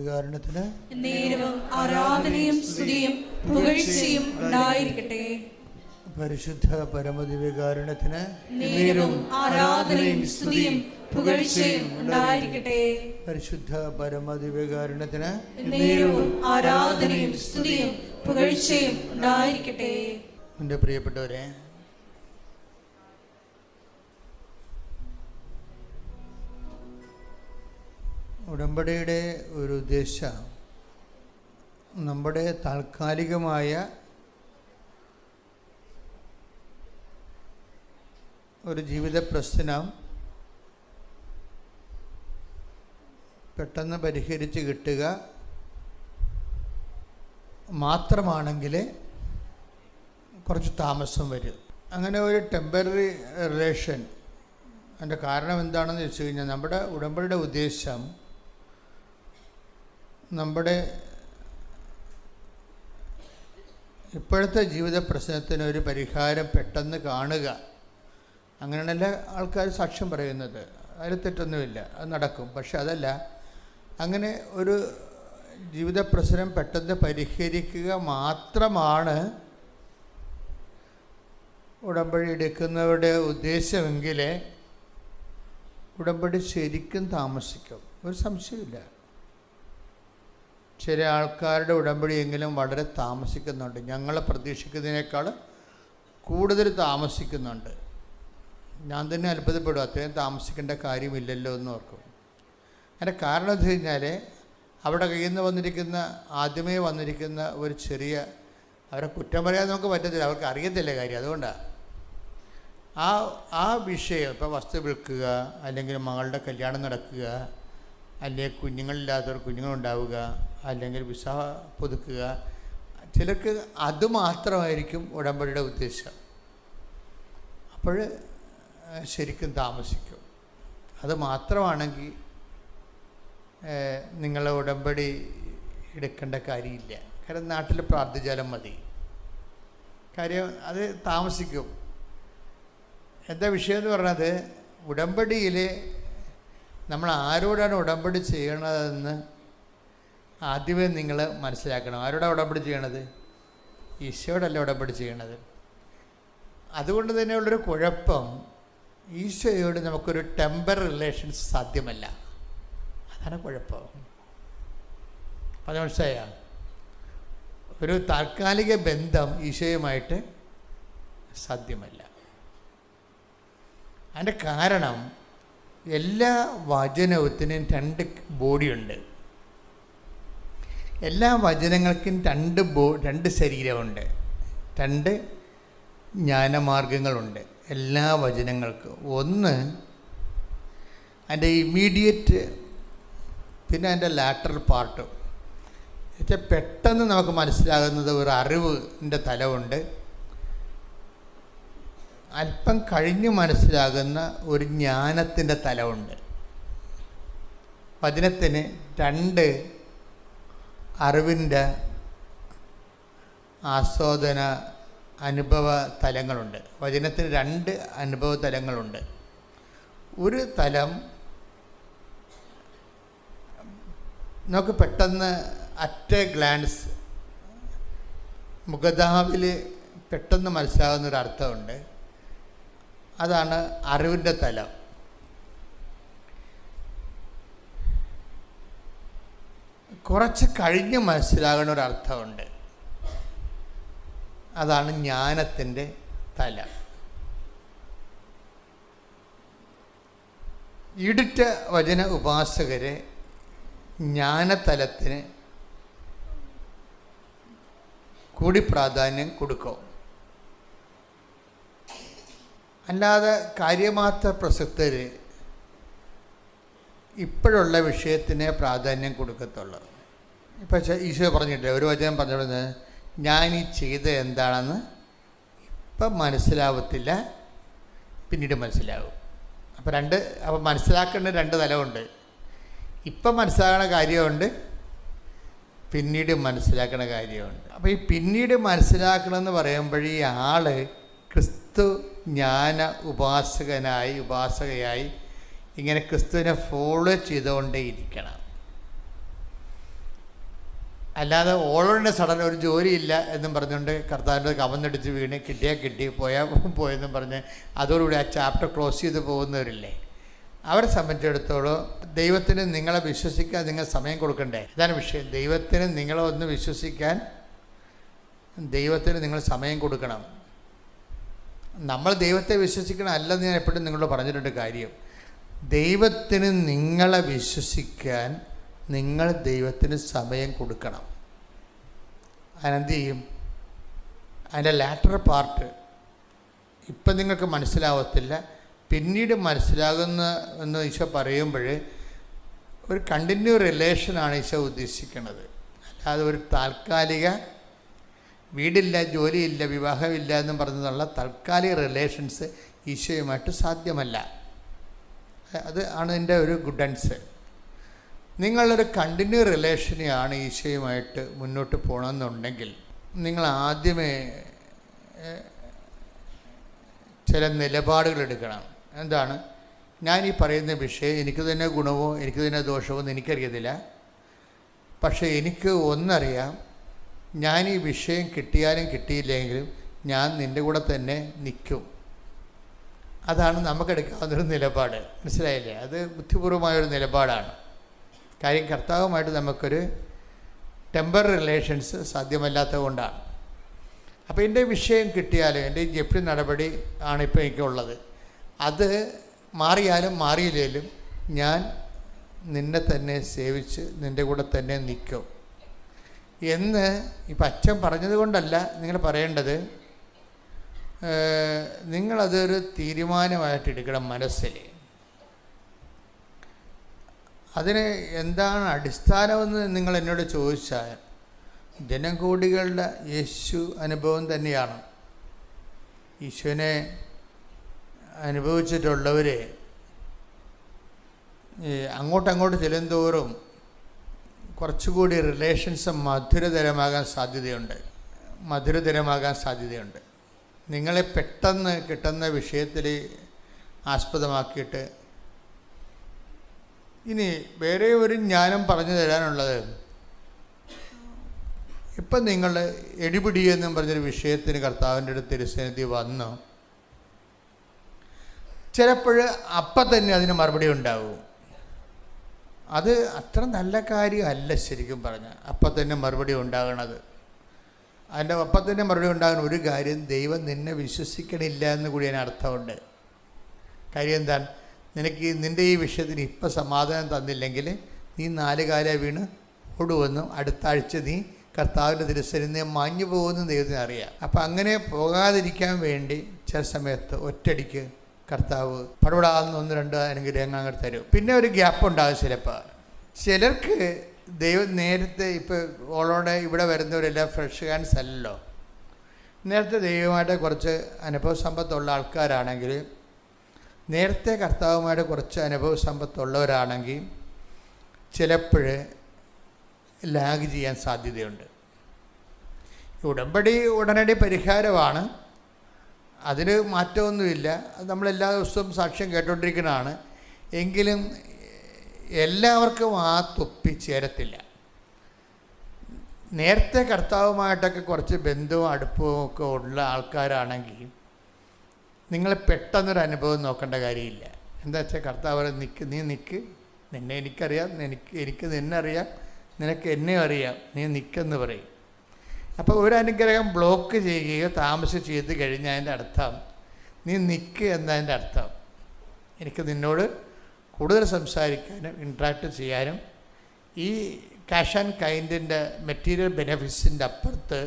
ദിവ്യകാരുണ്യത്തിന് നേരവും ആരാധനയും സ്തുതിയും പുകഴ്ചയും ഉണ്ടായിരിക്കട്ടെ. പരിശുദ്ധ പരമദിവ്യകാരുണ്യത്തിന് നേരവും ആരാധനയും സ്തുതിയും പുകഴ്ചയും ഉണ്ടായിരിക്കട്ടെ. പരിശുദ്ധ പരമദിവ്യകാരുണ്യത്തിന് നേരവും ആരാധനയും സ്തുതിയും പുകഴ്ചയും ഉണ്ടായിരിക്കട്ടെ. എൻ്റെ പ്രിയപ്പെട്ടവരെ, ഉടമ്പടിയുടെ ഒരു ഉദ്ദേശം നമ്മുടെ താൽക്കാലികമായ ഒരു ജീവിത പ്രശ്നം പെട്ടെന്ന് പരിഹരിച്ച് കിട്ടുക മാത്രമാണെങ്കിൽ കുറച്ച് താമസം വരും. അങ്ങനെ ഒരു ടെമ്പററി റിലേഷൻ, അതിൻ്റെ കാരണം എന്താണെന്ന് വെച്ച് കഴിഞ്ഞാൽ, നമ്മുടെ ഉടമ്പടിയുടെ ഉദ്ദേശം നമ്മുടെ ഇപ്പോഴത്തെ ജീവിത പ്രശ്നത്തിന് ഒരു പരിഹാരം പെട്ടെന്ന് കാണുക. അങ്ങനെയല്ല ആൾക്കാർ സാക്ഷ്യം പറയുന്നത്, അതിൽ തെറ്റൊന്നുമില്ല, അത് നടക്കും. പക്ഷെ അതല്ല, അങ്ങനെ ഒരു ജീവിത പ്രശ്നം പെട്ടെന്ന് പരിഹരിക്കുക മാത്രമാണ് ഉടമ്പടി എടുക്കുന്നവരുടെ ഉദ്ദേശമെങ്കിൽ ഉടമ്പടി ശരിക്കും താമസിക്കും, ഒരു സംശയമില്ല. ചില ആൾക്കാരുടെ ഉടമ്പടിയെങ്കിലും വളരെ താമസിക്കുന്നുണ്ട്, ഞങ്ങൾ പ്രതീക്ഷിക്കുന്നതിനേക്കാൾ കൂടുതൽ താമസിക്കുന്നുണ്ട്. ഞാൻ തന്നെ അത്ഭുതപ്പെടും, അത്രയും താമസിക്കേണ്ട കാര്യമില്ലല്ലോ എന്ന് ഓർക്കും. അതിൻ്റെ കാരണം എന്ന് വെച്ച് കഴിഞ്ഞാൽ, അവിടെ കയ്യിൽ നിന്ന് വന്നിരിക്കുന്ന ആദ്യമേ വന്നിരിക്കുന്ന ഒരു ചെറിയ, അവരെ കുറ്റം പറയാൻ നമുക്ക് പറ്റത്തില്ല, അവർക്ക് അറിയത്തില്ല കാര്യം. അതുകൊണ്ടാണ് ആ വിഷയം, ഇപ്പോൾ വസ്തു വിൽക്കുക, അല്ലെങ്കിൽ മകളുടെ കല്യാണം നടക്കുക, അല്ലെങ്കിൽ കുഞ്ഞുങ്ങളില്ലാത്തവർ കുഞ്ഞുങ്ങളുണ്ടാവുക, അല്ലെങ്കിൽ വിസ പുതുക്കുക, ചിലർക്ക് അതുമാത്രമായിരിക്കും ഉടമ്പടിയുടെ ഉദ്ദേശം. അപ്പോൾ ശരിക്കും താമസിക്കും. അത് മാത്രമാണെങ്കിൽ നിങ്ങളെ ഉടമ്പടി എടുക്കേണ്ട കാര്യമില്ല. കാരണം നാട്ടിൽ പ്രാർത്ഥിച്ചാലും മതി. കാര്യം അത് താമസിക്കും. എന്താ വിഷയം എന്ന് പറഞ്ഞത്, ഉടമ്പടിയിൽ നമ്മൾ ആരോടാണ് ഉടമ്പടി ചെയ്യണതെന്ന് ആദ്യമേ നിങ്ങൾ മനസ്സിലാക്കണം. ആരോടാണ് ഉടമ്പടി ചെയ്യണത്? ഈശോയോടല്ല ഉടമ്പടി ചെയ്യണത്. അതുകൊണ്ട് തന്നെയുള്ളൊരു കുഴപ്പം, ഈശോയോട് നമുക്കൊരു ടെമ്പററി റിലേഷൻസ് സാധ്യമല്ല. അതാണ് കുഴപ്പം. അത് മനസ്സിലായ? ഒരു താൽക്കാലിക ബന്ധം ഈശോയുമായിട്ട് സാധ്യമല്ല. അതിൻ്റെ കാരണം, എല്ലാ വചനത്തിനും രണ്ട് ബോഡിയുണ്ട്. എല്ലാ വചനങ്ങൾക്കും രണ്ട് ശരീരമുണ്ട്, രണ്ട് ജ്ഞാനമാർഗങ്ങളുണ്ട് എല്ലാ വചനങ്ങൾക്കും. ഒന്ന് അതിൻ്റെ ഇമ്മീഡിയറ്റ്, പിന്നെ അതിൻ്റെ ലാറ്ററൽ പാർട്ടും. എന്നുവെച്ചാൽ പെട്ടെന്ന് നമുക്ക് മനസ്സിലാകുന്നത് ഒരു അറിവിൻ്റെ തലമുണ്ട്, അല്പം കഴിഞ്ഞ് മനസ്സിലാകുന്ന ഒരു ജ്ഞാനത്തിൻ്റെ തലമുണ്ട്. വചനത്തിന് രണ്ട് അറിവിൻ്റെ ആസ്വാദന അനുഭവ തലങ്ങളുണ്ട്. വചനത്തിന് രണ്ട് അനുഭവ തലങ്ങളുണ്ട്. ഒരു തലം നമുക്ക് പെട്ടെന്ന് അറ്റ് എ ഗ്ലാൻസ് മുഖതാവിൽ പെട്ടെന്ന് മനസ്സിലാകുന്നൊരർത്ഥമുണ്ട്. അതാണ് അറിവിൻ്റെ തലം. കുറച്ച് കഴിഞ്ഞ് മനസ്സിലാകുന്ന ഒരർത്ഥമുണ്ട്, അതാണ് ജ്ഞാനത്തിൻ്റെ തലം. ഈടുറ്റ വചന ഉപാസകരെ ജ്ഞാനതലത്തിന് കൂടി പ്രാധാന്യം കൊടുക്കും. അല്ലാതെ കാര്യമാത്ര പ്രസക്തർ ഇപ്പോഴുള്ള വിഷയത്തിനെ പ്രാധാന്യം കൊടുക്കത്തുള്ളൂ. ഇപ്പം ഈശോ പറഞ്ഞിട്ടില്ല, ഒരു വചനം പറഞ്ഞത്, ഞാൻ ഈ ചെയ്ത എന്താണെന്ന് ഇപ്പം മനസ്സിലാവത്തില്ല, പിന്നീട് മനസ്സിലാവും. അപ്പം മനസ്സിലാക്കേണ്ട രണ്ട് തലമുണ്ട്. ഇപ്പം മനസ്സിലാക്കണ കാര്യമുണ്ട്, പിന്നീട് മനസ്സിലാക്കണ കാര്യമുണ്ട്. അപ്പോൾ ഈ പിന്നീട് മനസ്സിലാക്കണമെന്ന് പറയുമ്പോഴേ ഈ ആൾ ക്രിസ്തു ജ്ഞാന ഉപാസകയായി ഇങ്ങനെ ക്രിസ്തുവിനെ ഫോളോ ചെയ്തുകൊണ്ടേയിരിക്കണം. അല്ലാതെ ഓൾറെഡി സഡൻ ഒരു ജോലിയില്ല എന്നും പറഞ്ഞുകൊണ്ട് കർത്താവിൻ്റെ കവന്നടിച്ച് വീണ് കിട്ടിയാൽ കിട്ടി പോയാൽ പോയെന്നും പറഞ്ഞ് അതോടുകൂടി ആ ചാപ്റ്റർ ക്ലോസ് ചെയ്ത് പോകുന്നവരില്ലേ, അവരെ സംബന്ധിച്ചിടത്തോളം ദൈവത്തിന് നിങ്ങളെ വിശ്വസിക്കാൻ നിങ്ങൾ സമയം കൊടുക്കണ്ടേ? ഇതാണ് വിഷയം. ദൈവത്തിന് നിങ്ങളെ ഒന്ന് വിശ്വസിക്കാൻ ദൈവത്തിന് നിങ്ങൾ സമയം കൊടുക്കണം. നമ്മൾ ദൈവത്തെ വിശ്വസിക്കണം അല്ലെന്ന് ഞാൻ എപ്പോഴും നിങ്ങളോട് പറഞ്ഞിട്ടുണ്ട് കാര്യം. ദൈവത്തിന് നിങ്ങളെ വിശ്വസിക്കാൻ നിങ്ങൾ ദൈവത്തിന് സമയം കൊടുക്കണം. അതിനെന്ത് ചെയ്യും? അതിൻ്റെ ലാറ്റർ പാർട്ട് ഇപ്പം നിങ്ങൾക്ക് മനസ്സിലാവത്തില്ല, പിന്നീട് മനസ്സിലാകുന്ന എന്ന് ഈശോ പറയുമ്പോൾ ഒരു കണ്ടിന്യൂ റിലേഷനാണ് ഈശോ ഉദ്ദേശിക്കുന്നത്. അല്ലാതെ ഒരു താൽക്കാലിക വീടില്ല, ജോലിയില്ല, വിവാഹമില്ല എന്നും പറഞ്ഞുള്ള താൽക്കാലിക റിലേഷൻസ് ഈശോയുമായിട്ട് സാധ്യമല്ല. അത് ആണ് എൻ്റെ ഒരു ഗുഡൻസ്. നിങ്ങളൊരു കണ്ടിന്യൂ റിലേഷനെയാണ് ഈശോയുമായിട്ട് മുന്നോട്ട് പോകണമെന്നുണ്ടെങ്കിൽ നിങ്ങൾ ആദ്യമേ ചില നിലപാടുകൾ എടുക്കണം. എന്താണ്? ഞാൻ ഈ പറയുന്ന വിഷയം എനിക്ക് തന്നെ ഗുണമോ എനിക്ക് തന്നെ ദോഷമോ എന്ന് എനിക്കറിയത്തില്ല, പക്ഷേ എനിക്ക് ഒന്നറിയാം, ഞാൻ ഈ വിഷയം കിട്ടിയാലും കിട്ടിയില്ലെങ്കിലും ഞാൻ നിൻ്റെ കൂടെ തന്നെ നിൽക്കും. അതാണ് നമുക്കെടുക്കാവുന്നൊരു നിലപാട്. മനസ്സിലായില്ലേ? അത് ബുദ്ധിപൂർവമായൊരു നിലപാടാണ്. കാര്യം കർത്താവുമായിട്ട് നമുക്കൊരു ടെമ്പററി റിലേഷൻസ് സാധ്യമല്ലാത്തത് കൊണ്ടാണ്. അപ്പോൾ എൻ്റെ വിഷയം കിട്ടിയാലും എൻ്റെ ജപ്തി നടപടി ആണിപ്പോൾ എനിക്കുള്ളത്, അത് മാറിയാലും മാറിയില്ലേലും ഞാൻ നിന്നെ തന്നെ സേവിച്ച് നിൻ്റെ കൂടെ തന്നെ നിൽക്കും എന്ന് ഇപ്പം അച്ഛൻ പറഞ്ഞത് കൊണ്ടല്ല നിങ്ങൾ പറയേണ്ടത്. നിങ്ങളതൊരു തീരുമാനമായിട്ട് എടുക്കണം മനസ്സിൽ. അതിന് എന്താണ് അടിസ്ഥാനമെന്ന് നിങ്ങൾ എന്നോട് ചോദിച്ചാൽ ജനകോടികളുടെ യേശു അനുഭവം തന്നെയാണ്. ഈശോനെ അനുഭവിച്ചിട്ടുള്ളവർ അങ്ങോട്ടങ്ങോട്ട് ചെല്ലുന്തോറും കുറച്ചുകൂടി റിലേഷൻസ് മധുരതരമാകാൻ സാധ്യതയുണ്ട്. നിങ്ങളെ പെട്ടെന്ന് കിട്ടുന്ന വിഷയത്തിൽ ആസ്പദമാക്കിയിട്ട് ഇനി വേറെ ഒരു ജ്ഞാനം പറഞ്ഞു തരാനുള്ളത്, ഇപ്പം നിങ്ങൾ എടിപിടി എന്നും പറഞ്ഞൊരു വിഷയത്തിന് കർത്താവിൻ്റെ അടുത്ത് തിരുസന്നിധി വന്നു, ചിലപ്പോൾ അപ്പം തന്നെ അതിന് മറുപടി ഉണ്ടാവും. അത് അത്ര നല്ല കാര്യമല്ല ശരിക്കും പറഞ്ഞാൽ അപ്പം തന്നെ മറുപടി ഉണ്ടാകണത്. അതിൻ്റെ അപ്പം തന്നെ മറുപടി ഉണ്ടാകുന്ന ഒരു കാര്യം, ദൈവം നിന്നെ വിശ്വസിക്കണില്ല എന്ന് കൂടി അതിന് അർത്ഥമുണ്ട്. കാര്യം എന്താണ്? നിനക്ക് നിൻ്റെ ഈ വിഷയത്തിന് ഇപ്പം സമാധാനം തന്നില്ലെങ്കിൽ നീ 4 കാലം വീണ് ഓടുവെന്നും അടുത്ത ആഴ്ച നീ കർത്താവിൻ്റെ തിരുസന്നിധിയിൽ മാഞ്ഞു പോകുമെന്ന് ദൈവത്തിന് അറിയാം. അപ്പം അങ്ങനെ പോകാതിരിക്കാൻ വേണ്ടി ചില സമയത്ത് ഒറ്റയടിക്ക് കർത്താവ് പടപടാന്ന് 1-2 അനുഗ്രഹങ്ങൾ അങ്ങനെ തരും. പിന്നെ ഒരു ഗ്യാപ്പ് ഉണ്ടാകും ചിലപ്പോൾ. ചിലർക്ക് ദൈവം നേരത്തെ ഇപ്പോൾ ഓളോടെ ഇവിടെ വരുന്നവരെല്ലാം ഫ്രഷ് ഹാൻഡ്സ് അല്ലല്ലോ. നേരത്തെ ദൈവമായിട്ട് കുറച്ച് അനുഭവ സമ്പത്തുള്ള ആൾക്കാരാണെങ്കിൽ, നേരത്തെ കർത്താവുമായിട്ട് കുറച്ച് അനുഭവ സമ്പത്തുള്ളവരാണെങ്കിൽ ചിലപ്പോൾ ലാഗ് ചെയ്യാൻ സാധ്യതയുണ്ട്. ഉടമ്പടി ഉടനടി പരിഹാരമാണ്, അതിന് മാറ്റമൊന്നുമില്ല. അത് നമ്മളെല്ലാ ദിവസവും സാക്ഷ്യം കേട്ടുകൊണ്ടിരിക്കുന്നതാണ്. എങ്കിലും എല്ലാവർക്കും ആ തൊപ്പി ചേരത്തില്ല. നേരത്തെ കർത്താവുമായിട്ടൊക്കെ കുറച്ച് ബന്ധവും അടുപ്പവും ഒക്കെ ഉള്ള ആൾക്കാരാണെങ്കിൽ നിങ്ങൾ പെട്ടെന്നൊരു അനുഭവം നോക്കേണ്ട കാര്യമില്ല. എന്താ വെച്ചാൽ കർത്താവ് നീ നിൽക്ക്, നിന്നെ എനിക്കറിയാം, എനിക്ക് നിന്നെ അറിയാം, നിനക്ക് എന്നെ അറിയാം, നീ നിൽക്കെന്ന് പറയും. അപ്പോൾ ഒരു അനുഗ്രഹം ബ്ലോക്ക് ചെയ്യുകയോ താമസിച്ച് ചെയ്ത് കഴിഞ്ഞാൽ അതിൻ്റെ അർത്ഥം നീ നിൽക്ക് എന്നതിൻ്റെ അർത്ഥം. എനിക്ക് നിന്നോട് കൂടുതൽ സംസാരിക്കാനും ഇൻട്രാക്ട് ചെയ്യാനും ഈ ക്യാഷ് ആൻഡ് കൈൻഡിൻ്റെ മെറ്റീരിയൽ ബെനിഫിറ്റ്സിൻ്റെ അപ്പുറത്ത്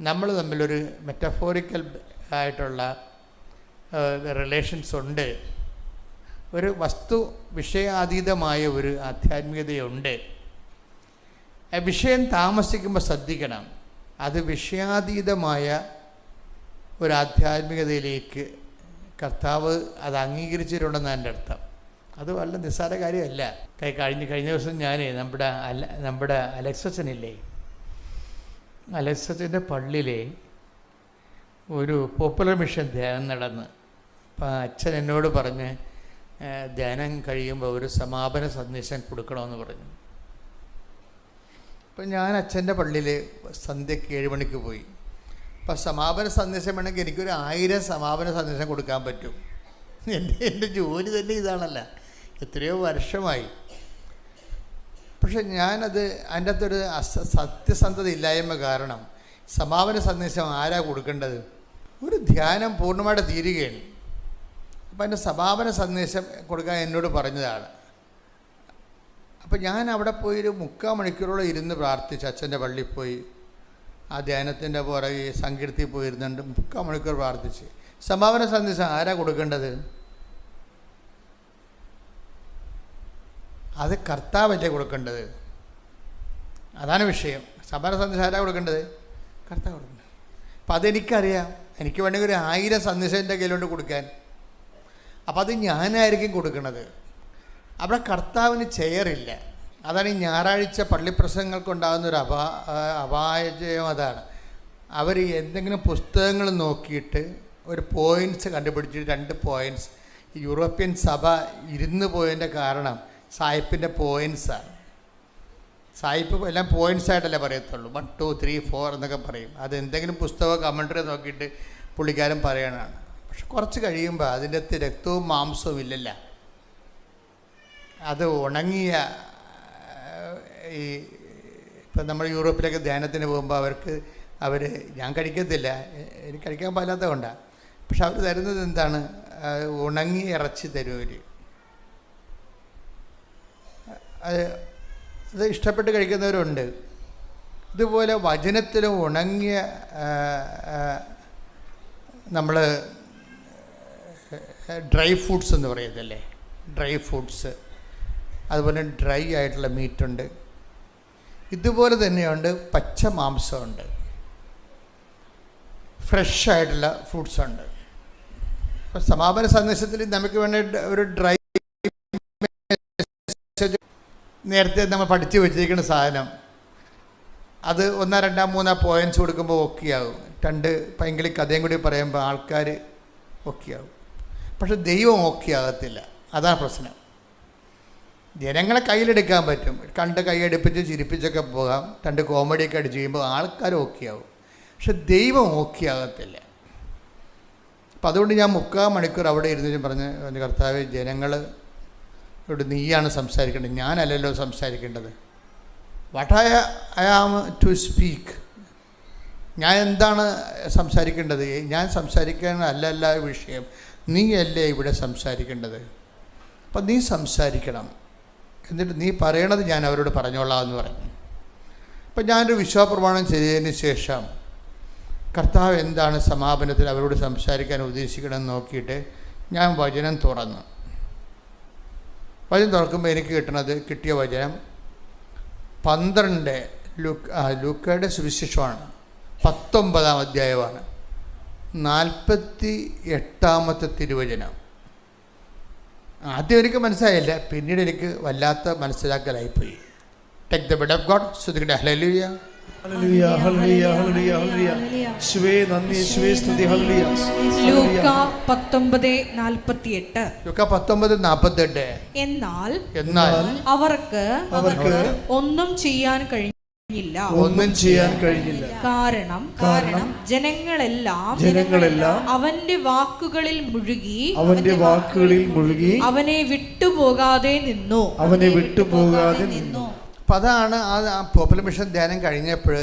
നമ്മൾ തമ്മിലൊരു മെറ്റഫോറിക്കൽ ആയിട്ടുള്ള റിലേഷൻസ് ഉണ്ട്. ഒരു വസ്തു വിഷയാതീതമായ ഒരു ആധ്യാത്മികതയുണ്ട്. വിഷയം താമസിക്കുമ്പോൾ ശ്രദ്ധിക്കണം, അത് വിഷയാതീതമായ ഒരു ആധ്യാത്മികതയിലേക്ക് കർത്താവ് അത് അംഗീകരിച്ചിട്ടുണ്ടെന്നാണ് എൻ്റെ അർത്ഥം. അത് വളരെ നിസ്സാര കാര്യമല്ല. കഴിഞ്ഞ ദിവസം ഞാൻ നമ്മുടെ അലക്സച്ചനില്ലേ, അലക്സച്ചൻ്റെ പള്ളിയിലെ ഒരു പോപ്പുലർ മിഷൻ ധ്യാനം നടന്ന്. അപ്പം അച്ഛൻ എന്നോട് പറഞ്ഞ് ധ്യാനം കഴിയുമ്പോൾ ഒരു സമാപന സന്ദേശം കൊടുക്കണമെന്ന് പറഞ്ഞു. അപ്പം ഞാൻ അച്ഛൻ്റെ പള്ളിയിൽ സന്ധ്യയ്ക്ക് 7 മണിക്ക് പോയി. അപ്പം സമാപന സന്ദേശം വേണമെങ്കിൽ എനിക്കൊരു 1000 സമാപന സന്ദേശം കൊടുക്കാൻ പറ്റും. എൻ്റെ ജോലി തന്നെ ഇതാണല്ല, എത്രയോ വർഷമായി. പക്ഷെ ഞാനത് അതിൻ്റെ അകത്തൊരു സത്യസന്ധത ഇല്ലായ്മ കാരണം സമാപന സന്ദേശം ആരാ കൊടുക്കേണ്ടത്? ഒരു ധ്യാനം പൂർണ്ണമായിട്ട് തീരുകയാണ്. അപ്പം എൻ്റെ സമാപന സന്ദേശം കൊടുക്കാൻ എന്നോട് പറഞ്ഞതാണ്. അപ്പം ഞാൻ അവിടെ പോയി ഒരു 3/4 മണിക്കൂറോളം ഇരുന്ന് പ്രാർത്ഥിച്ചു. അച്ഛൻ്റെ പള്ളിയിൽ പോയി ആ ധ്യാനത്തിൻ്റെ പുറകെ സങ്കീർത്തി പോയിരുന്നുണ്ട്. 3/4 മണിക്കൂർ പ്രാർത്ഥിച്ച്. സമാപന സന്ദേശം ആരാ കൊടുക്കേണ്ടത്? അത് കർത്താവല്ലേ കൊടുക്കേണ്ടത്? അതാണ് വിഷയം. സമാപന സന്ദേശം ആരാ കൊടുക്കേണ്ടത്? കർത്താവ് കൊടുക്കേണ്ടത്. അപ്പം അതെനിക്കറിയാം. എനിക്ക് വേണമെങ്കിൽ ഒരു 1000 സന്ദേശം എൻ്റെ കയ്യിലോട്ട് കൊടുക്കാൻ. അപ്പം അത് ഞാനായിരിക്കും കൊടുക്കുന്നത്. അവിടെ കർത്താവിന് ചെയറില്ല. അതാണ് ഈ ഞായറാഴ്ച പള്ളിപ്രസംഗങ്ങൾക്കുണ്ടാകുന്ന ഒരു അപായം. അതാണ് അവർ എന്തെങ്കിലും പുസ്തകങ്ങൾ നോക്കിയിട്ട് ഒരു പോയിൻറ്റ്സ് കണ്ടുപിടിച്ചിട്ട് 2 പോയിൻറ്റ്സ്. യൂറോപ്യൻ സഭ ഇരുന്ന് പോയതിൻ്റെ കാരണം സായിപ്പിൻ്റെ പോയിൻറ്റ്സാണ്. സായിപ്പ് എല്ലാം പോയിൻറ്റ്സ് ആയിട്ടല്ലേ പറയത്തുള്ളൂ. 1 2 3 4 എന്നൊക്കെ പറയും. അത് എന്തെങ്കിലും പുസ്തകമോ കമൻട്രി നോക്കിയിട്ട് പുള്ളിക്കാരൻ പറയണതാണ്. പക്ഷെ കുറച്ച് കഴിയുമ്പോൾ അതിൻ്റെ അകത്ത് രക്തവും മാംസവും ഇല്ലല്ല. അത് ഉണങ്ങിയ ഈ ഇപ്പം നമ്മൾ യൂറോപ്പിലൊക്കെ ധ്യാനത്തിന് പോകുമ്പോൾ ഞാൻ കഴിക്കത്തില്ല, എനിക്ക് കഴിക്കാൻ പാടില്ലാത്തത് കൊണ്ടാണ്. പക്ഷെ അവർ തരുന്നത് എന്താണ്? ഉണങ്ങിയ ഇറച്ചി തരും അവർ. അത് ഇഷ്ടപ്പെട്ട് കഴിക്കുന്നവരുണ്ട്. ഇതുപോലെ വചനത്തിലും ഉണങ്ങിയ നമ്മൾ ഡ്രൈ ഫ്രൂട്ട്സ് എന്ന് പറയുന്നതല്ലേ, ഡ്രൈ ഫ്രൂട്ട്സ്, അതുപോലെ ഡ്രൈ ആയിട്ടുള്ള മീറ്റുണ്ട്. ഇതുപോലെ തന്നെയുണ്ട് പച്ച മാംസമുണ്ട്, ഫ്രഷ് ആയിട്ടുള്ള ഫ്രൂട്ട്സ് ഉണ്ട്. അപ്പോൾ സമാപന സന്ദേശത്തിൽ നമുക്ക് വേണ്ട ഒരു ഡ്രൈ നേരത്തെ നമ്മൾ പഠിച്ചു വെച്ചിരിക്കുന്ന സാധനം അത് 1 2 3 പോയിൻറ്റ്സ് കൊടുക്കുമ്പോൾ ഓക്കെയാകും. 2 പൈങ്കിളി കഥയും കൂടി പറയുമ്പോൾ ആൾക്കാർ ഓക്കെയാകും. പക്ഷെ ദൈവം ഓക്കെ ആകത്തില്ല. അതാണ് പ്രശ്നം. ജനങ്ങളെ കയ്യിലെടുക്കാൻ പറ്റും, കണ്ട് കൈയടുപ്പിച്ച് ചിരിപ്പിച്ചൊക്കെ പോകാം, 2 കോമഡിയൊക്കെ അടിച്ച് ചെയ്യുമ്പോൾ ആൾക്കാർ ഓക്കെ ആവും. പക്ഷെ ദൈവം ഓക്കെ ആകത്തില്ല. അപ്പം അതുകൊണ്ട് ഞാൻ 3/4 മണിക്കൂർ അവിടെ ഇരുന്ന് പറഞ്ഞ് കർത്താവേ, ജനങ്ങളോട് നീയാണ് സംസാരിക്കേണ്ടത്, ഞാനല്ലല്ലോ സംസാരിക്കേണ്ടത്. What I am to speak, ഞാൻ എന്താണ് സംസാരിക്കേണ്ടത്? ഞാൻ സംസാരിക്കാനല്ല വിഷയം, നീയല്ലേ ഇവിടെ സംസാരിക്കേണ്ടത്. അപ്പം നീ സംസാരിക്കണം, എന്നിട്ട് നീ പറയണത് ഞാൻ അവരോട് പറഞ്ഞോളാം എന്ന് പറഞ്ഞു. അപ്പം ഞാനൊരു വിശ്വാസപ്രമാണം ചെയ്തതിന് ശേഷം കർത്താവ് എന്താണ് സമാപനത്തിൽ അവരോട് സംസാരിക്കാൻ ഉദ്ദേശിക്കണമെന്ന് നോക്കിയിട്ട് ഞാൻ വചനം തുറന്നു. വചനം തുറക്കുമ്പോൾ എനിക്ക് കിട്ടിയ വചനം 12 ലൂക്കയുടെ സുവിശേഷമാണ്, 19-ാം അധ്യായമാണ്, 48-ാമത്തെ തിരുവചനം. ആദ്യം എനിക്ക് മനസ്സിലായില്ല, പിന്നീട് എനിക്ക് വല്ലാത്ത മനസ്സിലാക്കലായിപ്പോയി. Take the bed of God. ശ്രുതിക്കട്ടെ ഹല്ലേലൂയ, ഹല്ലേലൂയ, ഹല്ലേലൂയ, ഹല്ലേലൂയ, ഹല്ലേലൂയ. യേശുവേ നന്ദി, യേശുവേ സ്തുതി. ഹല്ലേലൂയ. ലൂക്ക 19:48. ലൂക്ക 19:48. എന്നാൽ അവർക്ക് ഒന്നും ചെയ്യാൻ കഴിഞ്ഞില്ല. കാരണം ജനങ്ങളെല്ലാം അവന്റെ വാക്കുകളിൽ മുഴുകി അവനെ വിട്ടുപോകാതെ നിന്നു. അപ്പം അതാണ് ആ പോപ്പുലർ മിഷൻ ധ്യാനം കഴിഞ്ഞപ്പോൾ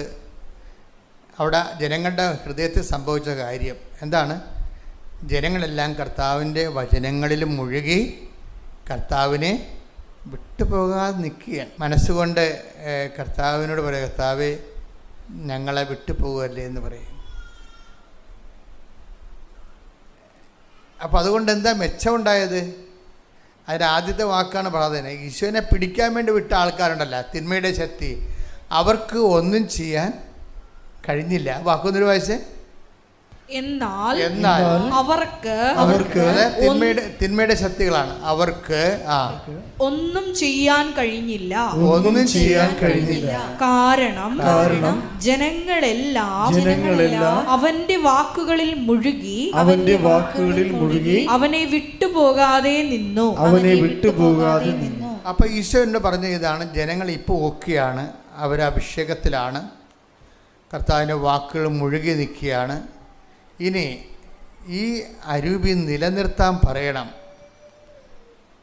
അവിടെ ജനങ്ങളുടെ ഹൃദയത്തിൽ സംഭവിച്ച കാര്യം എന്താണ്? ജനങ്ങളെല്ലാം കർത്താവിൻ്റെ വചനങ്ങളിൽ മുഴുകി കർത്താവിനെ വിട്ടുപോകാതെ നിൽക്കുകയാണ്. മനസ്സുകൊണ്ട് കർത്താവിനോട് പറയുക, കർത്താവേ ഞങ്ങളെ വിട്ടുപോകല്ലേ എന്ന് പറയും. അപ്പം അതുകൊണ്ട് എന്താ മെച്ചമുണ്ടായത്? അതിൻ്റെ ആദ്യത്തെ വാക്കാണ് പ്രാർത്ഥന. ഈശോനെ പിടിക്കാൻ വേണ്ടി വിട്ട ആൾക്കാരുണ്ടല്ലോ, തിന്മയുടെ ശക്തി, അവർക്ക് ഒന്നും ചെയ്യാൻ കഴിഞ്ഞില്ല. വാക്കൊന്നൊരു വായിച്ചേ. എന്നാൽ അവർക്ക് തിന്മയുടെ ശക്തികളാണ്, അവർക്ക് ഒന്നും ചെയ്യാൻ കഴിഞ്ഞില്ല. കാരണം ജനങ്ങളെല്ലാം അവന്റെ വാക്കുകളിൽ മുഴുകി അവനെ വിട്ടുപോകാതെ നിന്നു. അപ്പൊ ഈശോ എന്ന് പറഞ്ഞ ഇതാണ്, ജനങ്ങൾ ഇപ്പോൾ ഓക്കെയാണ്, അവർ അഭിഷേകത്തിലാണ്, കർത്താവിൻ്റെ വാക്കുകൾ മുഴുകി നിൽക്കുകയാണ്. ഇനി ഈ അരൂപി നിലനിർത്താൻ പറയണം.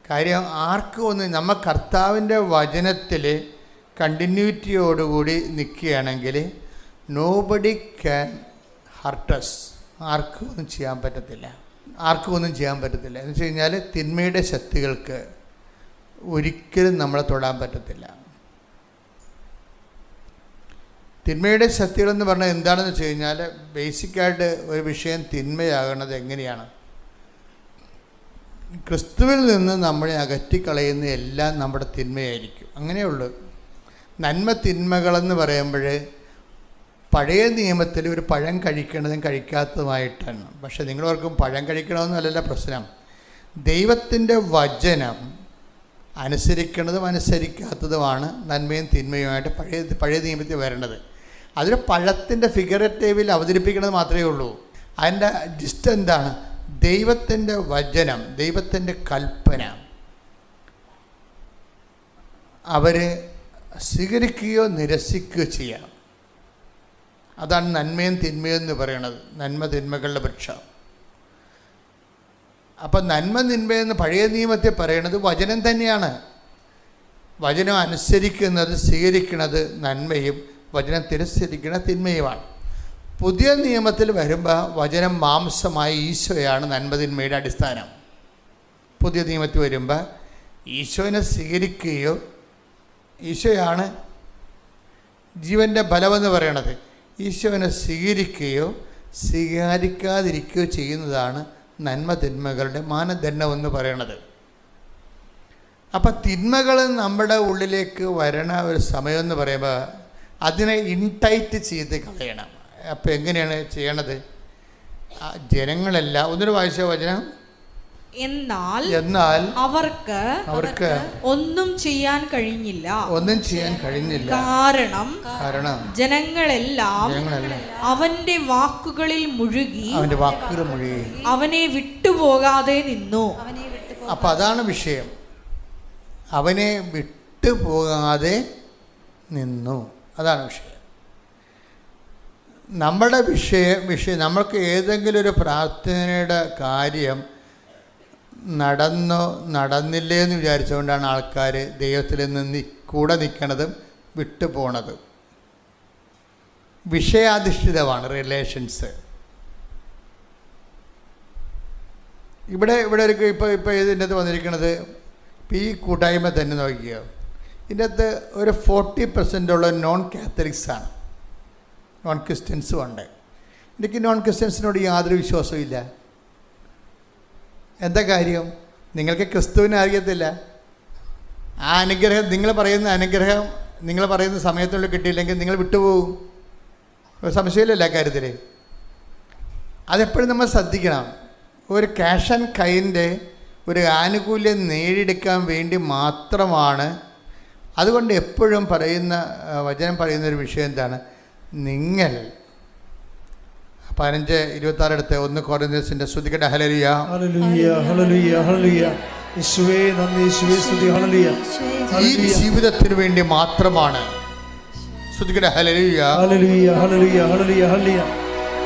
കാര്യം ആർക്കും ഒന്നും, നമ്മൾ കർത്താവിൻ്റെ വചനത്തിൽ കണ്ടിന്യൂറ്റിയോടുകൂടി നിൽക്കുകയാണെങ്കിൽ നോബഡി ക്യാൻ ഹർട്ടസ്. ആർക്കും ഒന്നും ചെയ്യാൻ പറ്റത്തില്ല. എന്ന് വെച്ച് കഴിഞ്ഞാൽ തിന്മയുടെ ശക്തികൾക്ക് ഒരിക്കലും നമ്മളെ തൊടാൻ പറ്റത്തില്ല. തിന്മയുടെ ശക്തികളെന്ന് പറഞ്ഞാൽ എന്താണെന്ന് വെച്ച് കഴിഞ്ഞാൽ, ബേസിക്കായിട്ട് ഒരു വിഷയം തിന്മയാകുന്നത് എങ്ങനെയാണ്? ക്രിസ്തുവിൽ നിന്ന് നമ്മളെ അകറ്റിക്കളയുന്ന എല്ലാം നമ്മുടെ തിന്മയായിരിക്കും. അങ്ങനെയുള്ളൂ. നന്മ തിന്മകളെന്ന് പറയുമ്പോൾ പഴയ നിയമത്തിൽ ഒരു പഴം കഴിക്കണതും കഴിക്കാത്തതുമായിട്ടാണ്. പക്ഷെ നിങ്ങളോർക്കും പഴം കഴിക്കണമെന്നല്ല പ്രശ്നം. ദൈവത്തിൻ്റെ വചനം അനുസരിക്കുന്നതും അനുസരിക്കാത്തതുമാണ് നന്മയും തിന്മയുമായിട്ട് പഴയ നിയമത്തിൽ വരേണ്ടത്. അതിൽ പഴത്തിൻ്റെ ഫിഗറേറ്റീവിൽ അവതരിപ്പിക്കുന്നത് മാത്രമേ ഉള്ളൂ. അതിൻ്റെ ജിസ്റ്റ് എന്താണ്? ദൈവത്തിൻ്റെ വചനം, ദൈവത്തിൻ്റെ കൽപ്പന അവർ സ്വീകരിക്കുകയോ നിരസിക്കുകയോ ചെയ്യാം. അതാണ് നന്മയും തിന്മയും എന്ന് പറയുന്നത്, നന്മ തിന്മകളുടെ വൃക്ഷം. അപ്പം നന്മ തിന്മയെന്ന് പഴയ നിയമത്തിൽ പറയുന്നത് വചനം തന്നെയാണ്. വചനം അനുസരിക്കുന്നത്, സ്വീകരിക്കുന്നത് നന്മയും വചനം തിരസ്കരിക്കുന്ന തിന്മയുമാണ്. പുതിയ നിയമത്തിൽ വരുമ്പോൾ വചനം മാംസമായ ഈശോയാണ് നന്മ തിന്മയുടെ അടിസ്ഥാനം. പുതിയ നിയമത്തിൽ വരുമ്പോൾ ഈശോനെ സ്വീകരിക്കുകയോ, ഈശോയാണ് ജീവൻ്റെ ബലമെന്ന് പറയണത്, ഈശോനെ സ്വീകരിക്കുകയോ സ്വീകരിക്കാതിരിക്കുകയോ ചെയ്യുന്നതാണ് നന്മ തിന്മകളുടെ മാനദണ്ഡമെന്ന് പറയണത്. അപ്പം തിന്മകൾ നമ്മുടെ ഉള്ളിലേക്ക് വരണ ഒരു സമയമെന്ന് പറയുമ്പോൾ അതിനെ ഇൻടൈറ്റ് ചെയ്ത് കളയണം. അപ്പോൾ എങ്ങനെയാണ് ചെയ്യണത്? ജനങ്ങളെല്ലാം ഒന്നിനു വായിച്ച വചനം, എന്നാൽ അവർക്ക് ഒന്നും ചെയ്യാൻ കഴിഞ്ഞില്ല. കാരണം ജനങ്ങളെല്ലാം അവന്റെ വാക്കുകളിൽ മുഴുകി അവനെ വിട്ടുപോകാതെ നിന്നു. അപ്പം അതാണ് വിഷയം. അവനെ വിട്ടുപോകാതെ നിന്നു, അതാണ് വിഷയം. നമ്മുടെ വിഷയം നമ്മൾക്ക് ഏതെങ്കിലും ഒരു പ്രാർത്ഥനയുടെ കാര്യം നടന്നില്ലേ എന്ന് വിചാരിച്ചുകൊണ്ടാണ് ആൾക്കാർ ദൈവത്തിൽ നിന്ന് കൂടെ നിൽക്കണതും വിട്ടുപോണതും. വിഷയാധിഷ്ഠിതമാണ് റിലേഷൻസ്. ഇവിടെ ഇപ്പോൾ ഇതിൻ്റെ അകത്ത് വന്നിരിക്കുന്നത്, ഇപ്പോൾ ഈ കൂട്ടായ്മ തന്നെ നോക്കിയോ, ഇതിൻ്റെ അകത്ത് ഒരു 40% ഉള്ള നോൺ കാത്തലിക്സാണ്, നോൺ ക്രിസ്ത്യൻസും ഉണ്ട്. എനിക്ക് നോൺ ക്രിസ്ത്യൻസിനോട് യാതൊരു വിശ്വാസവും ഇല്ല. എന്താ കാര്യം? നിങ്ങൾക്ക് ക്രിസ്തുവിനെ അറിയത്തില്ല. ആ അനുഗ്രഹം, നിങ്ങൾ പറയുന്ന അനുഗ്രഹം നിങ്ങൾ പറയുന്ന സമയത്തുള്ളിൽ കിട്ടിയില്ലെങ്കിൽ നിങ്ങൾ വിട്ടുപോകും. ഒരു സംശയമില്ലല്ലോ ആ കാര്യത്തിൽ. അതെപ്പോഴും നമ്മൾ ശ്രദ്ധിക്കണം. ഒരു ക്യാഷ് ആൻഡ് കൈൻ്റെ ഒരു ആനുകൂല്യം നേടിയെടുക്കാൻ വേണ്ടി മാത്രമാണ്. അതുകൊണ്ട് എപ്പോഴും വചനം പറയുന്നൊരു വിഷയം എന്താണ്? നിങ്ങൾ 15:26 എടുത്ത് 1 കൊരിന്ത്യസിന്റെ സ്തുതിക്കട്ടെ. ഹല്ലേലൂയ ഹല്ലേലൂയ ഹല്ലേലൂയ ഹല്ലേലൂയ. യേശുവേ നന്ദി, യേശുവേ സ്തുതി. ഹല്ലേലൂയ. ഈ ജീവിതത്തിന് വേണ്ടി മാത്രമാണ്. സ്തുതിക്കട്ടെ. ഹല്ലേലൂയ ഹല്ലേലൂയ ഹല്ലേലൂയ ഹല്ലേലൂയ ഹല്ലേലൂയ.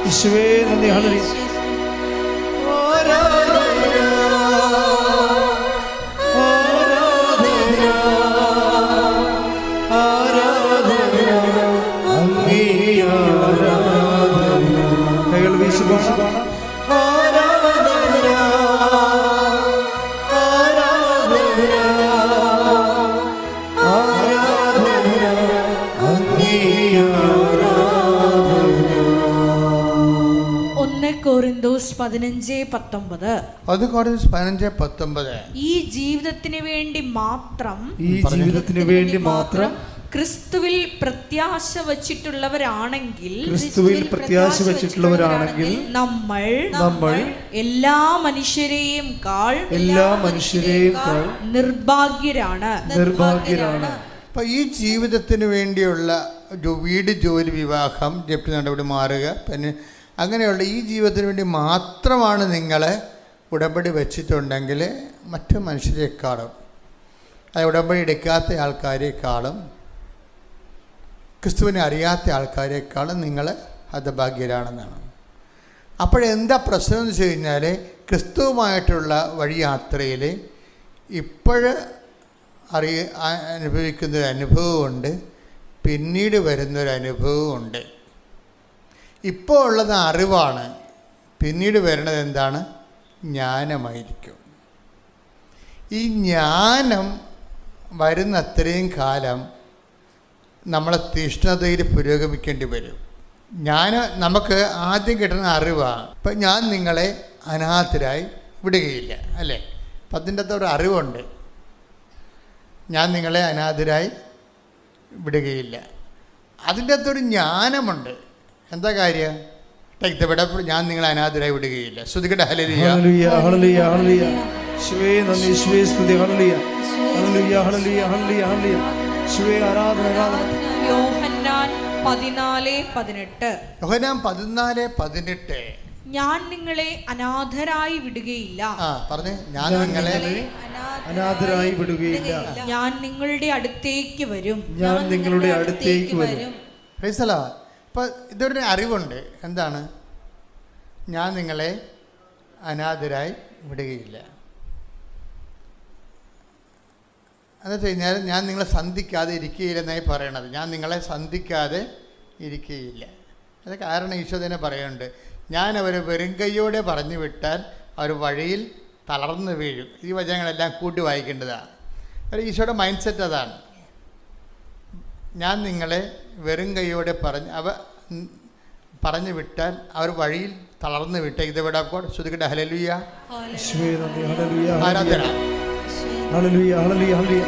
യേശുവേ നന്ദി. ഹല്ലേലൂയ. കൊരിന്തോസ് 15:19. ഈ ജീവിതത്തിന് വേണ്ടി മാത്രം ക്രിസ്തുവിൽ പ്രത്യാശ വച്ചിട്ടുള്ളവരാണെങ്കിൽ നമ്മൾ എല്ലാ മനുഷ്യരെയും നിർഭാഗ്യരാണ്. അപ്പം ഈ ജീവിതത്തിന് വേണ്ടിയുള്ള വീട്, ജോലി, വിവാഹം, ജപ്തി നടപടി മാറുക, പിന്നെ അങ്ങനെയുള്ള ഈ ജീവിതത്തിന് വേണ്ടി മാത്രമാണ് നിങ്ങളെ ഉടമ്പടി വെച്ചിട്ടുണ്ടെങ്കിൽ മറ്റു മനുഷ്യരെക്കാളും, അത് ഉടമ്പടി എടുക്കാത്ത ആൾക്കാരെക്കാളും ക്രിസ്തുവിനെ അറിയാത്ത ആൾക്കാരെക്കാളും നിങ്ങൾ ഹതഭാഗ്യരാണെന്നാണ്. അപ്പോഴെന്താ പ്രശ്നം എന്ന് വെച്ച് കഴിഞ്ഞാൽ, ക്രിസ്തുവുമായിട്ടുള്ള വഴിയാത്രയിൽ ഇപ്പോഴ് അനുഭവിക്കുന്നൊരു അനുഭവമുണ്ട്, പിന്നീട് വരുന്നൊരനുഭവമുണ്ട്. ഇപ്പോൾ ഉള്ളത് അറിവാണ്, പിന്നീട് വരുന്നത് എന്താണ്? ജ്ഞാനമായിരിക്കും. ഈ ജ്ഞാനം വരുന്ന അത്രയും കാലം നമ്മളെ തീഷ്ണതയിൽ പുരോഗമിക്കേണ്ടി വരും. നമുക്ക് ആദ്യം കിട്ടുന്ന അറിവാണ്. ഇപ്പം ഞാൻ നിങ്ങളെ അനാഥരായി വിടുകയില്ല, അല്ലേ? അപ്പം അതിൻ്റെ അകത്തൊരു അറിവുണ്ട്, ഞാൻ നിങ്ങളെ അനാഥരായി വിടുകയില്ല. അതിൻ്റെ അകത്തൊരു ജ്ഞാനമുണ്ട്. എന്താ കാര്യം? ഇവിടെ ഞാൻ നിങ്ങളെ അനാഥരായി വിടുകയില്ല. ശ്രുതികട്ടെ ഹല്ലേലൂയ ഹല്ലേലൂയ ഹല്ലേലൂയ. യേശുവേ നന്ദി, യേശുവേ സ്തുതി. ഹല്ലേലൂയ ഹല്ലേലൂയ ഹല്ലേലൂയ ഹല്ലേലൂയ ഹല്ലേലൂയ. യേശുവേ ആരാധന ആരാധന. യോഹന്നാൻ 14:18. യോഹന്നാൻ 14:18. ഞാൻ നിങ്ങളെ അനാഥരായി വിടുകയില്ല. പറഞ്ഞേ, ഞാൻ നിങ്ങളെ അനാഥരായി വിടുകയില്ല. ഞാൻ നിങ്ങളുടെ അടുത്തേക്ക് വരും. ഞാൻ നിങ്ങളുടെ അടുത്തേക്ക് വരും. Praise the Lord. ഇപ്പം ഇതൊരു അറിവുണ്ട്. എന്താണ്? ഞാൻ നിങ്ങളെ അനാഥരായി വിടുകയില്ല. എന്ന് വെച്ച് കഴിഞ്ഞാൽ ഞാൻ നിങ്ങളെ സന്ധിക്കാതെ ഇരിക്കുകയില്ലെന്നായി പറയണത്. ഞാൻ നിങ്ങളെ സന്ധിക്കാതെ ഇരിക്കുകയില്ല. അത് കാരണം ഈശോ തന്നെ പറയുന്നുണ്ട്, ഞാൻ അവർ വെറുങ്കയ്യോടെ പറഞ്ഞു വിട്ടാൽ അവർ വഴിയിൽ തളർന്നു വീഴും. ഈ വചനങ്ങളെല്ലാം കൂട്ടി വായിക്കേണ്ടതാണ്. ഒരു ഈശോയുടെ മൈൻഡ് സെറ്റ് അതാണ്. ഞാൻ നിങ്ങളെ വെറും കൈയോടെ പറഞ്ഞു വിട്ടാൽ അവർ വഴിയിൽ തളർന്നു വിട്ടേ. ഇത് ഇവിടെ ശ്രുതികട്ടെ ഹല്ലേലൂയ ആരാധന. ഹല്ലേലൂയ ഹല്ലേലൂയ ഹല്ലേലൂയ.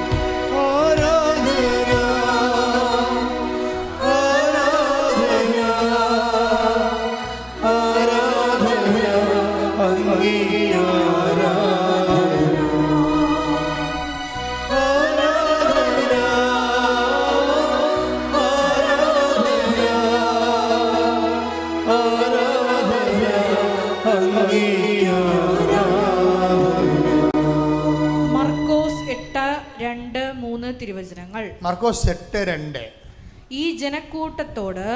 തിരുവചനങ്ങൾ. മർക്കോസ് 8:2. ഈ ജനക്കൂട്ടത്തോട്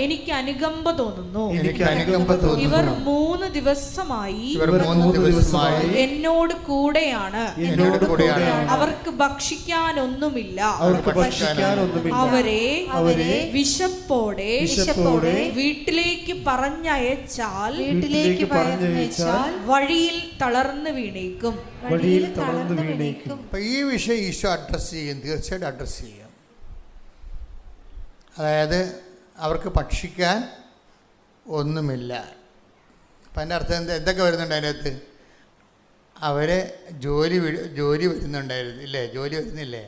എനിക്ക് അനുകമ്പ തോന്നുന്നു. ഇവർ 3 ദിവസമായി എന്നോട് കൂടെയാണ്. അവർക്ക് ഭക്ഷിക്കാനൊന്നുമില്ല. അവരെ വിശപ്പോടെ വീട്ടിലേക്ക് പറഞ്ഞയച്ചാൽ വഴിയിൽ തളർന്നു വീണേക്കും. ഈ വിഷയം ഈശോ അഡ്രസ് ചെയ്യും, തീർച്ചയായിട്ടും അഡ്രസ് ചെയ്യും. അതായത് അവർക്ക് ഭക്ഷിക്കാൻ ഒന്നുമില്ല. അപ്പം അതിൻ്റെ അർത്ഥം എന്തൊക്കെ വരുന്നുണ്ട് അതിനകത്ത്? അവരെ ജോലി വരുന്നുണ്ടായിരുന്നു ഇല്ലേ? ജോലി വരുന്നില്ലേ?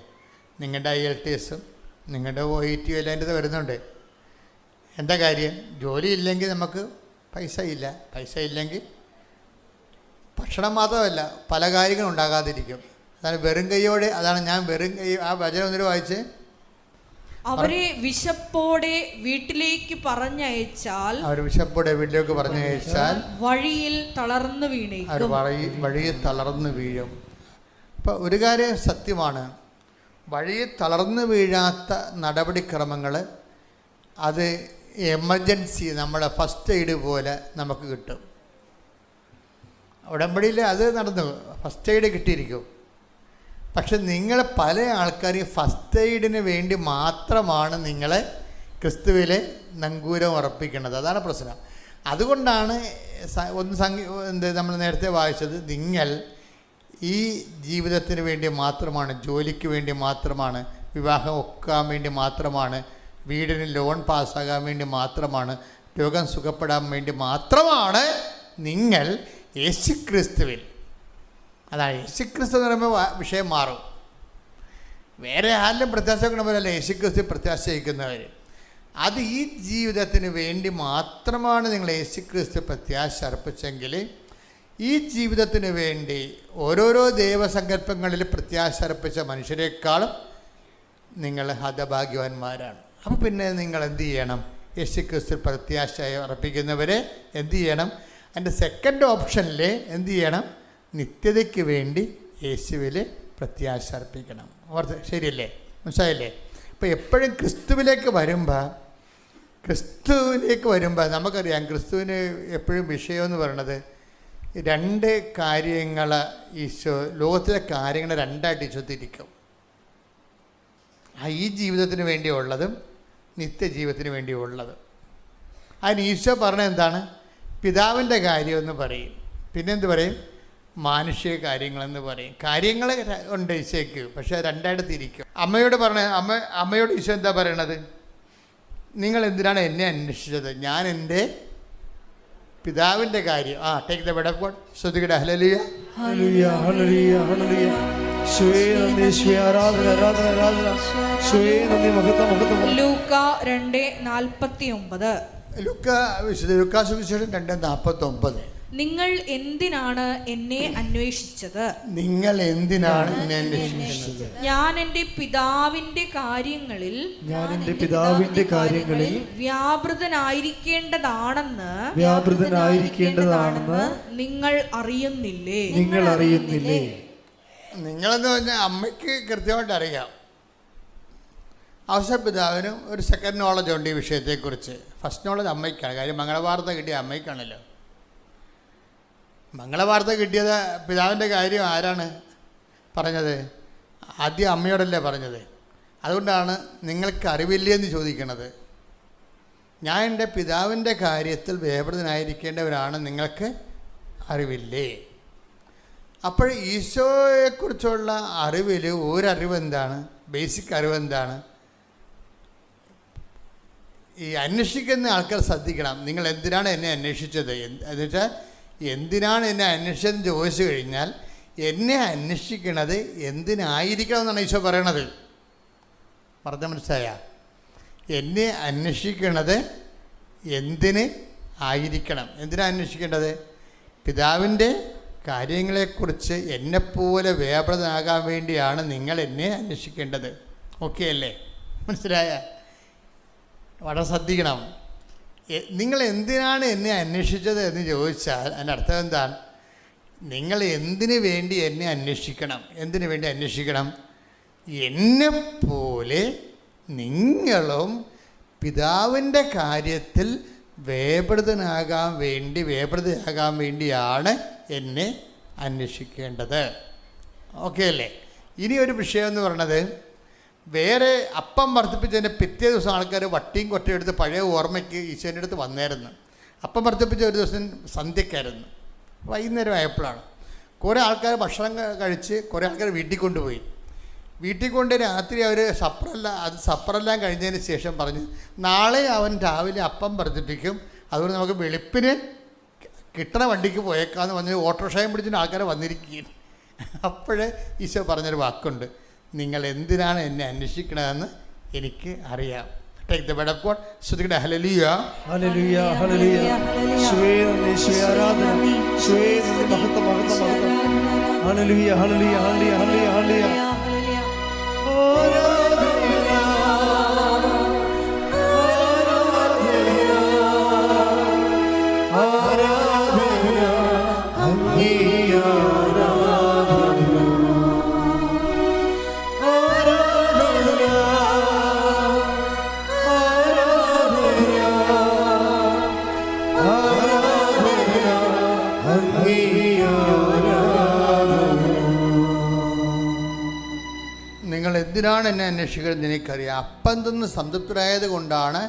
നിങ്ങളുടെ IELTSഉം നിങ്ങളുടെ OET എല്ലാം അതിൻ്റെ വരുന്നുണ്ട്. എന്താ കാര്യം? ജോലി ഇല്ലെങ്കിൽ നമുക്ക് പൈസ ഇല്ല. പൈസ ഇല്ലെങ്കിൽ ഭക്ഷണം മാത്രമല്ല പല കാര്യങ്ങളും ഉണ്ടാകാതിരിക്കും. അതാണ് വെറും കൈയോടെ. അതാണ് ഞാൻ വെറും കൈ. ആ വചനം ഒന്നിട്ട് വായിച്ച്. അവരെ വിശപ്പോടെ വീട്ടിലേക്ക് പറഞ്ഞയച്ചാൽ വഴിയിൽ തളർന്നു വീണേക്കും. വഴിയിൽ തളർന്നു വീഴും. ഇപ്പം ഒരു കാര്യം സത്യമാണ്, വഴിയിൽ തളർന്നു വീഴാത്ത നടപടിക്രമങ്ങൾ അത് എമർജൻസി നമ്മുടെ ഫസ്റ്റ് എയ്ഡ് പോലെ നമുക്ക് കിട്ടും. ഉടമ്പടിയിൽ അത് നടന്നു, ഫസ്റ്റ് എയ്ഡ് കിട്ടിയിരിക്കും. പക്ഷെ നിങ്ങൾ പല ആൾക്കാരും ഫസ്റ്റ് എയ്ഡിന് വേണ്ടി മാത്രമാണ് നിങ്ങളെ ക്രിസ്തുവിലെ നങ്കൂരം ഉറപ്പിക്കുന്നത്. അതാണ് പ്രശ്നം. അതുകൊണ്ടാണ് നമ്മൾ നേരത്തെ വായിച്ചത്, നിങ്ങൾ ഈ ജീവിതത്തിന് വേണ്ടി മാത്രമാണ്, ജോലിക്ക് വേണ്ടി മാത്രമാണ്, വിവാഹം ഒക്കാൻ വേണ്ടി മാത്രമാണ്, വീടിന് ലോൺ പാസ്സാകാൻ വേണ്ടി മാത്രമാണ്, രോഗം സുഖപ്പെടാൻ വേണ്ടി മാത്രമാണ് നിങ്ങൾ യേശുക്രിസ്തുവിൽ. അതാണ് യേശുക്രിസ്തു എന്ന് പറയുമ്പോൾ വിഷയം മാറും. വേറെ ആരിലും പ്രത്യാശ വെക്കണമല്ല, യേശുക്രിസ്തു പ്രത്യാശ വയ്ക്കുന്നവർ. അത് ഈ ജീവിതത്തിന് വേണ്ടി മാത്രമാണ് നിങ്ങൾ യേശുക്രിസ്തു പ്രത്യാശ അർപ്പിച്ചെങ്കിൽ, ഈ ജീവിതത്തിന് വേണ്ടി ഓരോരോ ദൈവസങ്കല്പങ്ങളിൽ പ്രത്യാശ അർപ്പിച്ച മനുഷ്യരെക്കാളും നിങ്ങൾ ഹതഭാഗ്യവാന്മാരാണ്. അപ്പോൾ പിന്നെ നിങ്ങൾ എന്ത് ചെയ്യണം? യേശുക്രിസ്തു പ്രത്യാശ അർപ്പിക്കുന്നവരെ എന്ത് ചെയ്യണം? അതിൻ്റെ സെക്കൻഡ് ഓപ്ഷനിൽ എന്ത് ചെയ്യണം? നിത്യതയ്ക്ക് വേണ്ടി യേശുവിൽ പ്രത്യാശ അർപ്പിക്കണം. ശരിയല്ലേ? മനസ്സിലായില്ലേ? അപ്പോൾ എപ്പോഴും ക്രിസ്തുവിലേക്ക് വരുമ്പോൾ നമുക്കറിയാം ക്രിസ്തുവിന് എപ്പോഴും വിഷയമെന്ന് പറയണത് രണ്ട് കാര്യങ്ങൾ. ഈശോ ലോകത്തിലെ കാര്യങ്ങൾ രണ്ടായിട്ട് ഈശോ തിരിക്കും. ഈ ജീവിതത്തിന് വേണ്ടിയുള്ളതും നിത്യജീവിതത്തിന് വേണ്ടിയുള്ളതും. അതിന് ഈശോ പറഞ്ഞത് എന്താണ്? പിതാവിൻ്റെ കാര്യമെന്ന് പറയും, പിന്നെന്ത് പറയും? മാനുഷിക കാര്യങ്ങളെന്ന് പറയും. കാര്യങ്ങൾ ഉണ്ട് ഈശോയ്ക്ക്, പക്ഷെ രണ്ടായിട്ട് തിരിക്കും. അമ്മയോട് ഈശോ എന്താ പറയണത്? നിങ്ങൾ എന്തിനാണ് എന്നെ അന്വേഷിച്ചത്? ഞാൻ എൻ്റെ പിതാവിൻ്റെ കാര്യം. Take the bed of God. ശ്രദ്ധിക്കട്ടെ. ഹല്ലേലൂയ ഹല്ലേലൂയ ഹല്ലേലൂയ ഹല്ലേലൂയ. യേശുവേ നന്ദി, യേശുവേ ആരാധന ആരാധന ആരാധന. യേശുവേ നന്ദി, മഹത്വം മഹത്വം. ലൂക്ക 2:49. ലൂക്കാ സുവിശേഷം 2:49. നിങ്ങൾ എന്തിനാണ് എന്നെ അന്വേഷിച്ചത്? നിങ്ങൾ എന്തിനാണ് എന്നെ അന്വേഷിച്ചത്? ഞാൻ എൻ്റെ പിതാവിന്റെ കാര്യങ്ങളിൽ വ്യാപൃതനായിരിക്കേണ്ടതാണെന്ന് നിങ്ങൾ അറിയുന്നില്ലേ? നിങ്ങളെന്ന് പറഞ്ഞാൽ അമ്മയ്ക്ക് കൃത്യമായിട്ട് അറിയാം. അവസാന പിതാവിനും ഒരു സെക്കൻഡ് നോളജ് ഉണ്ട് ഈ വിഷയത്തെക്കുറിച്ച്. ഫസ്റ്റ് നോളജ് അമ്മയ്ക്കാണ്. കാര്യം മംഗളവാർത്ത കിട്ടിയ അമ്മയ്ക്കാണല്ലോ. മംഗളവാർത്ത കിട്ടിയത് പിതാവിൻ്റെ കാര്യം ആരാണ് പറഞ്ഞത്? ആദ്യം അമ്മയോടല്ലേ പറഞ്ഞത്. അതുകൊണ്ടാണ് നിങ്ങൾക്ക് അറിവില്ലേ എന്ന് ചോദിക്കണത്. ഞാൻ എൻ്റെ പിതാവിൻ്റെ കാര്യത്തിൽ വ്യാപൃതനായിരിക്കേണ്ടവരാണ്, നിങ്ങൾക്ക് അറിവില്ലേ? അപ്പോൾ ഈശോയെക്കുറിച്ചുള്ള അറിവിൽ ഒരറിവെന്താണ്? ബേസിക് അറിവെന്താണ്? ഈ അന്വേഷിക്കുന്ന ആൾക്കാർ ശ്രദ്ധിക്കണം. നിങ്ങൾ എന്തിനാണ് എന്നെ അന്വേഷിച്ചത് എന്നുവെച്ചാൽ എന്തിനാണ് എന്നെ അന്വേഷിച്ചതെന്ന് ചോദിച്ചു കഴിഞ്ഞാൽ എന്നെ അന്വേഷിക്കണത് എന്തിനായിരിക്കണം എന്നാണ് ഈശോ പറയണത്. പറഞ്ഞ മനസ്സിലായ? എന്നെ അന്വേഷിക്കണത് എന്തിന് ആയിരിക്കണം? എന്തിനാണ് അന്വേഷിക്കേണ്ടത്? പിതാവിൻ്റെ കാര്യങ്ങളെക്കുറിച്ച് എന്നെപ്പോലെ വ്യാപൃതനാകാൻ വേണ്ടിയാണ് നിങ്ങൾ എന്നെ അന്വേഷിക്കേണ്ടത്. ഓക്കെ അല്ലേ? മനസ്സിലായ? വളരെ ശ്രദ്ധിക്കണം. നിങ്ങൾ എന്തിനാണ് എന്നെ അന്വേഷിച്ചത് എന്ന് ചോദിച്ചാൽ അതിൻ്റെ അർത്ഥം എന്താണ്? നിങ്ങൾ എന്തിനു വേണ്ടി എന്നെ അന്വേഷിക്കണം? എന്തിനു വേണ്ടി അന്വേഷിക്കണം? എന്നെപ്പോലെ നിങ്ങളും പിതാവിൻ്റെ കാര്യത്തിൽ വ്യാപൃതയാകാൻ വേണ്ടിയാണ് എന്നെ അന്വേഷിക്കേണ്ടത്. ഓക്കെ അല്ലേ? ഇനി ഒരു വിഷയം എന്ന് പറയണത്, വേറെ അപ്പം വർദ്ധിപ്പിച്ചതിൻ്റെ പിറ്റേ ദിവസം ആൾക്കാർ വട്ടിയും കൊട്ടയും എടുത്ത് പഴയ ഓർമ്മയ്ക്ക് ഈശോൻ്റെ അടുത്ത് വന്നായിരുന്നു. അപ്പം വർദ്ധിപ്പിച്ച ഒരു ദിവസം സന്ധ്യക്കായിരുന്നു, വൈകുന്നേരം ആയപ്പോഴാണ്. കുറേ ആൾക്കാർ ഭക്ഷണം കഴിച്ച് കുറേ ആൾക്കാർ വീട്ടിൽ കൊണ്ടുപോയി. വീട്ടിൽ കൊണ്ട് രാത്രി അവർ സപ്പറെല്ലാം കഴിഞ്ഞതിന് ശേഷം പറഞ്ഞു, നാളെ അവൻ രാവിലെ അപ്പം വർദ്ധിപ്പിക്കും, അതുകൊണ്ട് നമുക്ക് വെളുപ്പിന് കിട്ടണ വണ്ടിക്ക് പോയേക്കാന്ന് പറഞ്ഞ് ഓട്ടോറിക്ഷയും പിടിച്ചിട്ട് ആൾക്കാർ വന്നിരിക്കുകയാണ്. അപ്പോഴേ ഈശോ പറഞ്ഞൊരു വാക്കുണ്ട്, നിങ്ങൾ എന്തിനാണ് എന്നെ അന്വേഷിക്കണതെന്ന് എനിക്ക് അറിയാം. Take the bed of God. ശ്രദ്ധിക്കട്ടെ. ഹല്ലേലൂയ ഹല്ലേലൂയ ഹല്ലേലൂയ. യേശുവേ നന്ദി, യേശുവേ ആരാധന, യേശുവേ നന്ദി, മഹത്വം മഹത്വം മഹത്വം. ഹല്ലേലൂയ ഹല്ലേലൂയ ഹല്ലേലൂയ ഹല്ലേലൂയ ഹല്ലേലൂയ. നിങ്ങൾ എന്തിനാണ് എന്നെ അന്വേഷിക്കുന്നത് എനിക്കറിയാം. അപ്പം തിന്ന് സംതൃപ്തരായത് കൊണ്ടാണ്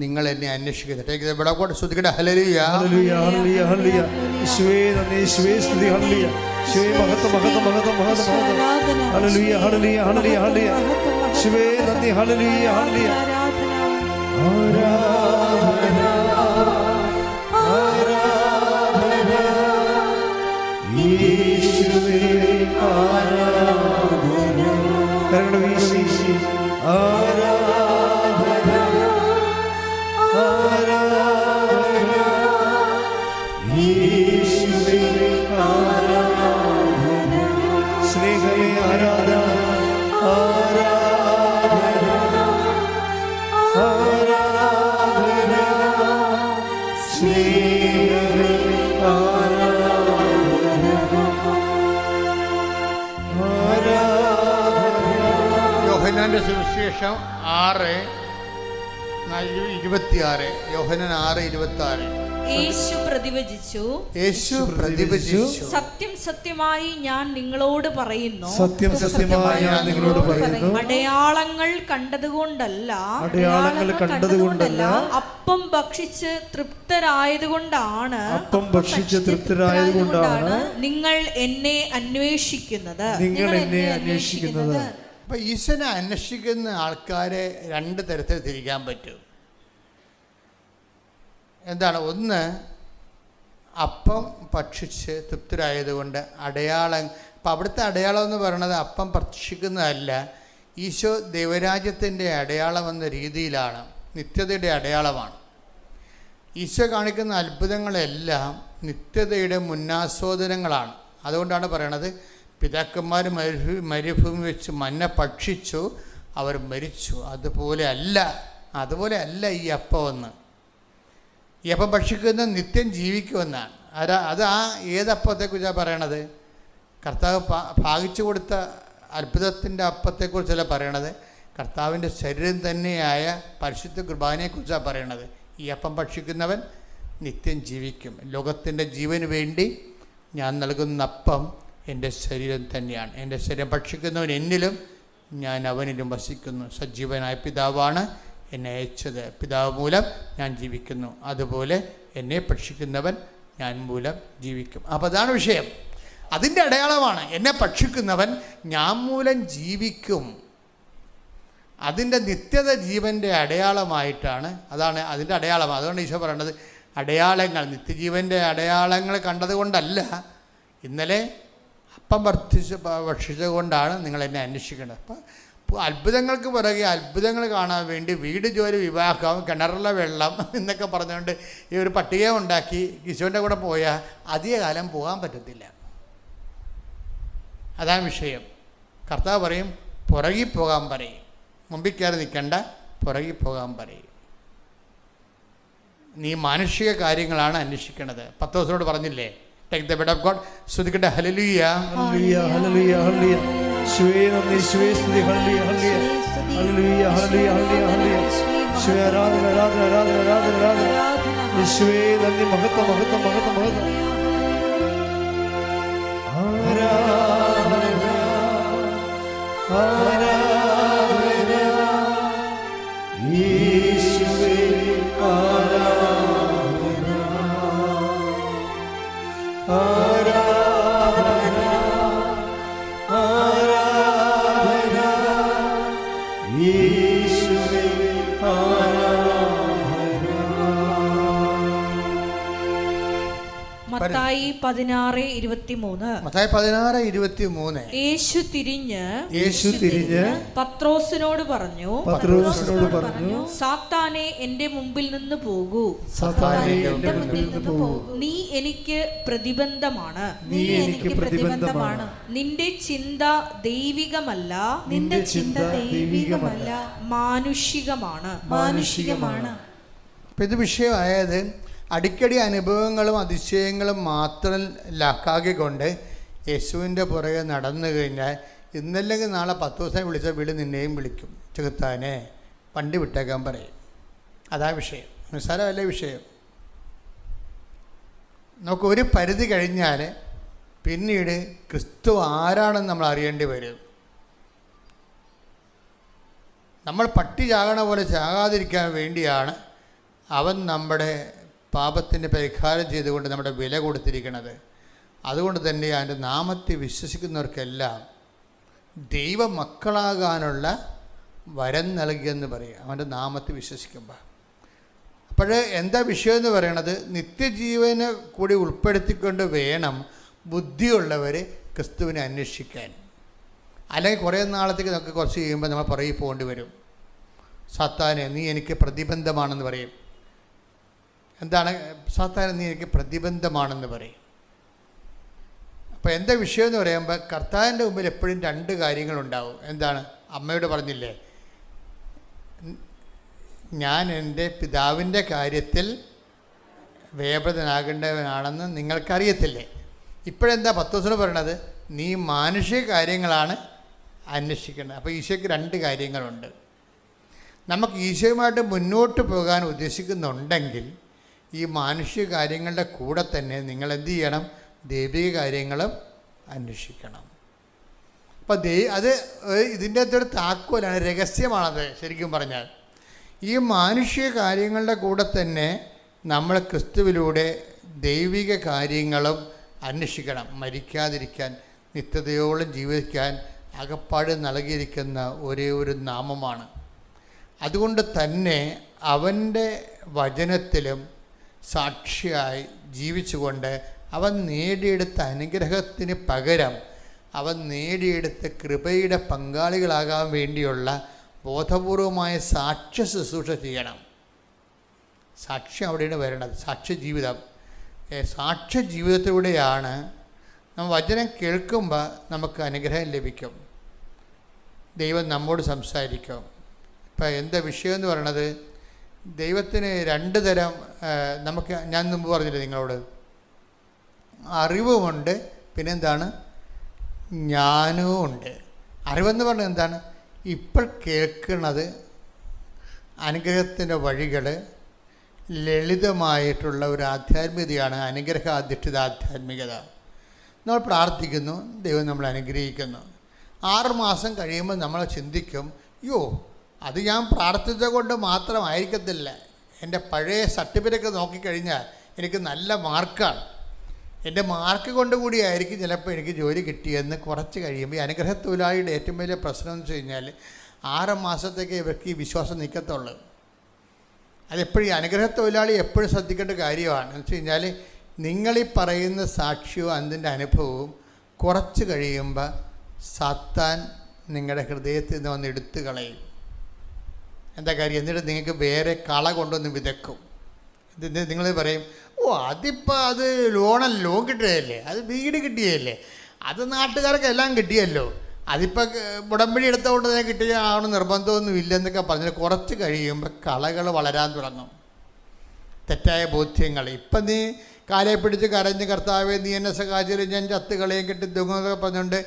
നിങ്ങൾ എന്നെ അന്വേഷിക്കുന്നത്. ഇവിടെ കൂടെ ശ്രദ്ധിക്കട്ടെ. ഹല്ലേലൂയ ഹല്ലേലൂയ ഹല്ലേലൂയ ഹല്ലേലൂയ. യേശുവേ നന്ദി, യേശുവേ സ്തുതി. ഹല്ലേലൂയ. യേശുവേ മഹത്വം മഹത്വം മഹത്വം മഹത്വം മഹത്വം. ഹല്ലേലൂയ ഹല്ലേലൂയ ഹല്ലേലൂയ ഹല്ലേലൂയ. യേശുവേ നന്ദി. ഹല്ലേലൂയ ഹല്ലേലൂയ. ആരാധന ആരാധന യേശുവേ ആരാധന. കരങ്ങൾ വീശി ആരാധന ആരാധന യേശുവേ ആരാധന. സ്നേഹമേ ആരാധന ആരാധന ആരാധന സ്നേഹമേ ആരാധന ആരാധന. യോഹന്നാന്റെ യോഹന്നാന്റെ സുവിശേഷം 6:26. യോഹന്നാൻ 6:26. യേശു പ്രതിവചിച്ചു, സത്യം സത്യമായി ഞാൻ നിങ്ങളോട് പറയുന്നു, സത്യം സത്യമായി ഞാൻ നിങ്ങളോട് പറയുന്നു, അടയാളങ്ങൾ കണ്ടതുകൊണ്ടല്ല അപ്പം ഭക്ഷിച്ച് തൃപ്തരായതുകൊണ്ടാണ് നിങ്ങൾ എന്നെ അന്വേഷിക്കുന്നത്. അപ്പൊ ഈശ്വരനെ അന്വേഷിക്കുന്ന ആൾക്കാരെ രണ്ട് തരത്തിൽ തിരിക്കാൻ പറ്റും. എന്താണ്? ഒന്ന്, അപ്പം ഭക്ഷിച്ച് തൃപ്തരായതുകൊണ്ട് അടയാളം. അപ്പം അവിടുത്തെ അടയാളം എന്ന് പറയുന്നത് അപ്പം ഭക്ഷിക്കുന്നതല്ല, ഈശോ ദൈവരാജ്യത്തിൻ്റെ അടയാളം എന്ന രീതിയിലാണ്, നിത്യതയുടെ അടയാളമാണ്. ഈശോ കാണിക്കുന്ന അത്ഭുതങ്ങളെല്ലാം നിത്യതയുടെ മുന്നാസ്വാദനങ്ങളാണ്. അതുകൊണ്ടാണ് പറയണത്, പിതാക്കന്മാർ മരുഭൂമി വെച്ച് മന്ന ഭക്ഷിച്ചു, അവർ മരിച്ചു. അതുപോലെ അല്ല ഈ അപ്പമെന്ന്. ഈ അപ്പം ഭക്ഷിക്കുന്ന നിത്യം ജീവിക്കുമെന്നാണ്. അത് ഏതപ്പത്തെക്കുറിച്ചാണ് പറയണത്? കർത്താവ് ഭാഗിച്ചു കൊടുത്ത അത്ഭുതത്തിൻ്റെ അപ്പത്തെക്കുറിച്ചല്ല പറയണത്, കർത്താവിൻ്റെ ശരീരം തന്നെയായ പരിശുദ്ധ കുർബാനയെക്കുറിച്ചാണ് പറയണത്. ഈ അപ്പം ഭക്ഷിക്കുന്നവൻ നിത്യം ജീവിക്കും. ലോകത്തിൻ്റെ ജീവന് വേണ്ടി ഞാൻ നൽകുന്ന അപ്പം എൻ്റെ ശരീരം തന്നെയാണ്. എൻ്റെ ശരീരം ഭക്ഷിക്കുന്നവൻ എന്നിലും ഞാൻ അവനിലും വസിക്കുന്നു. സജീവനായ പിതാവാണ് എന്നെ അയച്ചത്, പിതാവ് മൂലം ഞാൻ ജീവിക്കുന്നു. അതുപോലെ എന്നെ ഭക്ഷിക്കുന്നവൻ ഞാൻ മൂലം ജീവിക്കും. അപ്പോൾ അതാണ് വിഷയം. അതിൻ്റെ അടയാളമാണ് എന്നെ ഭക്ഷിക്കുന്നവൻ ഞാൻ മൂലം ജീവിക്കും. അതിൻ്റെ നിത്യത ജീവൻ്റെ അടയാളമായിട്ടാണ്. അതാണ് അതിൻ്റെ അടയാളം. അതുകൊണ്ട് ഈശോ പറയേണ്ടത് അടയാളങ്ങൾ, നിത്യജീവൻ്റെ അടയാളങ്ങൾ കണ്ടതുകൊണ്ടല്ല, ഇന്നലെ അപ്പം ഭക്ഷിച്ചുകൊണ്ടാണ് നിങ്ങളെന്നെ അന്വേഷിക്കേണ്ടത്. അപ്പം അത്ഭുതങ്ങൾക്ക് പുറകെ അത്ഭുതങ്ങൾ കാണാൻ വേണ്ടി വീട് ജോലി, വിവാഹം, കിണറുള്ള വെള്ളം എന്നൊക്കെ പറഞ്ഞുകൊണ്ട് ഈ ഒരു പട്ടിക ഉണ്ടാക്കി ഈശോൻ്റെ കൂടെ പോയാൽ അധികകാലം പോകാൻ പറ്റത്തില്ല. അതാണ് വിഷയം. കർത്താവ് പറയും പുറകിൽ പോകാൻ പറയും, മുമ്പിൽ കയറി നിൽക്കണ്ട, പുറകിൽ പോകാൻ പറയും. നീ മാനുഷിക കാര്യങ്ങളാണ് അന്വേഷിക്കേണ്ടത്. പത്രോസിനോട് പറഞ്ഞില്ലേ, take the bed of God. ശ്രുതിക്കട്ടെ ഹല്ലേലൂയ, ഹല്ലേലൂയ, ഹല്ലേലൂയ, ഹല്ലേലൂയ. യേശുവേ നന്ദി, യേശുവേ സ്തുതി, ഹല്ലേലൂയ, ഹല്ലേലൂയ, ഹല്ലേലൂയ, ഹല്ലേലൂയ, ഹല്ലേലൂയ, ഹല്ലേലൂയ. യേശുവേ ആരാധന, ആരാധന, ആരാധന, ആരാധന, ആരാധന. യേശുവേ നന്ദി, മഹത്വം, മഹത്വം, മഹത്വം, മഹത്വം. ആരാധന, ആരാധന, യേശുവേ ആരാധന, ആരാധന, ആരാധന, യേശുവേ ആരാധന. മത്തായി 16:23. മത്തായി 16:23. യേശു തിരിഞ്ഞ് പത്രോസിനോട് പറഞ്ഞു, സാത്താനെ എന്റെ മുമ്പിൽ നിന്ന് പോകൂ, നീ എനിക്ക് പ്രതിബന്ധമാണ്, നിന്റെ ചിന്ത ദൈവികമല്ല, മാനുഷികമാണ്. അപ്പം ഇത് വിഷയമായത് അടിക്കടി അനുഭവങ്ങളും അതിശയങ്ങളും മാത്രം ലാക്കാക്കിക്കൊണ്ട് യേശുവിൻ്റെ പുറകെ നടന്നു കഴിഞ്ഞാൽ ഇന്നല്ലെങ്കിൽ നാളെ 10 ദിവസം വിളിച്ച വിളി നിന്നെയും വിളിക്കും. ചെകുത്താനെ വണ്ടി വിട്ടേക്കാൻ പറയും. അതാ വിഷയം. നിസ്സാരമല്ല വിഷയം. നമുക്ക് ഒരു പരിധി കഴിഞ്ഞാൽ പിന്നീട് ക്രിസ്തു ആരാണെന്ന് നമ്മൾ അറിയേണ്ടി വരും. നമ്മൾ പട്ടി ചാകണ പോലെ ചാകാതിരിക്കാൻ വേണ്ടിയാണ് അവൻ നമ്മുടെ പാപത്തിന് പരിഹാരം ചെയ്തുകൊണ്ട് നമ്മുടെ വില കൊടുത്തിരിക്കുന്നത്. അതുകൊണ്ട് തന്നെ അവൻ്റെ നാമത്തെ വിശ്വസിക്കുന്നവർക്കെല്ലാം ദൈവമക്കളാകാനുള്ള വരം നൽകിയെന്ന് പറയും അവൻ്റെ നാമത്തെ വിശ്വസിക്കുമ്പോൾ. അപ്പോൾ എന്താ വിഷയം എന്ന് പറയണത്? നിത്യജീവനെ കൂടി ഉൾപ്പെടുത്തിക്കൊണ്ട് വേണം ബുദ്ധിയുള്ളവർ ക്രിസ്തുവിനെ അന്വേഷിക്കാൻ. അല്ലെങ്കിൽ കുറേ നാളത്തേക്ക് നമുക്ക് കുറച്ച് കഴിയുമ്പോൾ നമ്മൾ പുറകെ പോകേണ്ടി വരും. സാത്താനെ നീ എനിക്ക് പ്രതിബന്ധമാണെന്ന് പറയും. എന്താണ് സാത്താനെ നീ എനിക്ക് പ്രതിബന്ധമാണെന്ന് പറയും. അപ്പോൾ എന്താ വിഷയം എന്ന് പറയുമ്പോൾ കർത്താവിൻ്റെ മുമ്പിൽ എപ്പോഴും 2 കാര്യങ്ങളുണ്ടാവും. എന്താണ്? അമ്മയോട് പറഞ്ഞില്ലേ, ഞാൻ എൻ്റെ പിതാവിൻ്റെ കാര്യത്തിൽ വ്യാപൃതനാകേണ്ടവനാണെന്ന് നിങ്ങൾക്കറിയത്തില്ലേ? ഇപ്പോഴെന്താ പത്രോസിനോട് പറയണത്? നീ മാനുഷിക കാര്യങ്ങളാണ് അന്വേഷിക്കണം. അപ്പോൾ ഈശോയ്ക്ക് രണ്ട് കാര്യങ്ങളുണ്ട്. നമുക്ക് ഈശോയുമായിട്ട് മുന്നോട്ട് പോകാൻ ഉദ്ദേശിക്കുന്നുണ്ടെങ്കിൽ ഈ മാനുഷിക കാര്യങ്ങളുടെ കൂടെ തന്നെ നിങ്ങൾ എന്ത് ചെയ്യണം? ദൈവിക കാര്യങ്ങളും അന്വേഷിക്കണം. അപ്പോൾ അത് ഇതിൻ്റെ അകത്തൊരു താക്കോലാണ്, രഹസ്യമാണത്. ശരിക്കും പറഞ്ഞാൽ ഈ മാനുഷിക കാര്യങ്ങളുടെ കൂടെ തന്നെ നമ്മൾ ക്രിസ്തുവിലൂടെ ദൈവിക കാര്യങ്ങളും അന്വേഷിക്കണം. മരിക്കാതിരിക്കാൻ, നിത്യതയോളം ജീവിക്കാൻ അകപ്പാട് നൽകിയിരിക്കുന്ന ഒരേ ഒരു നാമമാണ്. അതുകൊണ്ട് തന്നെ അവൻ്റെ വചനത്തിലും സാക്ഷിയായി ജീവിച്ചുകൊണ്ട് അവൻ നേടിയെടുത്ത അനുഗ്രഹത്തിന് പകരം അവൻ നേടിയെടുത്ത കൃപയുടെ പങ്കാളികളാകാൻ വേണ്ടിയുള്ള ബോധപൂർവമായ സാക്ഷ്യ ശുശ്രൂഷ ചെയ്യണം. സാക്ഷ്യം അവിടെയാണ് വരേണ്ടത്. സാക്ഷ്യ ജീവിതം. സാക്ഷ്യ ജീവിതത്തിലൂടെയാണ് നമ്മൾ വചനം കേൾക്കുമ്പോൾ നമുക്ക് അനുഗ്രഹം ലഭിക്കും. ദൈവം നമ്മോട് സംസാരിക്കും. ഇപ്പം എന്താ വിഷയം എന്ന് പറയണത്? ദൈവത്തിന് രണ്ട് തരം നമുക്ക്, ഞാൻ മുമ്പ് പറഞ്ഞില്ലേ നിങ്ങളോട്, അറിവുമുണ്ട്, പിന്നെന്താണ്, ജ്ഞാനവും ഉണ്ട്. അറിവെന്ന് പറഞ്ഞാൽ എന്താണ്? ഇപ്പോൾ കേൾക്കുന്നത് അനുഗ്രഹത്തിൻ്റെ വഴികൾ, ലളിതമായിട്ടുള്ള ഒരു ആധ്യാത്മികതയാണ് അനുഗ്രഹാധിഷ്ഠിത ആധ്യാത്മികത. നമ്മൾ പ്രാർത്ഥിക്കുന്നു, ദൈവം നമ്മളെ അനുഗ്രഹിക്കുന്നു. 6 മാസം കഴിയുമ്പോൾ നമ്മൾ ചിന്തിക്കും, യോ അത് ഞാൻ പ്രാർത്ഥിച്ച കൊണ്ട് മാത്രമായിരിക്കത്തില്ല, എൻ്റെ പഴയ സർട്ടിഫിക്കറ്റൊക്കെ നോക്കിക്കഴിഞ്ഞാൽ എനിക്ക് നല്ല മാർക്കാണ്, എൻ്റെ മാർക്ക് കൊണ്ട് കൂടിയായിരിക്കും ചിലപ്പോൾ എനിക്ക് ജോലി കിട്ടിയെന്ന് കുറച്ച് കഴിയുമ്പോൾ ഈ അനുഗ്രഹ തൊഴിലാളിയുടെ ഏറ്റവും വലിയ പ്രശ്നം എന്ന് വെച്ച് കഴിഞ്ഞാൽ 6 മാസത്തേക്ക് ഇവർക്ക് ഈ വിശ്വാസം നിൽക്കത്തുള്ളൂ. അതെപ്പോഴും അനുഗ്രഹ തൊഴിലാളി എപ്പോഴും ശ്രദ്ധിക്കേണ്ട കാര്യമാണ്. എന്ന് വെച്ച് കഴിഞ്ഞാൽ നിങ്ങളീ പറയുന്ന സാക്ഷ്യവും അതിൻ്റെ അനുഭവവും കുറച്ച് കഴിയുമ്പോൾ സാത്താൻ നിങ്ങളുടെ ഹൃദയത്തിൽ നിന്ന് വന്ന് എടുത്തു കളയും. എന്താ കാര്യം? എന്നിട്ട് നിങ്ങൾക്ക് വേറെ കള കൊണ്ടൊന്ന് വിതക്കും. നിങ്ങൾ പറയും, ഓ അതിപ്പോൾ അത് ലോൺ കിട്ടുകയല്ലേ, അത് വീട് കിട്ടിയല്ലേ, അത് നാട്ടുകാർക്കെല്ലാം കിട്ടിയല്ലോ, അതിപ്പോൾ ഉടമ്പടി എടുത്തുകൊണ്ട് തന്നെ കിട്ടിയ ആവണം നിർബന്ധമൊന്നും ഇല്ലെന്നൊക്കെ പറഞ്ഞാൽ കുറച്ച് കഴിയുമ്പോൾ കളകൾ വളരാൻ തുടങ്ങും. തെറ്റായ ബോധ്യങ്ങൾ. ഇപ്പം നീ കാലെ പിടിച്ച് കരഞ്ഞ് കർത്താവെ നീ എന്നെ സഹായിച്ചാൽ ഞാൻ ചത്ത് കളയും കെട്ടി ദുഃഖമൊക്കെ പറഞ്ഞുകൊണ്ട്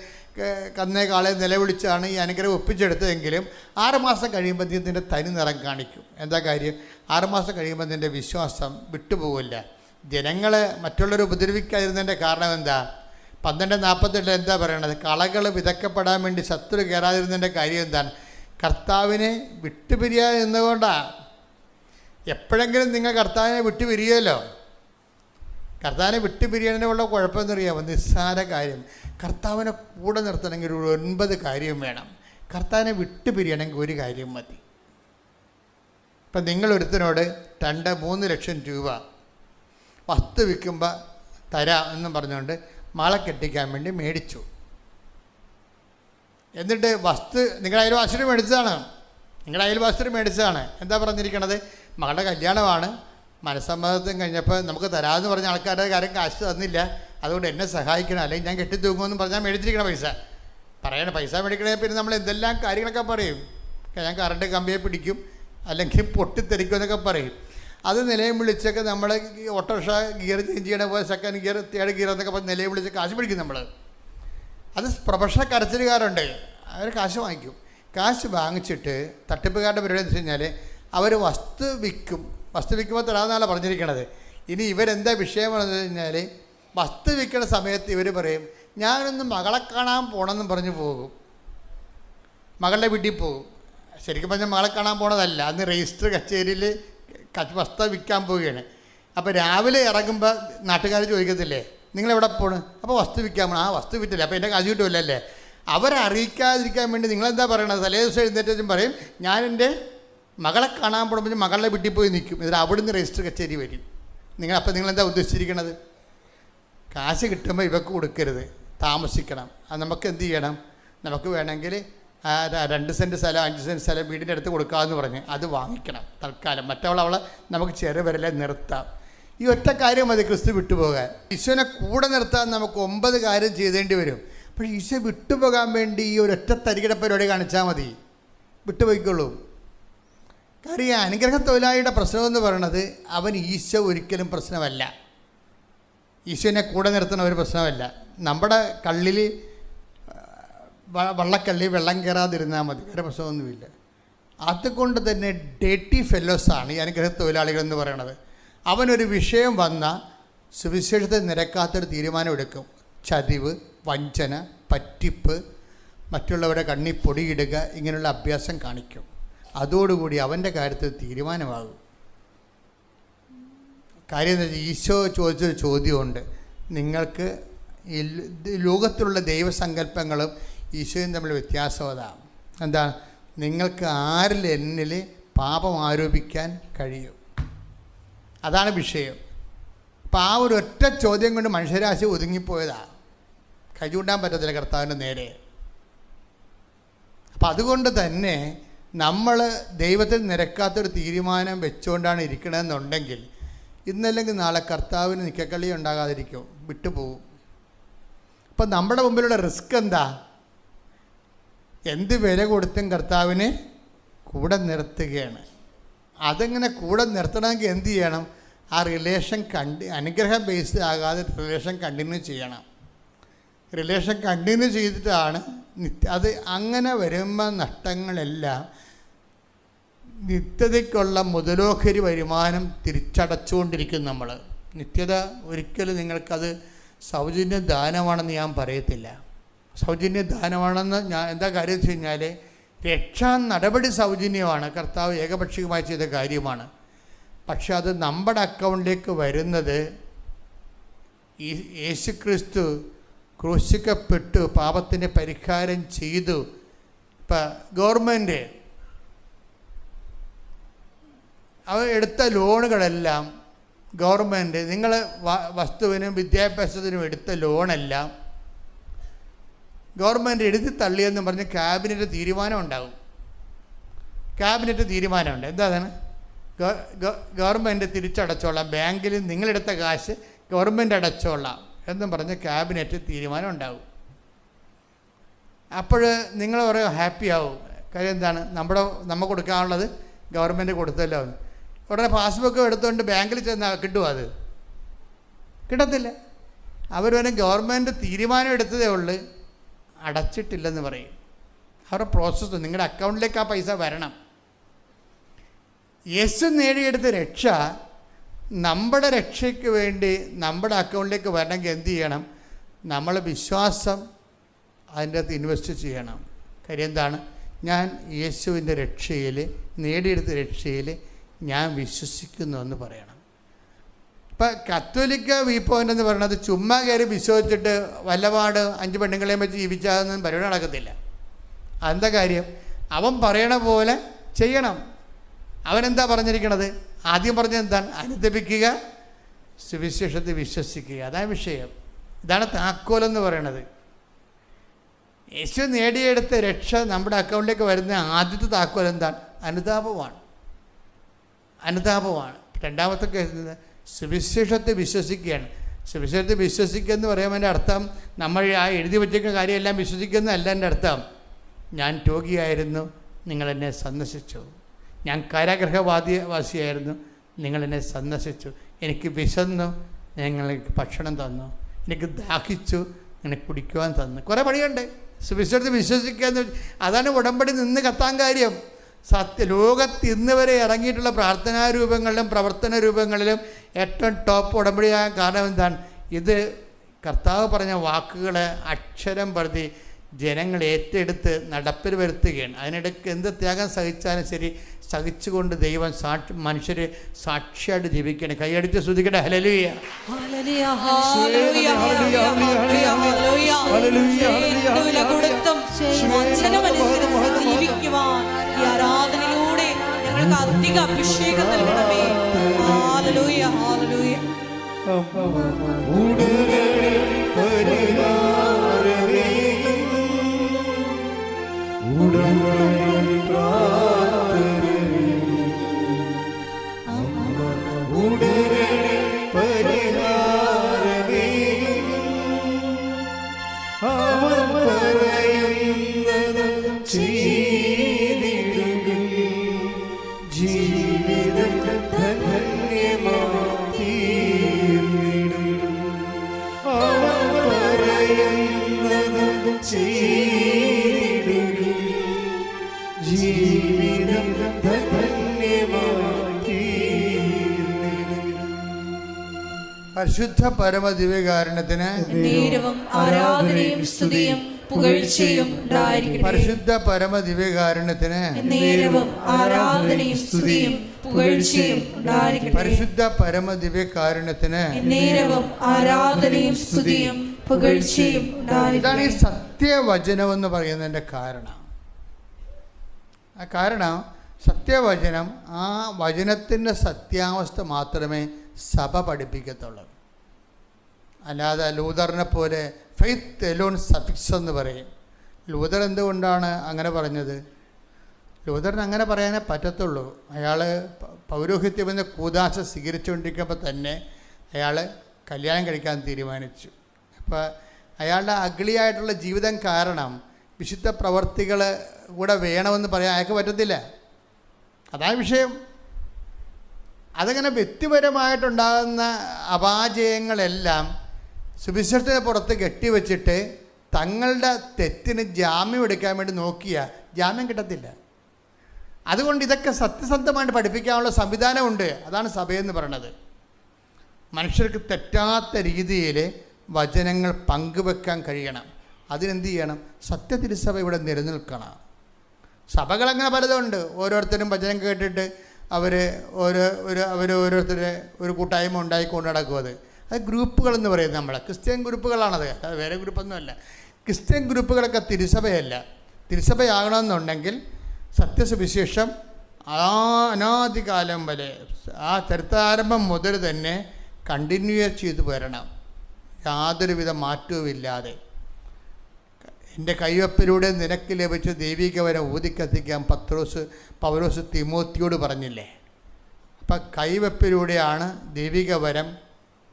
കന്നേ കാളെ നിലവിളിച്ചാണ് ഈ അനുഗ്രഹം ഒപ്പിച്ചെടുത്തതെങ്കിലും 6 മാസം കഴിയുമ്പോൾ നീ നിൻ്റെ തനി നിറം കാണിക്കും. എന്താ കാര്യം? 6 മാസം കഴിയുമ്പോൾ നിൻ്റെ വിശ്വാസം വിട്ടുപോകില്ല. ജനങ്ങളെ മറ്റുള്ളവർ ഉപദ്രവിക്കാതിരുന്നതിൻ്റെ കാരണം എന്താ? 12:48 എന്താ പറയണത്? കളകൾ വിതക്കപ്പെടാൻ വേണ്ടി ശത്രു കയറാതിരുന്നതിൻ്റെ കാര്യം എന്താണ്? കർത്താവിനെ വിട്ടുപിരിയാതെ നിന്നുകൊണ്ടാണ്. എപ്പോഴെങ്കിലും നിങ്ങൾ കർത്താവിനെ വിട്ടുപിരിയുമല്ലോ. കർത്താവിനെ വിട്ടുപിരിയാനുള്ള കുഴപ്പമെന്നറിയാമോ? നിസ്സാര കാര്യം. കർത്താവിനെ കൂടെ നിർത്തണമെങ്കിൽ ഒരു 9 കാര്യം വേണം. കർത്താവിനെ വിട്ടുപിരിയണമെങ്കിൽ ഒരു കാര്യം മതി. ഇപ്പം നിങ്ങളൊരുത്തനോട് 2-3 ലക്ഷം രൂപ വസ്തു വിൽക്കുമ്പോൾ തരാം എന്നും പറഞ്ഞുകൊണ്ട് മകളെ കെട്ടിക്കാൻ വേണ്ടി മേടിച്ചു. എന്നിട്ട് വസ്തു നിങ്ങളുടെ അയൽവാസിയോട് മേടിച്ചതാണ്. എന്താ പറഞ്ഞിരിക്കണത്? മകളുടെ കല്യാണമാണ്, മനസ്സമ്മതം കഴിഞ്ഞപ്പോൾ നമുക്ക് തരാമെന്ന് പറഞ്ഞ ആൾക്കാരുടെ കാര്യം കാശ് തന്നില്ല, അതുകൊണ്ട് എന്നെ സഹായിക്കണം, അല്ലെങ്കിൽ ഞാൻ കെട്ടിത്തൂങ്ങുമെന്ന് പറഞ്ഞാൽ മേടിച്ചിരിക്കണം പൈസ. പൈസ മേടിക്കണേ പിന്നെ നമ്മൾ എന്തെല്ലാം കാര്യങ്ങളൊക്കെ പറയും. ഞാൻ കറണ്ട് കമ്പിയെ പിടിക്കും, അല്ലെങ്കിൽ പൊട്ടിത്തെറിക്കും എന്നൊക്കെ പറയും. അത് നിലയം വിളിച്ചൊക്കെ നമ്മൾ ഓട്ടോറിക്ഷ ഗിയർ ചേഞ്ച് ചെയ്യണ പോലെ സെക്കൻഡ് ഗിയർ, തേർഡ് ഗിയർ എന്നൊക്കെ പറഞ്ഞ് നിലയം വിളിച്ച് കാശ് പിടിക്കും നമ്മൾ. അത് പ്രൊഫഷണൽ കരച്ചിലുകാരുണ്ട്, അവർ കാശ് വാങ്ങിക്കും. കാശ് വാങ്ങിച്ചിട്ട് തട്ടിപ്പുകാരുടെ പരിപാടി എന്ന് വെച്ച് കഴിഞ്ഞാൽ അവർ വസ്തു വിൽക്കുമ്പോൾ തരാമെന്നാണ് പറഞ്ഞിരിക്കണത്. ഇനി ഇവരെന്താ വിഷയമാണെന്ന് വെച്ച് കഴിഞ്ഞാൽ വസ്തു വിൽക്കുന്ന സമയത്ത് ഇവർ പറയും, ഞാനൊന്ന് മകളെ കാണാൻ പോകണമെന്നും പറഞ്ഞ് പോകും. മകളുടെ വീട്ടിൽ പോകും. ശരിക്കും പറഞ്ഞാൽ മകളെ കാണാൻ പോണതല്ല, അന്ന് രജിസ്റ്റർ കച്ചേരിയിൽ വസ്തു വിൽക്കാൻ പോവുകയാണ്. അപ്പോൾ രാവിലെ ഇറങ്ങുമ്പോൾ നാട്ടുകാർ ചോദിക്കത്തില്ലേ നിങ്ങളെവിടെ പോണ്? അപ്പോൾ വസ്തു വിൽക്കാൻ പോകണം. ആ വസ്തു വിറ്റില്ല, അപ്പോൾ എൻ്റെ കാശ് കിട്ടുമല്ലേ. അവരെ അറിയിക്കാതിരിക്കാൻ വേണ്ടി നിങ്ങളെന്താ പറയണത്? തലേ ദിവസം എഴുന്നേറ്റും പറയും ഞാൻ എൻ്റെ മകളെ കാണാൻ പോകുമ്പോൾ മകളുടെ വീട്ടിൽ പോയി നിൽക്കും. എന്നിട്ട് അവിടുന്ന് രജിസ്റ്റർ കച്ചേരി വരും. അപ്പോൾ നിങ്ങളെന്താ ഉദ്ദേശിച്ചിരിക്കണത്? കാശ് കിട്ടുമ്പോൾ ഇവർക്ക് കൊടുക്കരുത്, താമസിക്കണം. അത് നമുക്ക് എന്ത് ചെയ്യണം? നമുക്ക് വേണമെങ്കിൽ 2 സെൻറ്റ് സ്ഥലം 5 സെൻറ്റ് സ്ഥലം വീടിൻ്റെ അടുത്ത് കൊടുക്കാമെന്ന് പറഞ്ഞ് അത് വാങ്ങിക്കണം തൽക്കാലം. അവളെ നമുക്ക് ചെറുവരലെ നിർത്താം. ഈ ഒറ്റ കാര്യം മതി ക്രിസ്തു വിട്ടുപോകാൻ. ഈശോനെ കൂടെ നിർത്താൻ നമുക്ക് 9 കാര്യം ചെയ്തേണ്ടി വരും. പക്ഷേ ഈശോ വിട്ടുപോകാൻ വേണ്ടി ഈ ഒരൊറ്റ തരികിട പരിപാടി കാണിച്ചാൽ മതി, വിട്ടുപോയിക്കൊള്ളൂ. കാര്യം അനുഗ്രഹ തൊഴിലാളിയുടെ പ്രശ്നമെന്ന് പറയണത് അവൻ ഈശോ ഒരിക്കലും പ്രശ്നമല്ല. ഈശോനെ കൂടെ നിർത്തുന്ന ഒരു പ്രശ്നമല്ല. നമ്മുടെ കള്ളിൽ വള്ളക്കള്ളി വെള്ളം കയറാതിരുന്നാൽ മതി, വേറെ പ്രശ്നമൊന്നുമില്ല. അതുകൊണ്ട് തന്നെ ഡേറ്റി ഫെല്ലോസാണ് ഈ അനുഗ്രഹ തൊഴിലാളികളെന്ന് പറയണത്. അവനൊരു വിഷയം വന്നാൽ സുവിശേഷത്തെ നിരക്കാത്തൊരു തീരുമാനം എടുക്കും. ചതിവ്, വഞ്ചന, പറ്റിപ്പ്, മറ്റുള്ളവരുടെ കണ്ണി പൊടിയിടുക, ഇങ്ങനെയുള്ള അഭ്യാസം കാണിക്കും. അതോടുകൂടി അവൻ്റെ കാര്യത്തിൽ തീരുമാനമാകും. കാര്യം എന്താ വെച്ചാൽ ഈശോ ചോദിച്ചൊരു ചോദ്യമുണ്ട്. നിങ്ങൾക്ക് ഈ ലോകത്തിലുള്ള ദൈവസങ്കല്പങ്ങളും ഈശോയും തമ്മിൽ വ്യത്യാസം അതാണ്. എന്താ? നിങ്ങൾക്ക് ആരിൽ എന്നിൽ പാപം ആരോപിക്കാൻ കഴിയും? അതാണ് വിഷയം. അപ്പം ആ ഒരു ഒറ്റ ചോദ്യം കൊണ്ട് മനുഷ്യരാശി ഒതുങ്ങിപ്പോയതാണ്. കൈ ചൂണ്ടാൻ പറ്റത്തില്ല കർത്താവിൻ്റെ നേരെ. അപ്പം അതുകൊണ്ട് തന്നെ നമ്മൾ ദൈവത്തിൽ നിരക്കാത്തൊരു തീരുമാനം വെച്ചുകൊണ്ടാണ് ഇരിക്കണമെന്നുണ്ടെങ്കിൽ ഇന്നല്ലെങ്കിൽ നാളെ കർത്താവിന് നിക്കക്കളി ഉണ്ടാകാതിരിക്കും, വിട്ടുപോകും. അപ്പം നമ്മുടെ മുമ്പിലുള്ള റിസ്ക് എന്താ? എന്ത് വില കൊടുത്തും കർത്താവിനെ കൂടെ നിർത്തുകയാണ്. അതെങ്ങനെ കൂടെ നിർത്തണമെങ്കിൽ എന്ത് ചെയ്യണം? ആ റിലേഷൻ അനുഗ്രഹം ബേസ്ഡ് ആകാതെ റിലേഷൻ കണ്ടിന്യൂ ചെയ്യണം. റിലേഷൻ കണ്ടിന്യൂ ചെയ്തിട്ടാണ് അത്. അങ്ങനെ വരുമ്പോൾ നഷ്ടങ്ങളെല്ലാം നിത്യതയ്ക്കുള്ള മുതലോഹരി വരുമാനം തിരിച്ചടച്ചുകൊണ്ടിരിക്കും നമ്മൾ. നിത്യത ഒരിക്കലും നിങ്ങൾക്കത് സൗജന്യ ദാനമാണെന്ന് ഞാൻ പറയത്തില്ല. സൗജന്യ ദാനമാണെന്ന് ഞാൻ എന്താ കാര്യം വെച്ച് കഴിഞ്ഞാൽ രക്ഷാ നടപടി സൗജന്യമാണ്, കർത്താവ് ഏകപക്ഷീയമായി ചെയ്ത കാര്യമാണ്. പക്ഷെ അത് നമ്മുടെ അക്കൗണ്ടിലേക്ക് വരുന്നത് യേശുക്രിസ്തു ക്രൂശിക്കപ്പെട്ടു പാപത്തിൻ്റെ പരിഹാരം ചെയ്തു. ഇപ്പം ഗവൺമെൻറ് അവർ എടുത്ത ലോണുകളെല്ലാം ഗവൺമെൻറ് നിങ്ങൾ വസ്തുവിനും വിദ്യാഭ്യാസത്തിനും എടുത്ത ലോണെല്ലാം ഗവൺമെൻറ് എഴുതി തള്ളിയെന്ന് പറഞ്ഞ് ക്യാബിനറ്റ് തീരുമാനം ഉണ്ടാകും. ക്യാബിനറ്റ് തീരുമാനമുണ്ട്. എന്താണ്? ഗവൺമെൻറ് തിരിച്ചടച്ചോളാം, ബാങ്കിൽ നിങ്ങളെടുത്ത കാശ് ഗവൺമെൻറ് അടച്ചോളാം എന്നും പറഞ്ഞ് ക്യാബിനറ്റ് തീരുമാനം ഉണ്ടാകും. അപ്പോൾ നിങ്ങൾ കുറേ ഹാപ്പി ആവും. കാര്യം എന്താണ്? നമ്മൾ കൊടുക്കാനുള്ളത് ഗവൺമെൻറ് കൊടുത്തല്ലോ. ഉടനെ പാസ്ബുക്ക് എടുത്തുകൊണ്ട് ബാങ്കിൽ ചെന്നാൽ കിട്ടുമോ? അത് കിട്ടത്തില്ല. അവർ തന്നെ ഗവൺമെൻറ് തീരുമാനം എടുത്തതേ ഉള്ളൂ, അടച്ചിട്ടില്ലെന്ന് പറയും. അവരുടെ പ്രോസസ്സ് നിങ്ങളുടെ അക്കൗണ്ടിലേക്ക് ആ പൈസ വരണം. യേശു നേടിയെടുത്ത രക്ഷ നമ്മുടെ രക്ഷയ്ക്ക് വേണ്ടി നമ്മുടെ അക്കൗണ്ടിലേക്ക് വരണമെങ്കിൽ എന്ത് ചെയ്യണം? നമ്മൾ വിശ്വാസം അതിൻ്റെ അകത്ത് ഇൻവെസ്റ്റ് ചെയ്യണം. കാര്യം എന്താണ്? ഞാൻ യേശുവിൻ്റെ രക്ഷയിൽ നേടിയെടുത്ത രക്ഷയിൽ ഞാൻ വിശ്വസിക്കുന്നു എന്ന് പറയണം. ഇപ്പം കത്തോലിക്ക വ്യൂ പോയിൻ്റ് എന്ന് പറയുന്നത് ചുമ്മാ കയറി വിശ്വസിച്ചിട്ട് വല്ലപാട് 5 പെണ്ണുങ്ങളെയും വെച്ച് ജീവിച്ചാതൊന്നും പരിപാടി നടക്കത്തില്ല. അതെന്താ കാര്യം? അവൻ പറയണ പോലെ ചെയ്യണം. അവനെന്താ പറഞ്ഞിരിക്കണത്? ആദ്യം പറഞ്ഞത് എന്താണ്? അനുദപിക്കുക, സുവിശേഷത്തെ വിശ്വസിക്കുക. അതാണ് വിഷയം. ഇതാണ് താക്കോലെന്ന് പറയണത്. യേശു നേടിയെടുത്ത രക്ഷ നമ്മുടെ അക്കൗണ്ടിലേക്ക് വരുന്ന ആദ്യത്തെ താക്കോൽ എന്താണ്? അനുതാപമാണ്. അനുതാപമാണ്. രണ്ടാമത്തെ കേസ് സുവിശേഷത്തെ വിശ്വസിക്കുകയാണ്. സുവിശേഷത്തെ വിശ്വസിക്കുക എന്ന് പറയുമ്പോൾ എൻ്റെ അർത്ഥം നമ്മൾ ആ എഴുതി വച്ചിരിക്കുന്ന കാര്യമെല്ലാം വിശ്വസിക്കുന്നതല്ല. എൻ്റെ അർത്ഥം ഞാൻ രോഗിയായിരുന്നു, നിങ്ങളെന്നെ സന്ദർശിച്ചു. ഞാൻ കാരാഗ്രഹവാസിയായിരുന്നു, നിങ്ങളെന്നെ സന്ദർശിച്ചു. എനിക്ക് വിശന്നു, നിങ്ങൾക്ക് ഭക്ഷണം തന്നു. എനിക്ക് ദാഹിച്ചു, എനിക്ക് കുടിക്കുവാൻ തന്നു. കുറേ പണിയുണ്ട്. സുവിശേഷത്തെ വിശ്വസിക്കുക എന്ന് അതാണ് ഉടമ്പടി നിന്ന് കത്താൻ കാര്യം. ലോകത്ത് ഇന്ന് വരെ ഇറങ്ങിയിട്ടുള്ള പ്രാർത്ഥനാ രൂപങ്ങളിലും പ്രവർത്തന രൂപങ്ങളിലും ഏറ്റവും ടോപ്പ് ഉടമ്പടിയാകാൻ കാരണം എന്താണ്? ഇത് കർത്താവ് പറഞ്ഞ വാക്കുകളെ അക്ഷരം പ്രതി ജനങ്ങൾ ഏറ്റെടുത്ത് നടപ്പിൽ വരുത്തുകയാണ്. അതിനിടയ്ക്ക് എന്ത് ത്യാഗം സഹിച്ചാലും ശരി സഹിച്ചുകൊണ്ട് ദൈവം മനുഷ്യർ സാക്ഷിയായിട്ട് ജീവിക്കുകയാണ്. കൈയടിച്ച് സ്തുതിക്കട്ടെ. ഹല്ലേലൂയ. ആരാധനയിലൂടെ ഞങ്ങൾക്ക് അധിക അഭിഷേകം നൽകണമേ. Hallelujah, hallelujah. ജീവിതം ധന്യമാതീർന്നിടും. അവൻ പറയുന്നത് ചെയ്യും. പരിശുദ്ധ പരമദിവ്യകാരുണ്യത്തിന് നേരവും ആരാധനയും സ്തുതിയും പുകഴ്ചയും ഉണ്ടായിരിക്കട്ടെ. പരിശുദ്ധ പരമദിവ്യകാരുണ്യത്തിന് നേരവും ആരാധനയും സ്തുതിയും പുകഴ്ചയും ഉണ്ടായിരിക്കട്ടെ. പരിശുദ്ധ പരമദിവ്യകാരുണ്യത്തിന് നേരവും ആരാധനയും സ്തുതിയും പുകഴ്ചയും ഉണ്ടായിരിക്കട്ടെ. ഇതാണ് ഈ സത്യവചനം എന്ന് പറയുന്നതിൻ്റെ കാരണം. ആ കാരണം സത്യവചനം, ആ വചനത്തിൻ്റെ സത്യാവസ്ഥ മാത്രമേ സഭ പഠിപ്പിക്കത്തുള്ളൂ. അല്ലാതെ ലൂതറിനെ പോലെ ഫെയ്ത്ത് എലോൺ സഫിക്സ് എന്ന് പറയും. ലൂതർ എന്തുകൊണ്ടാണ് അങ്ങനെ പറഞ്ഞത്? ലൂതറിന് അങ്ങനെ പറയാനേ പറ്റത്തുള്ളൂ. അയാൾ പൗരോഹിത്യമെന്ന കൂദാശ സ്വീകരിച്ചുകൊണ്ടിരിക്കുമ്പോൾ തന്നെ അയാൾ കല്യാണം കഴിക്കാൻ തീരുമാനിച്ചു. അപ്പോൾ അയാളുടെ അഗ്ലിയായിട്ടുള്ള ജീവിതം കാരണം വിശുദ്ധ പ്രവർത്തികൾ കൂടെ വേണമെന്ന് പറയാൻ അയാൾക്ക് പറ്റത്തില്ല. അതാണ് വിഷയം. അതങ്ങനെ വ്യക്തിപരമായിട്ടുണ്ടാകുന്ന അപാജയങ്ങളെല്ലാം സുവിശേഷത്തിന് പുറത്ത് കെട്ടിവെച്ചിട്ട് തങ്ങളുടെ തെറ്റിന് ജാമ്യം എടുക്കാൻ വേണ്ടി നോക്കിയാൽ ജാമ്യം കിട്ടത്തില്ല. അതുകൊണ്ട് ഇതൊക്കെ സത്യസന്ധമായിട്ട് പഠിപ്പിക്കാനുള്ള സംവിധാനമുണ്ട്. അതാണ് സഭയെന്ന് പറയണത്. മനുഷ്യർക്ക് തെറ്റാത്ത രീതിയിൽ വചനങ്ങൾ പങ്കുവെക്കാൻ കഴിയണം. അതിനെന്ത് ചെയ്യണം? സത്യതിരുസഭ ഇവിടെ നിലനിൽക്കണം. സഭകളങ്ങനെ പലതുണ്ട്. ഓരോരുത്തരും വചനം കേട്ടിട്ട് ഓരോരുത്തരെ ഒരു കൂട്ടായ്മ ഉണ്ടായിക്കൊണ്ട് നടക്കും. അത് ഗ്രൂപ്പുകളെന്ന് പറയുന്നത് നമ്മളെ ക്രിസ്ത്യൻ ഗ്രൂപ്പുകളാണത്. അത് വേറെ ഗ്രൂപ്പൊന്നുമല്ല. ക്രിസ്ത്യൻ ഗ്രൂപ്പുകളൊക്കെ തിരുസഭയല്ല. തിരുസഭയാകണമെന്നുണ്ടെങ്കിൽ സത്യസുവിശേഷം അനാദികാലം വരെ, ആ ചരിത്രാരംഭം മുതൽ തന്നെ കണ്ടിന്യൂ ചെയ്തു വരണം, യാതൊരുവിധ മാറ്റവുമില്ലാതെ. എൻ്റെ കൈവപ്പിലൂടെ നിനക്ക് ലഭിച്ച ദൈവികവരം ഊതിക്കത്തിക്കാൻ പൗലോസ് തിമോത്തിയോട് പറഞ്ഞില്ലേ? അപ്പം കൈവപ്പിലൂടെയാണ് ദൈവികവരം,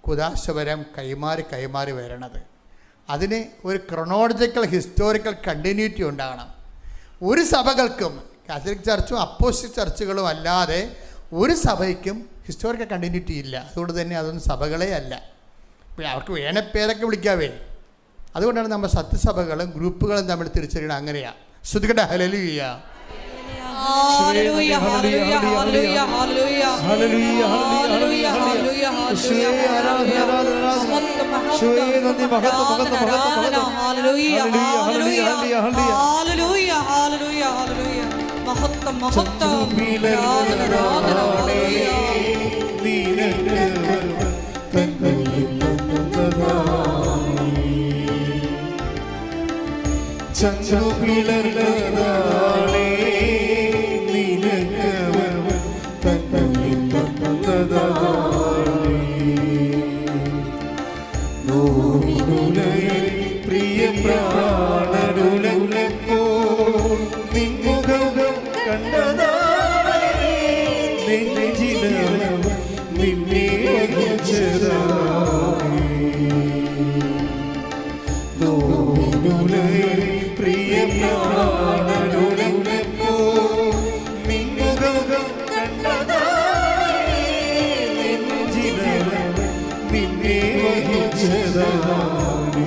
കുദാശവരം കൈമാറി വരണത്. അതിന് ഒരു ക്രൊണോളജിക്കൽ ഹിസ്റ്റോറിക്കൽ കണ്ടിന്യൂറ്റി ഉണ്ടാകണം. ഒരു സഭകൾക്കും, കാത്തലിക് ചർച്ചും അപ്പോസ്റ്റിക് ചർച്ചുകളും അല്ലാതെ ഒരു സഭയ്ക്കും ഹിസ്റ്റോറിക്കൽ കണ്ടിന്യൂറ്റി ഇല്ല. അതുകൊണ്ട് തന്നെ അതൊന്നും സഭകളേ അല്ല. പിന്നെ അവർക്ക് വേണ പേരൊക്കെ വിളിക്കാവേ. അതുകൊണ്ടാണ് നമ്മൾ സത്യസഭകളും ഗ്രൂപ്പുകളും തമ്മിൽ തിരിച്ചറിയണം. അങ്ങനെയാണ്. ശ്രുതികട ഹല്ലേലൂയ. ഹല്ലേലൂയ ഹല്ലേലൂയ ഹല്ലേലൂയ ഹല്ലേലൂയ ഹല്ലേലൂയ ഹല്ലേലൂയ മഹത്വം മഹത്വം ചന്ദ്രപിളർന്നതാളേ നിനക്ക് തന്നതാളേ പ്രിയ പ്രാണരുലങ്ങപ്പോ നിൻമുഖം കണ്ടതാളേ നെഞ്ചിലവ നിന്നെ വഹിച്ചതാളേ പ്രിയ പ്രാണരുലങ്ങപ്പോ നിൻമുഖം കണ്ടതാളേ നെഞ്ചിലവ നിന്നെ വഹിച്ചതാളേ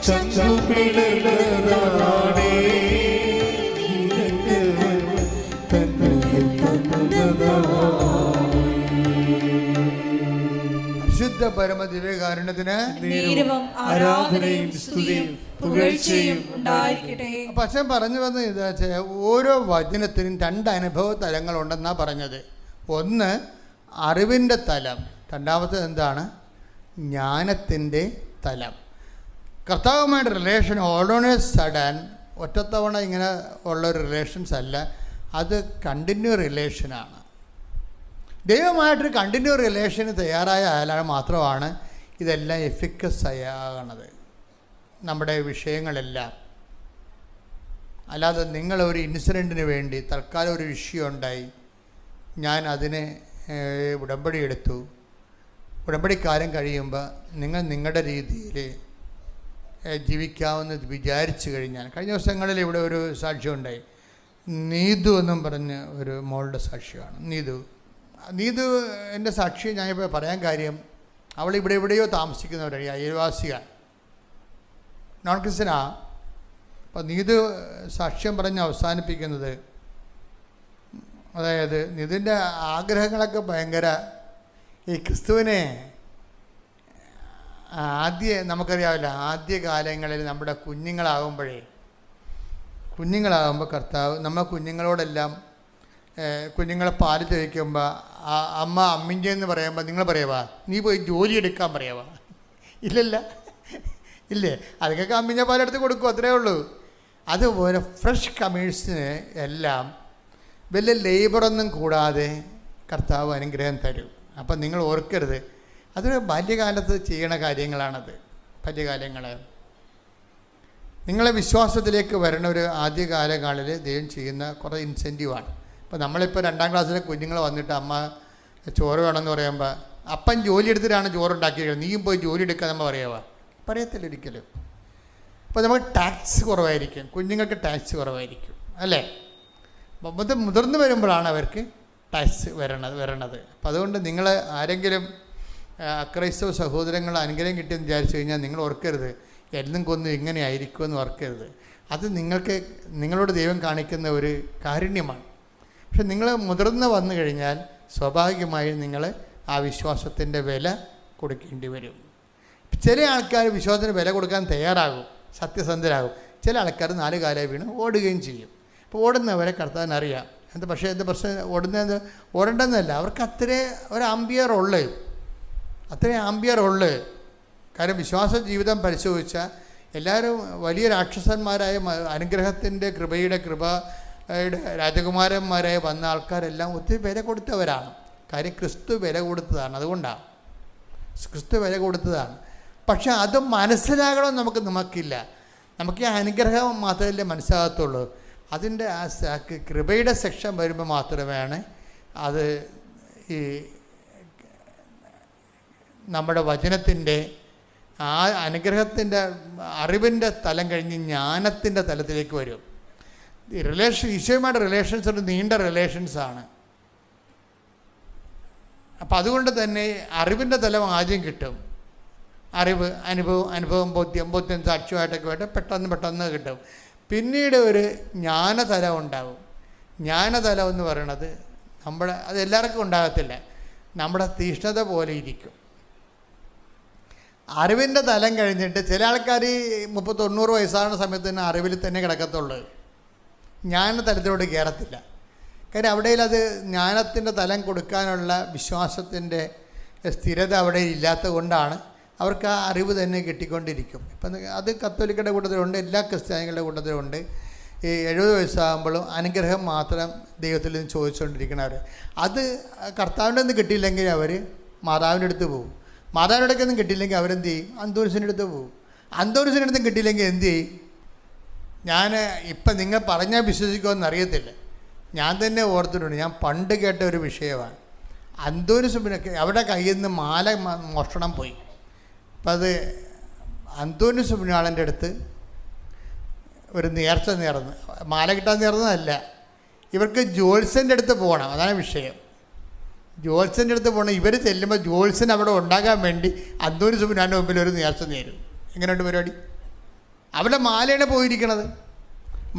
ചന്ദ്രപിളർന്നതാളേ നിനക്ക് തന്നതാളേ. പരിശുദ്ധ പരമദിവ്യകാരുണ്യത്തിന് ആരാധനയും സ്തുതിയും പുകഴ്ചയും ഉണ്ടായിരിക്കട്ടെ. അപ്പം അച്ഛൻ പറഞ്ഞു വന്നത് എന്താ വെച്ചാൽ ഓരോ വചനത്തിനും 2 അനുഭവ തലങ്ങളുണ്ടെന്നാണ് പറഞ്ഞത്. ഒന്ന് അറിവിൻ്റെ തലം, രണ്ടാമത്തേത് എന്താണ്? ജ്ഞാനത്തിൻ്റെ തലം. കർത്താവുമായിട്ട് റിലേഷൻ ഓൾറെഡി സഡൻ ഒറ്റത്തവണ ഇങ്ങനെ ഉള്ളൊരു റിലേഷൻസ് അല്ല, അത് കണ്ടിന്യൂ റിലേഷനാണ്. ദൈവമായിട്ടൊരു കണ്ടിന്യൂ റിലേഷന് തയ്യാറായ ആയാൽ മാത്രമാണ് ഇതെല്ലാം എഫിക്കസ് ആകണത്, നമ്മുടെ വിഷയങ്ങളെല്ലാം. അല്ലാതെ നിങ്ങളൊരു ഇൻസിഡൻറ്റിന് വേണ്ടി തൽക്കാലം ഒരു വിഷയം ഉണ്ടായി, ഞാൻ അതിന് ഉടമ്പടി എടുത്തു, ഉടമ്പടിക്കാലം കഴിയുമ്പോൾ നിങ്ങൾ നിങ്ങളുടെ രീതിയിൽ ജീവിക്കാമെന്ന് വിചാരിച്ചു കഴിഞ്ഞാൽ, കഴിഞ്ഞ ദിവസങ്ങളിൽ ഇവിടെ ഒരു സാക്ഷ്യം ഉണ്ടായി. നീതു എന്നും പറഞ്ഞ് ഒരു മോളുടെ സാക്ഷ്യമാണ്. നീതു എൻ്റെ സാക്ഷി ഞാനിപ്പോൾ പറയാൻ കാര്യം, അവൾ ഇവിടെ എവിടെയോ താമസിക്കുന്നവരാണ്, അയൽവാസിയാണ്, നോൺ ക്രിസ്ത്യനാ. അപ്പോൾ നീതു സാക്ഷ്യം പറഞ്ഞ് അവസാനിപ്പിക്കുന്നത്, അതായത് നീതിൻ്റെ ആഗ്രഹങ്ങളൊക്കെ ഭയങ്കര ഈ ക്രിസ്തുവിനെ നമുക്കറിയാമല്ലോ, ആദ്യ കാലങ്ങളിൽ നമ്മുടെ കുഞ്ഞുങ്ങളാകുമ്പോൾ കർത്താവ് നമ്മൾ കുഞ്ഞുങ്ങളോടെല്ലാം കുഞ്ഞുങ്ങളെ പാല് ചോദിക്കുമ്പോൾ അമ്മ അമ്മിൻ്റെ എന്ന് പറയുമ്പോൾ നിങ്ങൾ പറയുവാ നീ പോയി ജോലി എടുക്കാൻ പറയുവാ? ഇല്ലല്ല, ഇല്ലേ? അതൊക്കെ അമ്മിഞ്ഞ പാലെടുത്ത് കൊടുക്കും, അത്രേ ഉള്ളൂ. അതുപോലെ ഫ്രഷ് കമേഴ്സിന് എല്ലാം വലിയ ലേബറൊന്നും കൂടാതെ കർത്താവ് അനുഗ്രഹം തരും. അപ്പം നിങ്ങൾ ഓർക്കരുത്, അതൊരു ബാല്യകാലത്ത് ചെയ്യണ കാര്യങ്ങളാണത്. ബാല്യകാലങ്ങൾ നിങ്ങളെ വിശ്വാസത്തിലേക്ക് വരണ ഒരു ആദ്യകാലങ്ങളിൽ ദൈവം ചെയ്യുന്ന കുറേ ഇൻസെൻറ്റീവാണ്. ഇപ്പോൾ നമ്മളിപ്പോൾ 2ാം ക്ലാസ്സിലെ കുഞ്ഞുങ്ങൾ വന്നിട്ട് അമ്മ ചോറ് വേണമെന്ന് പറയുമ്പോൾ അപ്പൻ ജോലി എടുത്തിട്ടാണ് ചോറുണ്ടാക്കിയത്, നീയും പോയി ജോലി എടുക്കാൻ നമ്മൾ പറയത്തില്ല ഒരിക്കലും. അപ്പോൾ നമുക്ക് ടാക്സ് കുറവായിരിക്കും, കുഞ്ഞുങ്ങൾക്ക് ടാക്സ് കുറവായിരിക്കും, അല്ലേ? മുതിർന്നു വരുമ്പോഴാണ് അവർക്ക് ടാക്സ് വരണത്. അപ്പോൾ അതുകൊണ്ട് നിങ്ങൾ ആരെങ്കിലും അക്രൈസ്തവ സഹോദരങ്ങൾ അനുഗ്രഹം കിട്ടിയെന്ന് വിചാരിച്ചു കഴിഞ്ഞാൽ നിങ്ങൾ ഓർക്കരുത് എല്ലാം കൊന്നും ഇങ്ങനെ ആയിരിക്കുമെന്ന് ഓർക്കരുത്. അത് നിങ്ങളോട് ദൈവം കാണിക്കുന്ന ഒരു കാരുണ്യമാണ്. പക്ഷെ നിങ്ങൾ മുതിർന്ന് വന്നു കഴിഞ്ഞാൽ സ്വാഭാവികമായും നിങ്ങൾ ആ വിശ്വാസത്തിൻ്റെ വില കൊടുക്കേണ്ടി വരും. ചില ആൾക്കാർ വിശ്വാസത്തിന് വില കൊടുക്കാൻ തയ്യാറാകും, സത്യസന്ധരാകും. ചില ആൾക്കാർ 4 കാലം വീണ് ഓടുകയും ചെയ്യും. അപ്പോൾ ഓടുന്നവരെ കർത്താവിനറിയാം. പക്ഷേ എന്ത് പ്രശ്നം, ഓടേണ്ടെന്നല്ല, അവർക്ക് അത്രയും ആംബിയർ ഉള്ളു. കാരണം വിശ്വാസ ജീവിതം പരിശോധിച്ചാൽ എല്ലാവരും വലിയ രാക്ഷസന്മാരായ അനുഗ്രഹത്തിൻ്റെ കൃപയുടെ രാജകുമാരന്മാരായി വന്ന ആൾക്കാരെല്ലാം ഒത്തിരി വില കൊടുത്തവരാണ്. കാര്യം ക്രിസ്തു വില കൊടുത്തതാണ്, അതുകൊണ്ടാണ് ക്രിസ്തു വില കൊടുത്തതാണ്. പക്ഷെ അത് മനസ്സിലാകണമെന്ന് നമുക്കില്ല. നമുക്ക് ഈ അനുഗ്രഹം മാത്രമല്ലേ മനസ്സിലാകത്തുള്ളൂ. അതിൻ്റെ ആ കൃപയുടെ സെക്ഷൻ വരുമ്പോൾ മാത്രമാണ് അത് ഈ നമ്മുടെ വചനത്തിൻ്റെ ആ അനുഗ്രഹത്തിൻ്റെ അറിവിൻ്റെ തലം കഴിഞ്ഞ് ജ്ഞാനത്തിൻ്റെ തലത്തിലേക്ക് വരും. ഈശോയുമായിട്ട് റിലേഷൻസ് ഒരു നീണ്ട റിലേഷൻസാണ്. അപ്പം അതുകൊണ്ട് തന്നെ അറിവിൻ്റെ തലം ആദ്യം കിട്ടും. അറിവ്, അനുഭവം, ബോധ്യം സാക്ഷ്യമായിട്ടൊക്കെ പെട്ടെന്ന് കിട്ടും. പിന്നീട് ഒരു ജ്ഞാനതലം ഉണ്ടാവും. ജ്ഞാനതലം എന്ന് പറയണത് അത് എല്ലാവർക്കും ഉണ്ടാകത്തില്ല, നമ്മുടെ തീഷ്ണത പോലെ ഇരിക്കും. അറിവിൻ്റെ തലം കഴിഞ്ഞിട്ട് ചില ആൾക്കാർ 90 വയസ്സാകുന്ന സമയത്ത് തന്നെ അറിവിൽ തന്നെ കിടക്കത്തുള്ളൂ, ജ്ഞാനതലത്തിലോട്ട് കയറത്തില്ല. കാര്യം അവിടെ അത് ജ്ഞാനത്തിൻ്റെ തലം കൊടുക്കാനുള്ള വിശ്വാസത്തിൻ്റെ സ്ഥിരത അവിടെ ഇല്ലാത്ത കൊണ്ടാണ് അവർക്ക് ആ അറിവ് തന്നെ കിട്ടിക്കൊണ്ടിരിക്കും. ഇപ്പം അത് കത്തോലിക്കയുടെ കൂട്ടത്തിലുണ്ട്, എല്ലാ ക്രിസ്ത്യാനികളുടെ കൂട്ടത്തിലുണ്ട്. ഈ 70 വയസ്സാകുമ്പോഴും അനുഗ്രഹം മാത്രം ദൈവത്തിൽ നിന്ന് ചോദിച്ചുകൊണ്ടിരിക്കണവർ. അത് കർത്താവിൻ്റെ നിന്ന് കിട്ടിയില്ലെങ്കിൽ അവർ മാതാവിൻ്റെ അടുത്ത് പോകും. മാതാവിൻ്റെ അടുത്തൊന്നും കിട്ടിയില്ലെങ്കിൽ അവരെന്ത് ചെയ്യും? അന്തോനിസിൻ്റെ അടുത്ത് പോകും. അന്തോനിസിൻ്റെ അടുത്തും കിട്ടിയില്ലെങ്കിൽ എന്ത് ചെയ്യും? ഞാൻ ഇപ്പം നിങ്ങൾ പറഞ്ഞാൽ വിശ്വസിക്കുമെന്ന് അറിയത്തില്ല, ഞാൻ തന്നെ ഓർത്തിട്ടുണ്ട്. ഞാൻ പണ്ട് കേട്ട ഒരു വിഷയമാണ്. അന്തോനിസിനൊക്കെ അവിടെ കയ്യിൽ നിന്ന് മാല മോഷണം പോയി. അപ്പം അത് അന്തോനിസ് പുണ്യാളൻ്റെ അടുത്ത് ഒരു നേർച്ച നേർന്ന്, മാല കിട്ടാൻ നേർന്നതല്ല, ഇവർക്ക് ജോത്സ്യൻ്റെ അടുത്ത് പോകണം, അതാണ് വിഷയം. ജോത്സ്യൻ്റെ അടുത്ത് പോകണം. ഇവർ ചെല്ലുമ്പോൾ ജോത്സ്യൻ അവിടെ ഉണ്ടാകാൻ വേണ്ടി അന്തോനിസ് പുണ്യാളൻ്റെ മുമ്പിൽ ഒരു നേർച്ച നേരും. എങ്ങനെയുണ്ട് പരിപാടി? അവിടെ മാലയാണ് പോയിരിക്കണത്.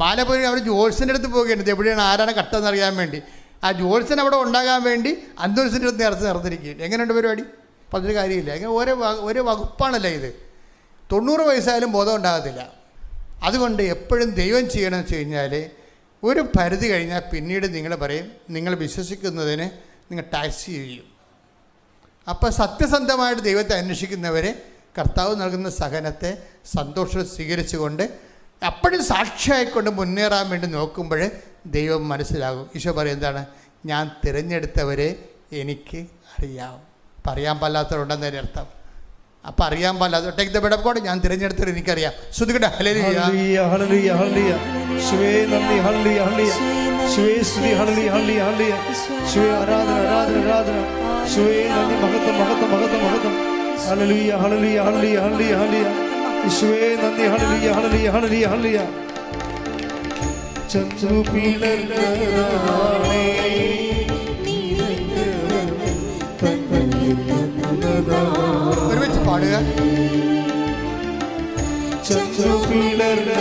മാല പോയി അവർ ജോത്സ്യൻ്റെ അടുത്ത് പോവുകയാണ്, എവിടെയാണ് ആരാണ് കട്ടെന്നറിയാൻ വേണ്ടി. ആ ജോത്സ്യൻ അവിടെ ഉണ്ടാകാൻ വേണ്ടി അന്തോനിസിൻ്റെ അടുത്ത് നേർച്ച നേർന്നിരിക്കുകയാണ്. എങ്ങനെയുണ്ട് പരിപാടി? അപ്പം അതൊരു കാര്യമില്ല. അങ്ങനെ ഓരോ വകുപ്പാണല്ലോ ഇത്. 90 വയസ്സായാലും ബോധം ഉണ്ടാകത്തില്ല. അതുകൊണ്ട് എപ്പോഴും ദൈവം ചെയ്യണമെന്ന് വെച്ച് കഴിഞ്ഞാൽ ഒരു പരിധി കഴിഞ്ഞാൽ പിന്നീട് നിങ്ങൾ പറയും, നിങ്ങൾ വിശ്വസിക്കുന്നതിന് നിങ്ങൾ ടാക്സ് ചെയ്യും. അപ്പോൾ സത്യസന്ധമായിട്ട് ദൈവത്തെ അന്വേഷിക്കുന്നവരെ കർത്താവ് നൽകുന്ന സഹനത്തെ സന്തോഷം സ്വീകരിച്ചുകൊണ്ട് അപ്പോഴും സാക്ഷിയായിക്കൊണ്ട് മുന്നേറാൻ വേണ്ടി നോക്കുമ്പോൾ ദൈവം മനസ്സിലാകും. ഈശോ പറയും എന്താണ്? ഞാൻ തിരഞ്ഞെടുത്തവരെ എനിക്ക് അറിയാം. പറയാൻ പാടില്ലാത്തവരുണ്ടെന്ന് തന്നെ അർത്ഥം. അപ്പം അറിയാൻ പാടില്ലാത്ത take the bed of God, ഞാൻ തിരഞ്ഞെടുത്തവർ എനിക്കറിയാം. ശ്രുതികട്ടെ ഹല്ലേലൂയ ഹല്ലേലൂയ ഹല്ലേലൂയ. യേശുവേ നന്ദി, ഹല്ലേലൂയ ഹല്ലേലൂയ. യേശുവേ സ്തുതി, ഹല്ലേലൂയ ഹല്ലേലൂയ ഹല്ലേലൂയ. യേശുവേ ആരാധന ആരാധന ആരാധന. യേശുവേ നന്ദി, മഹത്വം മഹത്വം മഹത്വം മഹത്വം. ഹല്ലേലൂയ ഹല്ലേലൂയ ഹല്ലേലൂയ ഹല്ലേലൂയ ഹല്ലേലൂയ. യേശുവേ നന്ദി, ഹല്ലേലൂയ ഹല്ലേലൂയ ഹല്ലേലൂയ ഹല്ലേലൂയ. ചന്ദ്രപിളർന്നതാണേ ഒരുമിച്ച് പാടുക. ചന്ദ്രപിളർന്നതാണേ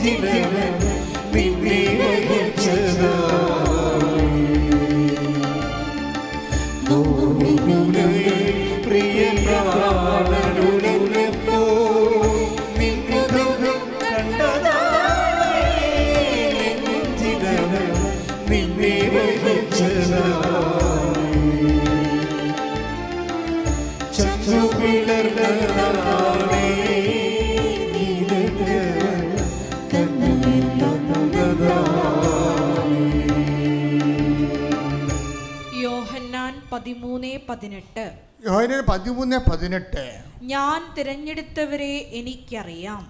നിന്നെ വഹിച്ചതാ പ്രിയ പ്രാണനുലഞ്ഞപ്പോ നിൻമുഖം കണ്ടതാണേ നിന്നെ വഹിച്ചതാ ചച്ചു പിളർന്നതാണേ യോഹന്നാൻ 13:18. യോഹന്നാൻ 13:18. ഞാൻ തിരഞ്ഞെടുത്തവരെ എനിക്കറിയാം.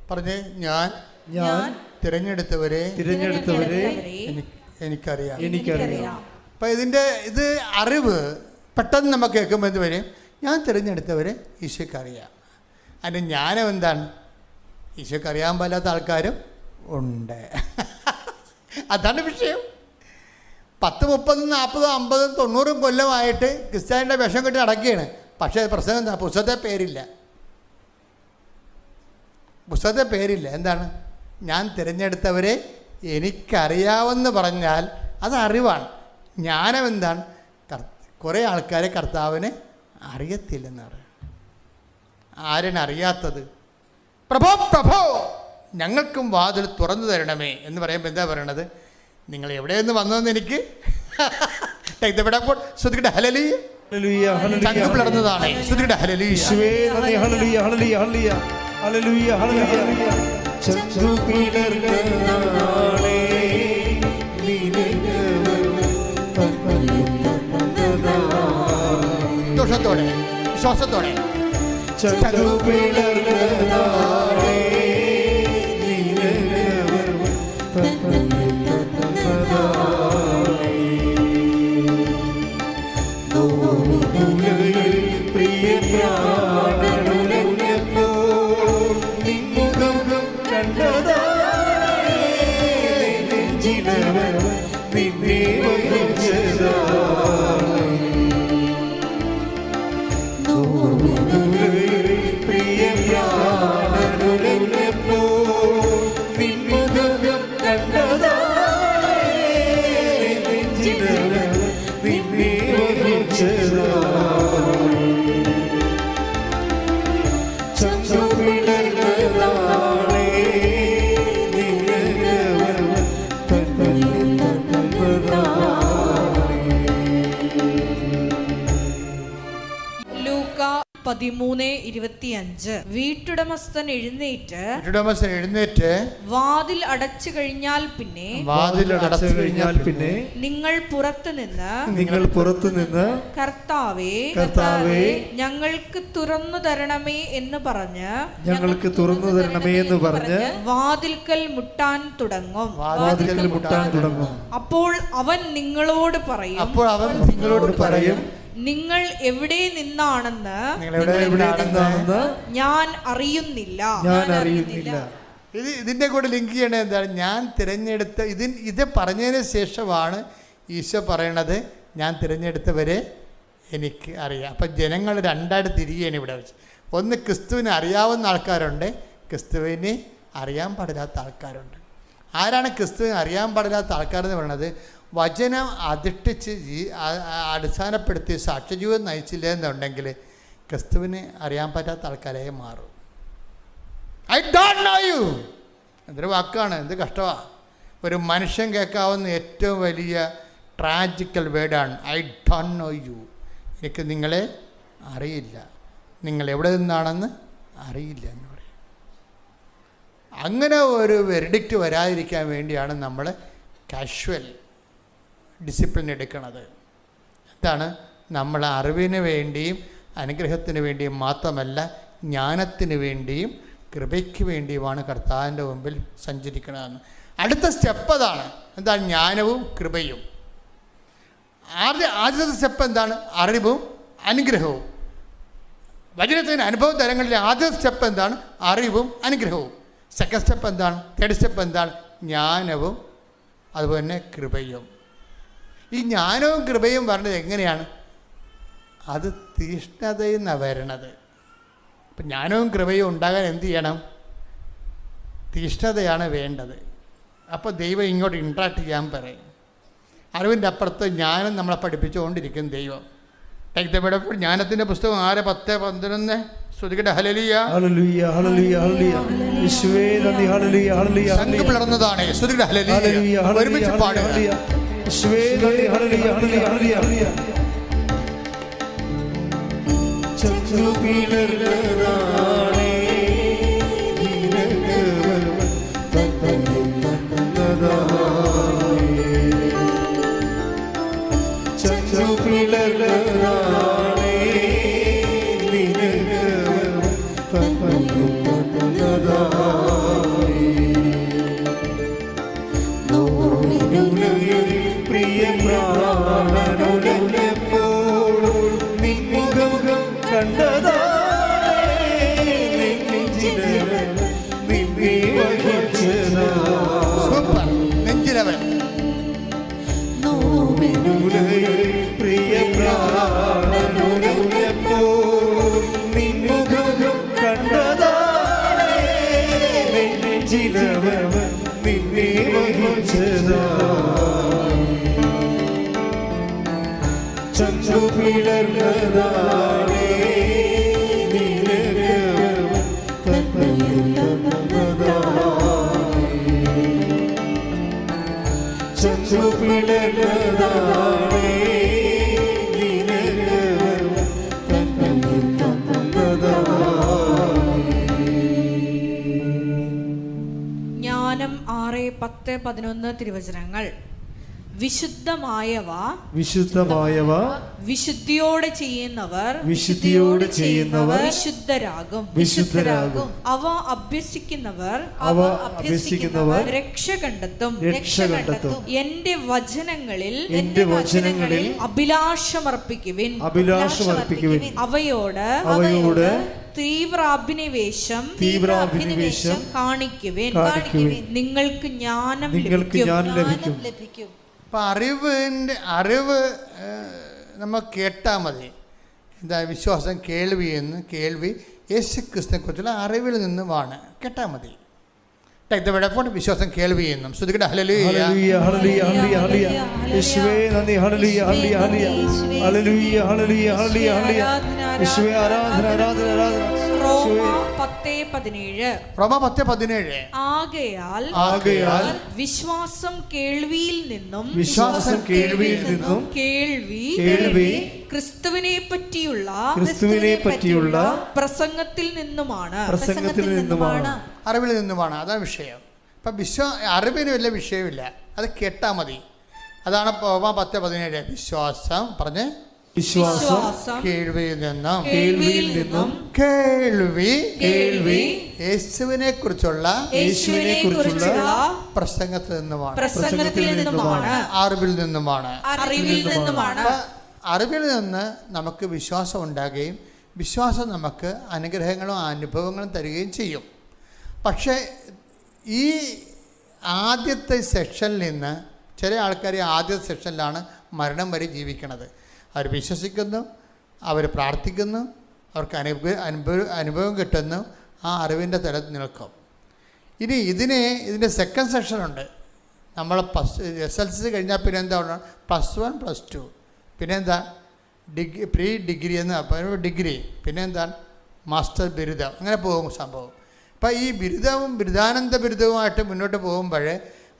പറഞ്ഞേ, ഞാൻ തിരഞ്ഞെടുത്തവരെ എനിക്കറിയാം. അപ്പം ഇത് അറിവ് പെട്ടെന്ന് നമുക്ക് കേൾക്കുമ്പോൾ എന്ത് വരും? ഞാൻ തിരഞ്ഞെടുത്തവരെ ഈശോയ്ക്ക് അറിയാം. അതിൻ്റെ ജ്ഞാനം എന്താണ്? ഈശോയ്ക്ക് അറിയാൻ പാലാത്ത ആൾക്കാരും ഉണ്ട്. അതാണ് വിഷയം. 10, 30, 40, 50, 90 കൊല്ലമായിട്ട് ക്രിസ്ത്യാനിയുടെ വിഷം കെട്ടി നടക്കുകയാണ്. പക്ഷേ പ്രശ്നം എന്താ? പുസ്തകത്തെ പേരില്ല. എന്താണ്? ഞാൻ തിരഞ്ഞെടുത്തവരെ എനിക്കറിയാമെന്ന് പറഞ്ഞാൽ അത് അറിവാണ്. ജ്ഞാനം എന്താണ്? കുറേ ആൾക്കാരെ കർത്താവിനെ അറിയത്തില്ലെന്ന് പറയും. ആരാണ് അറിയാത്തത്? പ്രഭോ പ്രഭോ ഞങ്ങൾക്കും വാതിൽ തുറന്നു തരണമേ എന്ന് പറയുമ്പോൾ എന്താ പറയണത്? നിങ്ങൾ എവിടെ നിന്ന് വന്നതെന്ന് എനിക്ക് ശ്രുതിയുടെ ഹല്ലേലൂയ ചങ്ക് പിളർന്നതാണ്. ശ്രുതിയുടെ ഹല്ലേലൂയ ദോഷത്തോടെ വിശ്വാസത്തോടെ ലൂക്കാ 13:25. വീട്ടുടമസ്ഥൻ എഴുന്നേറ്റ് വാതിൽ അടച്ചു കഴിഞ്ഞാൽ പിന്നെ നിങ്ങൾ പുറത്തു നിന്ന് കർത്താവേ ഞങ്ങൾക്ക് തുറന്നു തരണമേ എന്ന് പറഞ്ഞ് വാതിൽക്കൽ മുട്ടാൻ തുടങ്ങും. അപ്പോൾ അവൻ നിങ്ങളോട് പറയും, നിങ്ങൾ എവിടെ നിന്നാണെന്ന് ഞാൻ അറിയുന്നില്ല. ഇതിൻ്റെ കൂടെ ലിങ്ക് ചെയ്യണത് എന്താണ്? ഞാൻ തിരഞ്ഞെടുത്ത ഇത് പറഞ്ഞതിന് ശേഷമാണ് ഈശോ പറയണത് ഞാൻ തിരഞ്ഞെടുത്തവരെ എനിക്ക് അറിയാം. അപ്പം ജനങ്ങൾ രണ്ടായിട്ട് തിരികെയാണ് ഇവിടെ വെച്ച്. ഒന്ന് ക്രിസ്തുവിനെ അറിയാവുന്ന ആൾക്കാരുണ്ട്, ക്രിസ്തുവിനെ അറിയാൻ പാടില്ലാത്ത ആൾക്കാരുണ്ട്. ആരാണ് ക്രിസ്തുവിനെ അറിയാൻ പാടില്ലാത്ത ആൾക്കാരെന്ന് പറയുന്നത്? വചനം അധിഷ്ഠിച്ച് അടിസ്ഥാനപ്പെടുത്തി സാക്ഷ്യജീവിതം നയിച്ചില്ല എന്നുണ്ടെങ്കിൽ ക്രിസ്തുവിനെ അറിയാൻ പറ്റാത്ത ആൾക്കാരായി മാറും. ഐ ഡോണ്ട് നോ യു എന്തൊരു വാക്കാണ്, എന്ത് കഷ്ടമാണ്. ഒരു മനുഷ്യൻ കേൾക്കാവുന്ന ഏറ്റവും വലിയ ട്രാജിക്കൽ വേർഡാണ് ഐ ഡോണ്ട് നോ യു. എനിക്ക് നിങ്ങളെ അറിയില്ല, നിങ്ങൾ എവിടെ നിന്നാണെന്ന് അറിയില്ല എന്ന് പറയും. അങ്ങനെ ഒരു വെർഡിക്റ്റ് വരാതിരിക്കാൻ വേണ്ടിയാണ് നമ്മൾ കാഷ്വൽ ഡിസിപ്ലിൻ എടുക്കുന്നത്. എന്താണ്? നമ്മൾ അറിവിന് വേണ്ടിയും അനുഗ്രഹത്തിന് വേണ്ടിയും മാത്രമല്ല, ജ്ഞാനത്തിന് വേണ്ടിയും കൃപയ്ക്ക് വേണ്ടിയുമാണ് കർത്താവിൻ്റെ മുമ്പിൽ സഞ്ചരിക്കണമെന്ന്. അടുത്ത സ്റ്റെപ്പ് അതാണ്. എന്താണ്? ജ്ഞാനവും കൃപയും. ആദ്യത്തെ സ്റ്റെപ്പ് എന്താണ്? അറിവും അനുഗ്രഹവും. വചനത്തിന് അനുഭവ തലങ്ങളിലെ ആദ്യത്തെ സ്റ്റെപ്പ് എന്താണ്? അറിവും അനുഗ്രഹവും. സെക്കൻഡ് സ്റ്റെപ്പ് എന്താണ്? തേർഡ് സ്റ്റെപ്പ് എന്താണ്? ജ്ഞാനവും അതുപോലെ തന്നെ കൃപയും. ഈ ജ്ഞാനവും കൃപയും പറഞ്ഞത് എങ്ങനെയാണ്? അത് തീഷ്ണതയിൽ നിന്നാണ് വരണത്. അപ്പം ജ്ഞാനവും കൃപയും ഉണ്ടാകാൻ എന്ത് ചെയ്യണം? തീഷ്ണതയാണ് വേണ്ടത്. അപ്പോൾ ദൈവം ഇങ്ങോട്ട് ഇൻട്രാക്ട് ചെയ്യാൻ പറയും. അറിവിൻ്റെ അപ്പുറത്ത് ജ്ഞാനം നമ്മളെ പഠിപ്പിച്ചുകൊണ്ടിരിക്കും ദൈവം. Take the word of God. ജ്ഞാനത്തിൻ്റെ പുസ്തകം 6:10-11 സ്തുതിക്കട്ടെ. ഹല്ലേലൂയ ഹല്ലേലൂയ ഹല്ലേലൂയ ഹല്ലേലൂയ. യേശുവേ നന്ദി. ഹല്ലേലൂയ ഹല്ലേലൂയ. സംഘം പിളർന്നതാണ്. സ്തുതിക്കട്ടെ. ഹല്ലേലൂയ. ഒരുമിച്ച് പാടുക. യേശുവേ നന്ദി. ഹല്ലേലൂയ ഹല്ലേലൂയ ഹല്ലേലൂയ. ചന്ദ്രു പിളർന്നതാണേ ചന്ദ്രു പിളർന്നതാണേ പ്രിയ പ്രാണനുലപ്പോഴും നിൻമുഖം കണ്ടതാണേ നിന്നെ വഹിച്ചതാ. നെഞ്ചിലവൻ പ്രിയ പ്രാണനുലപ്പോഴും നിൻമുഖം കണ്ടതാണേ നെഞ്ചിലവൻ നിന്നെ വഹിച്ചതാ. ചന്ദ്രു പിളർന്നതാണേ ചന്ദ്രു പിളർന്നതാണേ ജ്ഞാനം 6:10-11 തിരുവചനങ്ങൾ. വിശുദ്ധമായവ വിശുദ്ധിയോടെ ചെയ്യുന്നവർ വിശുദ്ധരാകും. അവ അഭ്യസിക്കുന്നവർ രക്ഷ കണ്ടെത്തും. എന്റെ വചനങ്ങളിൽ അഭിലാഷമർപ്പിക്കുവിൻ. അവയോട് തീവ്രാഭിനിവേശം കാണിക്കുവിൻ. നിങ്ങൾക്ക് ജ്ഞാനം ലഭിക്കും. അപ്പം അറിവ് നമ്മൾ കേട്ടാൽ മതി. എന്താ വിശ്വാസം? കേൾവി യേശു ക്രിസ്തുവിനെ കുറിച്ചുള്ള അറിവിൽ നിന്നുമാണ്. കേട്ടാൽ മതി. Take the word of God. വിശ്വാസം കേൾവി എന്നും. സ്തുതിക്കട്ടെ. ഹല്ലേലൂയ ഹല്ലേലൂയ ഹല്ലേലൂയ ഹല്ലേലൂയ. യേശുവേ നന്ദി. ഹല്ലേലൂയ ഹല്ലേലൂയ ഹല്ലേലൂയ ഹല്ലേലൂയ ഹല്ലേലൂയ ഹല്ലേലൂയ. യേശുവേ ആരാധന ആരാധന ആരാധന. റോമ 10:17. ആകയാൽ വിശ്വാസം കേൾവിയിൽ നിന്നും കേൾവി ക്രിസ്തുവിനെ പറ്റിയുള്ള പ്രസംഗത്തിൽ നിന്നുമാണ്. അറിവിൽ നിന്നുമാണ്. അതാണ് വിഷയം. ഇപ്പം അറിവിന് വലിയ വിഷയമില്ല, അത് കേട്ടാൽ മതി. അതാണ് റോമ 10:17. വിശ്വാസം കേൾവിയിൽ നിന്നും കേൾവി യേശുവിനെ കുറിച്ചുള്ള പ്രസംഗത്തിൽ നിന്നുമാണ്. അറിവിൽ നിന്നുമാണ്. അറിവിൽ നിന്ന് നമുക്ക് വിശ്വാസം ഉണ്ടാകുകയും വിശ്വാസം നമുക്ക് അനുഗ്രഹങ്ങളും അനുഭവങ്ങളും തരികയും ചെയ്യും. പക്ഷേ ഈ ആദ്യത്തെ സെക്ഷനിൽ നിന്ന് ചില ആൾക്കാർ ആദ്യത്തെ സെക്ഷനിലാണ് മരണം വരെ ജീവിക്കുന്നത്. അവർ വിശ്വസിക്കുന്നു, അവർ പ്രാർത്ഥിക്കുന്നു, അവർക്ക് അനുഭവം കിട്ടുന്നു, ആ അറിവിൻ്റെ തലത്തിൽ നിൽക്കും. ഇനി ഇതിൻ്റെ സെക്കൻഡ് സെക്ഷനുണ്ട്. നമ്മൾ SLC കഴിഞ്ഞാൽ പിന്നെ എന്താ +1 +2, പിന്നെന്താ പ്രീ ഡിഗ്രി എന്ന് ഡിഗ്രി, പിന്നെ എന്താണ് മാസ്റ്റർ ബിരുദം, അങ്ങനെ പോകും സംഭവം. അപ്പം ഈ ബിരുദാനന്ദ ബിരുദവുമായിട്ട് മുന്നോട്ട് പോകുമ്പോൾ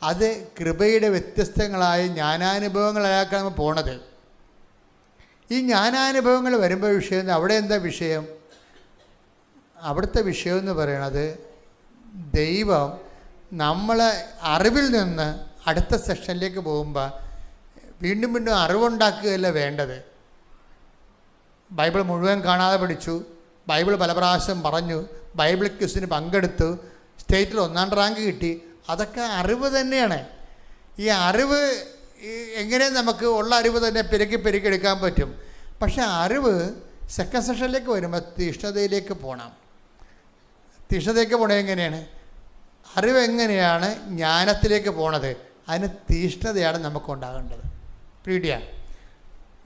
അത് കൃപയുടെ വ്യത്യസ്തങ്ങളായ ജ്ഞാനാനുഭവങ്ങളാക്കാൻ നമ്മൾ പോണത്. ഈ ജ്ഞാനാനുഭവങ്ങൾ വരുമ്പോൾ വിഷയം അവിടെ എന്താ വിഷയം? അവിടുത്തെ വിഷയം എന്ന് പറയണത് ദൈവം നമ്മളെ അറിവിൽ നിന്ന് അടുത്ത സെക്ഷനിലേക്ക് പോകുമ്പോൾ വീണ്ടും അറിവുണ്ടാക്കുകയല്ല വേണ്ടത്. ബൈബിൾ മുഴുവൻ കാണാതെ പഠിച്ചു, ബൈബിൾ പല പ്രാവശ്യം പറഞ്ഞു, ബൈബിൾ ക്വിസിന് പങ്കെടുത്തു, സ്റ്റേറ്റിൽ 1ാം റാങ്ക് കിട്ടി. അതൊക്കെ അറിവ് തന്നെയാണ്. ഈ അറിവ് എങ്ങനെ നമുക്ക് ഉള്ള അറിവ് തന്നെ പെരുക്കി എടുക്കാൻ പറ്റും. പക്ഷേ അറിവ് സെക്കൻഡ് സെഷനിലേക്ക് വരുമ്പോൾ തീഷ്ണതയിലേക്ക് പോകണം. തീഷ്ണതയിലേക്ക് പോകണത് എങ്ങനെയാണ്? അറിവ് എങ്ങനെയാണ് ജ്ഞാനത്തിലേക്ക് പോണത്? അതിന് തീഷ്ണതയാണ് നമുക്കുണ്ടാകേണ്ടത്. പീഡിയ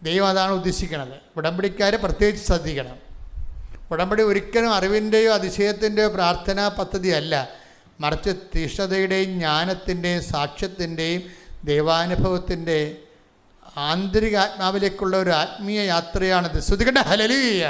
ദൈവം അതാണ് ഉദ്ദേശിക്കുന്നത്. ഉടമ്പടിക്കാരെ പ്രത്യേകിച്ച് ശ്രദ്ധിക്കണം. ഉടമ്പടി ഒരിക്കലും അറിവിൻ്റെയോ അതിശയത്തിൻ്റെയോ പ്രാർത്ഥനാ പദ്ധതിയല്ല, മറിച്ച് തീഷ്ണതയുടെയും ജ്ഞാനത്തിൻ്റെയും സാക്ഷ്യത്തിൻ്റെയും ദൈവാനുഭവത്തിൻ്റെ ആന്തരിക ആത്മാവിലേക്കുള്ള ഒരു ആത്മീയ യാത്രയാണിത്. ശ്രുതികട്ടെ ഹല്ലേലൂയ.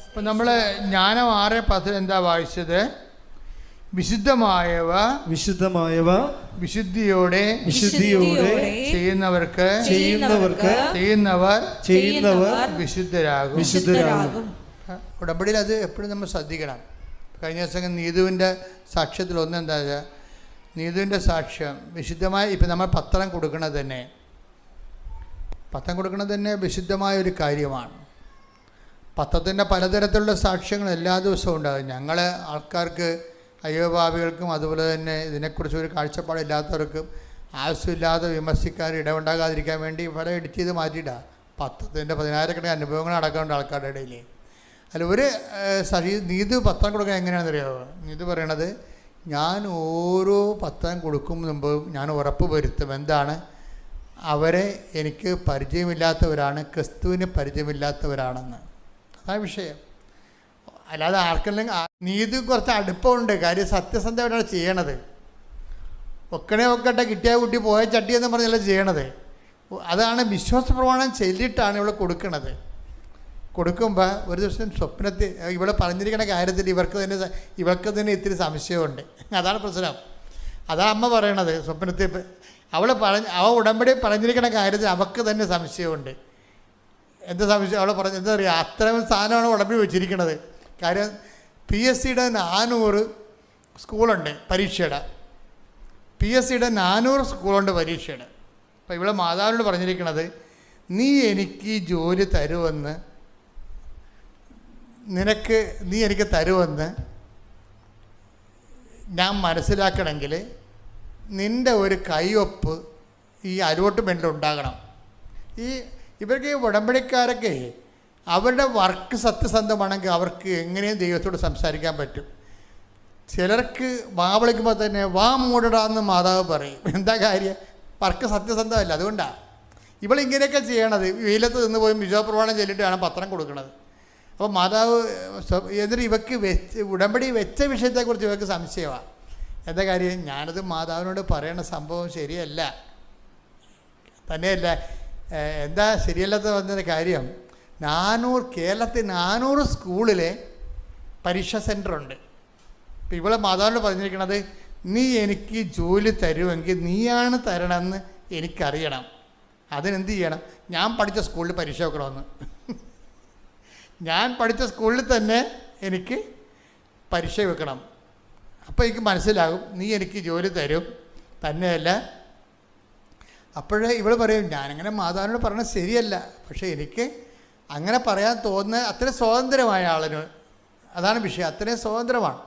ഇപ്പം നമ്മൾ ജ്ഞാനം 6:10 എന്താ വായിച്ചത്? വിശുദ്ധമായവ വിശുദ്ധിയോടെ ചെയ്യുന്നവർ വിശുദ്ധരാകും. ഉടമ്പടിയിൽ അത് എപ്പോഴും നമ്മൾ ശ്രദ്ധിക്കണം. കഴിഞ്ഞ ദിവസം നീതുവിൻ്റെ സാക്ഷ്യത്തിൽ ഒന്നെന്താ വെച്ചാൽ, നീതുവിൻ്റെ സാക്ഷ്യം വിശുദ്ധമായി. ഇപ്പം നമ്മൾ പത്രം കൊടുക്കണത് തന്നെ വിശുദ്ധമായ ഒരു കാര്യമാണ്. പത്രത്തിൻ്റെ പലതരത്തിലുള്ള സാക്ഷ്യങ്ങൾ എല്ലാ ദിവസവും ഉണ്ടാകും. ഞങ്ങൾ ആൾക്കാർക്ക്, അയ്യോഭാവികൾക്കും അതുപോലെ തന്നെ ഇതിനെക്കുറിച്ച് ഒരു കാഴ്ചപ്പാടില്ലാത്തവർക്കും ആവശ്യമില്ലാതെ വിമർശിക്കാൻ ഇടമുണ്ടാകാതിരിക്കാൻ വേണ്ടി പല എഡിറ്റ് ചെയ്ത് മാറ്റിയിട്ടാണ്. പത്രത്തിൻ്റെ 10,000 അനുഭവങ്ങൾ നടക്കാറുണ്ട് ആൾക്കാരുടെ ഇടയിൽ. അല്ല, ഒരു നീതു പത്രം കൊടുക്കാൻ എങ്ങനെയാണെന്നറിയാമോ? നീതു പറയണത്, ഞാൻ ഓരോ പത്രം കൊടുക്കും മുമ്പ് ഞാൻ ഉറപ്പ് വരുത്തും. എന്താണ്? അവരെ എനിക്ക് പരിചയമില്ലാത്തവരാണ്, ക്രിസ്തുവിന് പരിചയമില്ലാത്തവരാണെന്ന്. അതാണ് വിഷയം. അല്ലാതെ ആർക്കെങ്കിലും നീതി കുറച്ച് അടുപ്പമുണ്ട്. കാര്യം സത്യസന്ധമായിട്ടാണ് ചെയ്യണത്. ഒക്കട്ടെ കിട്ടിയ കുട്ടി പോയ ചട്ടി എന്ന് പറഞ്ഞല്ല ചെയ്യണത്. അതാണ് വിശ്വാസ പ്രമാണം ചൊല്ലിയിട്ടാണ് ഇവിടെ കൊടുക്കുന്നത്. കൊടുക്കുമ്പോൾ ഒരു ദിവസം സ്വപ്നത്തിൽ ഇവിടെ പറഞ്ഞിരിക്കുന്ന കാര്യത്തിൽ ഇവർക്ക് തന്നെ ഇത്തിരി സംശയമുണ്ട്. അതാണ് പ്രശ്നം. അതാ അമ്മ പറയണത്. സ്വപ്നത്തിൽ അവ ഉടമ്പടി പറഞ്ഞിരിക്കുന്ന കാര്യത്തിൽ അവൾക്ക് തന്നെ സംശയമുണ്ട്. എന്താ സംശയം? അവളെ പറഞ്ഞ എന്താ പറയുക, അത്രയും സാധനമാണ് ഉടമ്പടി വെച്ചിരിക്കുന്നത്. കാര്യം PSCയുടെ 400 സ്കൂളുണ്ട് പരീക്ഷയുടെ. PSCയുടെ 400 സ്കൂളുണ്ട് പരീക്ഷയുടെ. അപ്പോൾ ഇവിടെ മാതാവിനോട് പറഞ്ഞിരിക്കുന്നത്, നീ എനിക്ക് ജോലി തരുമെന്ന്, നീ എനിക്ക് തരുമെന്ന് ഞാൻ മനസ്സിലാക്കണമെങ്കിൽ നിൻ്റെ ഒരു കൈയൊപ്പ് ഈ അലോട്ട്മെൻറ്റിൽ ഉണ്ടാകണം. ഇവർക്ക് ഉടമ്പടിക്കാരൊക്കെ അവരുടെ വർക്ക് സത്യസന്ധമാണെങ്കിൽ അവർക്ക് എങ്ങനെയും ദൈവത്തോട് സംസാരിക്കാൻ പറ്റും. ചിലർക്ക് വാ വിളിക്കുമ്പോൾ തന്നെ വാ മൂടടാന്ന് മാതാവ് പറയും. എന്താ കാര്യം? വർക്ക് സത്യസന്ധമല്ല. അതുകൊണ്ടാണ് ഇവളിങ്ങനെയൊക്കെ ചെയ്യണത്. വെയിലത്ത് നിന്ന് പോയി വിശ്വാസപ്രമാണം ചൊല്ലിയിട്ടാണ് പത്രം കൊടുക്കുന്നത്. അപ്പോൾ മാതാവ് എന്നിട്ട് ഇവർക്ക് ഉടമ്പടി വെച്ച വിഷയത്തെക്കുറിച്ച് ഇവർക്ക് സംശയമാണ്. എന്താ കാര്യം? ഞാനത് മാതാവിനോട് പറയണ സംഭവം ശരിയല്ല. തന്നെയല്ല, എന്താ ശരിയല്ലാത്ത പറഞ്ഞ കാര്യം, കേരളത്തിൽ 400 സ്കൂളിലെ പരീക്ഷാ സെൻ്ററുണ്ട്. ഇപ്പം ഇവിടെ മാതാവിനോട് പറഞ്ഞിരിക്കണത്, നീ എനിക്ക് ജോലി തരുമെങ്കിൽ നീയാണ് തരണമെന്ന് എനിക്കറിയണം. അതിനെന്ത് ചെയ്യണം? ഞാൻ പഠിച്ച സ്കൂളിൽ പരീക്ഷ വെക്കണമെന്ന്. ഞാൻ പഠിച്ച സ്കൂളിൽ തന്നെ എനിക്ക് പരീക്ഷ വെക്കണം. അപ്പോൾ എനിക്ക് മനസ്സിലാകും നീ എനിക്ക് ജോലി തരും. തന്നെയല്ല, അപ്പോഴേ ഇവിടെ പറയും, ഞാനങ്ങനെ മാതാവിനോട് പറഞ്ഞത് ശരിയല്ല, പക്ഷേ എനിക്ക് അങ്ങനെ പറയാൻ തോന്നുന്ന അത്രയും സ്വാതന്ത്ര്യമായ ആളിന്. അതാണ് വിഷയം, അത്രയും സ്വതന്ത്രമാണ്.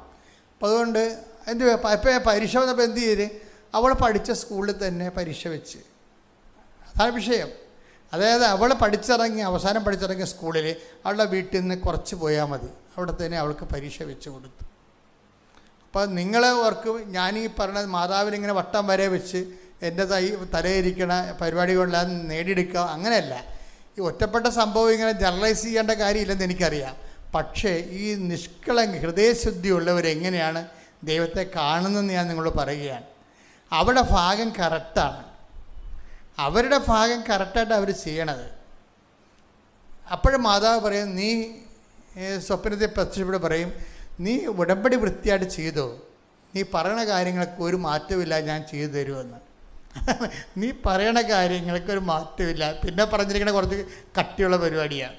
അപ്പോൾ അതുകൊണ്ട് ഇപ്പോൾ പരീക്ഷ വന്നപ്പോൾ എന്ത് ചെയ്ത്, അവൾ പഠിച്ച സ്കൂളിൽ തന്നെ പരീക്ഷ വെച്ച്. അതാണ് വിഷയം. അതായത് അവൾ അവസാനം പഠിച്ചിറങ്ങിയ സ്കൂളിൽ അവളുടെ വീട്ടിൽ നിന്ന് കുറച്ച് പോയാൽ മതി, അവിടെ തന്നെ അവൾക്ക് പരീക്ഷ വെച്ച് കൊടുത്തു. അപ്പോൾ നിങ്ങൾ ഓർക്ക് ഞാനീ പറഞ്ഞത് മാതാവിനിങ്ങനെ വട്ടം വരെ വെച്ച് എൻ്റെ തലയിരിക്കണ പരിപാടികളെല്ലാം നേടിയെടുക്കുക അങ്ങനെയല്ല. ഈ ഒറ്റപ്പെട്ട സംഭവം ഇങ്ങനെ ജനറലൈസ് ചെയ്യേണ്ട കാര്യമില്ലെന്ന് എനിക്കറിയാം. പക്ഷേ ഈ ഹൃദയശുദ്ധിയുള്ളവരെങ്ങനെയാണ് ദൈവത്തെ കാണുന്നതെന്ന് ഞാൻ നിങ്ങളോട് പറയുകയാണ്. അവരുടെ ഭാഗം കറക്റ്റാണ്, അവരുടെ ഭാഗം കറക്റ്റായിട്ട് അവർ ചെയ്യണത്. അപ്പോഴും മാതാവ് പറയും, നീ സ്വപ്നത്തെ പ്രത്യക്ഷപ്പെട്ട് പറയും, നീ ഉടമ്പടി വൃത്തിയായിട്ട് ചെയ്തോ, നീ പറയണ കാര്യങ്ങൾക്ക് ഒരു മാറ്റമില്ല, ഞാൻ ചെയ്തു തരുമെന്ന്. നീ പറയണ കാര്യങ്ങൾക്കൊരു മാറ്റമില്ല. പിന്നെ പറഞ്ഞിരിക്കുന്ന കുറച്ച് കട്ടിയുള്ള പരിപാടിയാണ്.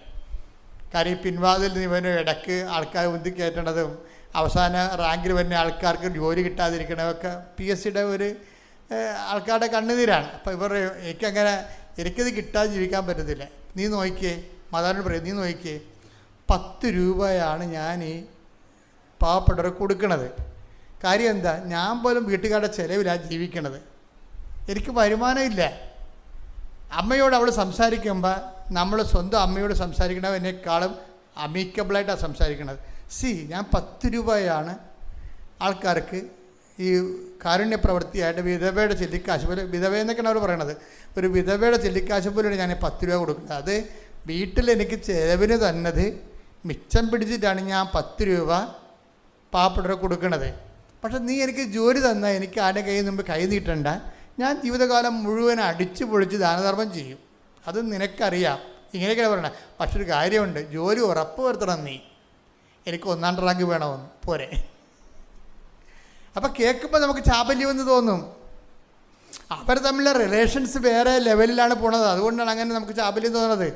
കാര്യം ഈ പിൻവാതിൽ ഇവന് ഇടയ്ക്ക് ആൾക്കാർ ഉന്തി കയറ്റേണ്ടതും അവസാന റാങ്കിൽ വരുന്ന ആൾക്കാർക്ക് ജോലി കിട്ടാതിരിക്കണതൊക്കെ PSCയുടെ ഒരു ആൾക്കാരുടെ കണ്ണുനീരാണ്. അപ്പോൾ ഇവർ എനിക്കിത് കിട്ടാതെ ജീവിക്കാൻ പറ്റത്തില്ല. നീ നോക്കിയേ, മാതാവിനോട് പറയും, നീ നോക്കിയേ 10 രൂപയാണ് ഞാൻ ഈ പാവപ്പെട്ടവർക്ക് കൊടുക്കണത്. കാര്യം എന്താ, ഞാൻ പോലും വീട്ടുകാരുടെ ചിലവിലാണ് ജീവിക്കണത്, എനിക്ക് വരുമാനമില്ല. അമ്മയോട് അവൾ സംസാരിക്കുമ്പോൾ നമ്മൾ സ്വന്തം അമ്മയോട് സംസാരിക്കണതിനേക്കാളും അമീക്കബിളായിട്ടാണ് സംസാരിക്കണത്. ഞാൻ 10 രൂപയാണ് ആൾക്കാർക്ക് ഈ കാരുണ്യ പ്രവൃത്തിയായിട്ട് വിധവയുടെ ചെല്ലിക്കാശ് പോലെ, വിധവയെന്നൊക്കെയാണ് അവർ പറയണത്, ഒരു വിധവയുടെ ചെല്ലിക്കാശ് പോലെയാണ് ഞാൻ 10 രൂപ കൊടുക്കുന്നത്. അത് വീട്ടിൽ എനിക്ക് ചിലവിന് തന്നത് മിച്ചം പിടിച്ചിട്ടാണ് ഞാൻ 10 രൂപ പാവപ്പെട്ടവരെ കൊടുക്കണത്. പക്ഷെ നീ എനിക്ക് ജോലി തന്നാൽ എനിക്ക് ആരുടെ കയ്യിൽ മുമ്പ് കൈ നീട്ടണ്ട, ഞാൻ ജീവിതകാലം മുഴുവൻ അടിച്ചു പൊളിച്ച് ദാനധർമ്മം ചെയ്യും, അത് നിനക്കറിയാം. ഇങ്ങനെയൊക്കെയാണ് പറയണത്. പക്ഷെ ഒരു കാര്യമുണ്ട്, ജോലി ഉറപ്പ് വരുത്തണം, നീ എനിക്ക് 1ാം റാങ്ക് വേണമെന്ന് പോരെ. അപ്പം കേൾക്കുമ്പോൾ നമുക്ക് ചാബല്യമെന്ന് തോന്നും. അവർ തമ്മിലുള്ള റിലേഷൻസ് വേറെ ലെവലിലാണ് പോണത്, അതുകൊണ്ടാണ് അങ്ങനെ നമുക്ക് ചാബല്യം തോന്നുന്നത്.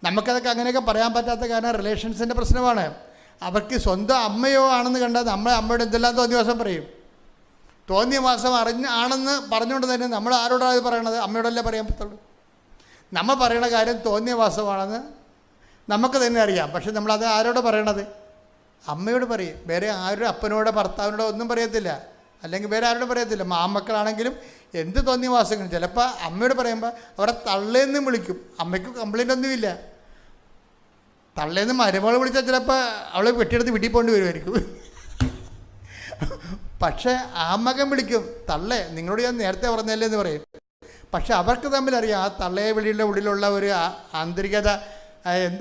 നമുക്കതൊക്കെ അങ്ങനെയൊക്കെ പറയാൻ പറ്റാത്ത കാരണം റിലേഷൻസിൻ്റെ പ്രശ്നമാണ്. അവർക്ക് സ്വന്തം അമ്മയോ ആണെന്ന് കണ്ടാൽ അമ്മയോട് എന്തെല്ലാം തോന്നിയ മാസം പറയും. തോന്നിയ മാസം ആണെന്ന് പറഞ്ഞുകൊണ്ട് തന്നെ നമ്മൾ ആരോടാണ് ഇത് പറയണത്? അമ്മയോടല്ലേ പറയാൻ പറ്റുള്ളൂ. നമ്മൾ പറയണ കാര്യം തോന്നിയ മാസമാണെന്ന് നമുക്ക് തന്നെ അറിയാം. പക്ഷെ നമ്മളത് ആരോട് പറയണത്? അമ്മയോട് പറയും. വേറെ ആരുടെ അപ്പനോടോ ഭർത്താവിനോടോ ഒന്നും പറയത്തില്ല, അല്ലെങ്കിൽ വേറെ ആരോടും പറയത്തില്ല. മാമക്കളാണെങ്കിലും എന്ത് തോന്നിയ മാസങ്ങളും ചിലപ്പോൾ അമ്മയോട് പറയുമ്പോൾ അവരെ തള്ളേന്ന് വിളിക്കും. അമ്മയ്ക്ക് കംപ്ലൈൻ്റ് ഒന്നുമില്ല. തള്ളേന്ന് മരുമകൾ വിളിച്ചാൽ ചിലപ്പോൾ അവളെ വെട്ടിയെടുത്ത് വീട്ടിൽ പോകേണ്ടി വരുമായിരിക്കും. പക്ഷേ ആമകൻ വിളിക്കും, തള്ളേ നിങ്ങളോട് ഞാൻ നേരത്തെ പറഞ്ഞല്ലേ എന്ന് പറയും. പക്ഷെ അവർക്ക് തമ്മിലറിയാം ആ തള്ളയെ വിളിയുടെ ഉള്ളിലുള്ള ഒരു ആന്തരികത,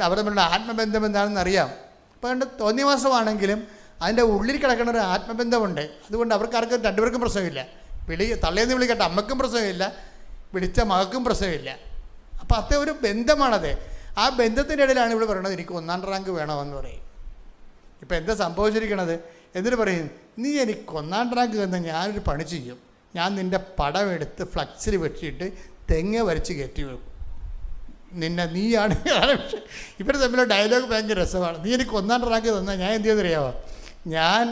അവർ തമ്മിലുള്ള ആത്മബന്ധം എന്താണെന്ന് അറിയാം. അപ്പോൾ അതുകൊണ്ട് തോന്നിയ മാസമാണെങ്കിലും അതിൻ്റെ ഉള്ളിൽ കിടക്കുന്ന ഒരു ആത്മബന്ധമുണ്ട്. അതുകൊണ്ട് അവർക്കാർക്കും രണ്ടുപേർക്കും പ്രശ്നമില്ല. തള്ളേന്ന് വിളിക്കട്ടെ, അമ്മക്കും പ്രശ്നമില്ല, വിളിച്ച മകൾക്കും പ്രശ്നമില്ല. അപ്പോൾ അത്ര ഒരു ബന്ധമാണത്. ആ ബന്ധത്തിൻ്റെ ഇടയിലാണ് ഇവിടെ പറയുന്നത് എനിക്ക് 1ാം റാങ്ക് വേണമെന്ന് പറയും. ഇപ്പം എന്താ സംഭവിച്ചിരിക്കണത്? എന്നിട്ട് പറയും, നീ എനിക്ക് 1ാം റാങ്ക് തന്ന ഞാനൊരു പണി ചെയ്യും, ഞാൻ നിൻ്റെ പടം എടുത്ത് ഫ്ലക്സിൽ വെച്ചിട്ട് തെങ്ങ് വരച്ച് കയറ്റി വെക്കും, നീയാണ്. ഇവർ തമ്മിലുള്ള ഡയലോഗ് ഭയങ്കര രസമാണ്. നീ എനിക്ക് 1ാം റാങ്ക് തന്നാൽ ഞാൻ എന്ത് ചെയ്യുന്നറിയാമോ? ഞാൻ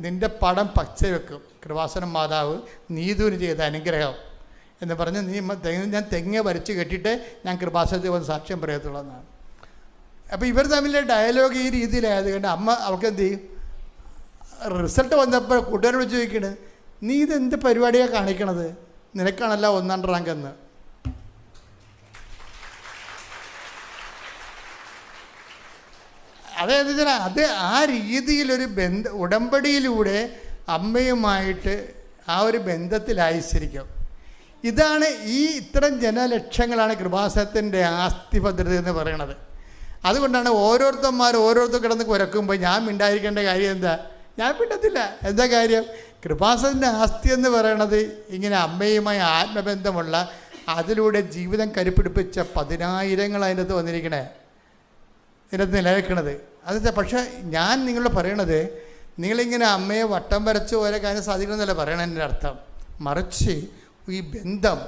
നിൻ്റെ പടം പച്ച വെക്കും, കൃപാസനം മാതാവ് നീതുവിന് ചെയ്ത അനുഗ്രഹം എന്ന് പറഞ്ഞ് ഞാൻ തെങ്ങ് വരച്ച് കെട്ടിയിട്ട് ഞാൻ കൃപാസനത്തിൽ വന്ന് സാക്ഷ്യം പറയത്തുള്ളൂ എന്നാണ്. അപ്പോൾ ഇവർ തമ്മിലെ ഡയലോഗ് ഈ രീതിയിലായത് കൊണ്ട് അമ്മ അവൾക്ക് എന്ത് ചെയ്യും? റിസൾട്ട് വന്നപ്പോൾ കൂട്ടുകാരോട് വിളിച്ച് ചോദിക്കണത്, നീ ഇതെന്ത് പരിപാടിയാണ് കാണിക്കണത്? നിനക്കാണല്ലോ 1ാം റാങ്ക് എന്ന്. അതായത് അത് ആ രീതിയിലൊരു ഉടമ്പടിയിലൂടെ അമ്മയുമായിട്ട് ആ ഒരു ബന്ധത്തിലായിരിക്കും. ഇതാണ് ഇത്തരം ജനലക്ഷങ്ങളാണ് കൃപാസനത്തിൻ്റെ ആസ്തിഭദ്രത എന്ന് പറയുന്നത്. അതുകൊണ്ടാണ് ഓരോരുത്തർ കിടന്ന് കുരക്കുമ്പോൾ ഞാൻ മിണ്ടായിരിക്കേണ്ട കാര്യം എന്താ? ഞാൻ മിണ്ടത്തില്ല. എന്താ കാര്യം? കൃപാസനത്തിൻ്റെ ആസ്തി എന്ന് പറയണത് ഇങ്ങനെ അമ്മയുമായി ആത്മബന്ധമുള്ള, അതിലൂടെ ജീവിതം കരുപ്പിടിപ്പിച്ച 10,000 അതിനകത്ത് വന്നിരിക്കണേ, ഇതിനകത്ത് നിലനിൽക്കണത്. അത് പക്ഷേ ഞാൻ നിങ്ങളോട് പറയണത്, നിങ്ങളിങ്ങനെ അമ്മയെ വട്ടം വരച്ച് ഓരോ കാര്യം സാധിക്കണമെന്നല്ല പറയണതിൻ്റെ അർത്ഥം. മറിച്ച് ഈ ബന്ധം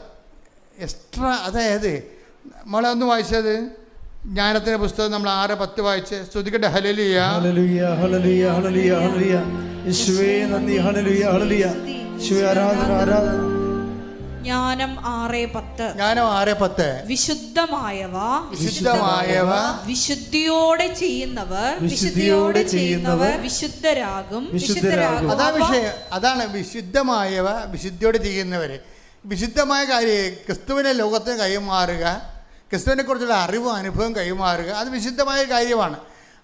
എക്സ്ട്രാ, അതായത് നമ്മളെ ഒന്ന് വായിച്ചത് ജ്ഞാനത്തിൻ്റെ പുസ്തകം നമ്മൾ 6:10 വായിച്ച് സ്തുതിക്കട്ടെ. ഹല്ലേലൂയ ഹല്ലേലൂയ ഹല്ലേലൂയ ഹല്ലേലൂയ ഹല്ലേലൂയ യേശുവേ നന്ദി. ഹല്ലേലൂയ ഹല്ലേലൂയ യേശുവേ ആരാധന ആരാധന. ജ്ഞാനം 6:10 വിശുദ്ധമായവ വിശുദ്ധിയോടെ ചെയ്യുന്നവർ വിശുദ്ധരാകും. അതാ വിഷയം. അതാണ് വിശുദ്ധമായവ വിശുദ്ധിയോടെ ചെയ്യുന്നവർ. വിശുദ്ധമായ കാര്യം ക്രിസ്തുവിനെ ലോകത്തിന് കൈമാറുക, ക്രിസ്തുവിനെക്കുറിച്ചുള്ള അറിവും അനുഭവം കൈമാറുക അത് വിശുദ്ധമായ കാര്യമാണ്.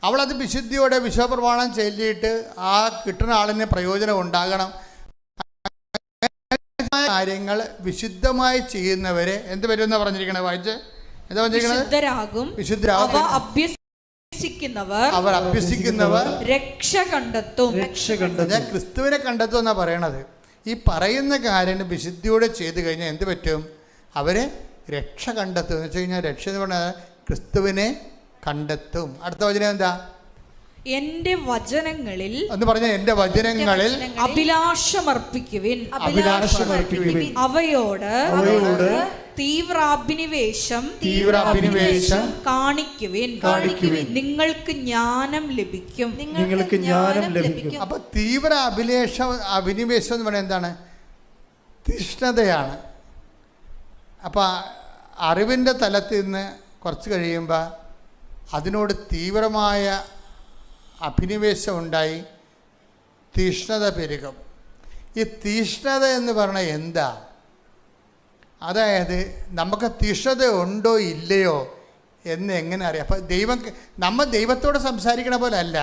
അവളത് വിശുദ്ധിയോടെ വിശ്വപ്രമാണം ചൊല്ലിയിട്ട് ആ കിട്ടുന്ന ആളിന് പ്രയോജനം ഉണ്ടാകണം. കാര്യങ്ങൾ വിശുദ്ധമായി ചെയ്യുന്നവരെ എന്ത് വരുമെന്നാ പറഞ്ഞിരിക്കണേ? വായിച്ച് എന്താ പറഞ്ഞിരിക്കണത്? വിശുദ്ധരാകും. അവർ അഭ്യസിക്കുന്നവർ രക്ഷ കണ്ടെത്തും. ക്രിസ്തുവിനെ കണ്ടെത്തും എന്നാ പറയണത്. ഈ പറയുന്ന കാര്യം വിശുദ്ധിയോടെ ചെയ്തു കഴിഞ്ഞാൽ എന്ത് പറ്റും? അവരെ രക്ഷ കണ്ടെത്തും. എന്ന് വെച്ച് കഴിഞ്ഞാൽ രക്ഷ എന്ന് പറഞ്ഞാൽ ക്രിസ്തുവിനെ കണ്ടെത്തും. അടുത്ത വചനം എന്താ? എന്റെ വചനങ്ങളിൽ എന്ന് പറഞ്ഞ എന്റെ വചനങ്ങളിൽ അഭിലാഷമർപ്പിക്കുവിൻ. അവയോട് തീവ്രാഭിനിവേശം കാണിക്കുവിൻ. നിങ്ങൾക്ക് ജ്ഞാനം ലഭിക്കും. അപ്പൊ തീവ്ര അഭിനിവേശം എന്ന് പറയുന്നത് എന്താണ്? തീഷ്ണതയാണ്. അപ്പം അറിവിൻ്റെ തലത്തിൽ നിന്ന് കുറച്ച് കഴിയുമ്പോൾ അതിനോട് തീവ്രമായ അഭിനിവേശം ഉണ്ടായി തീഷ്ണത പെരുകും. ഈ തീഷ്ണത എന്ന് പറഞ്ഞാൽ എന്താ? അതായത് നമുക്ക് തീഷ്ണത ഉണ്ടോ ഇല്ലയോ എന്ന് എങ്ങനെ അറിയാം? അപ്പം നമ്മൾ ദൈവത്തോട് സംസാരിക്കണ പോലെ അല്ല,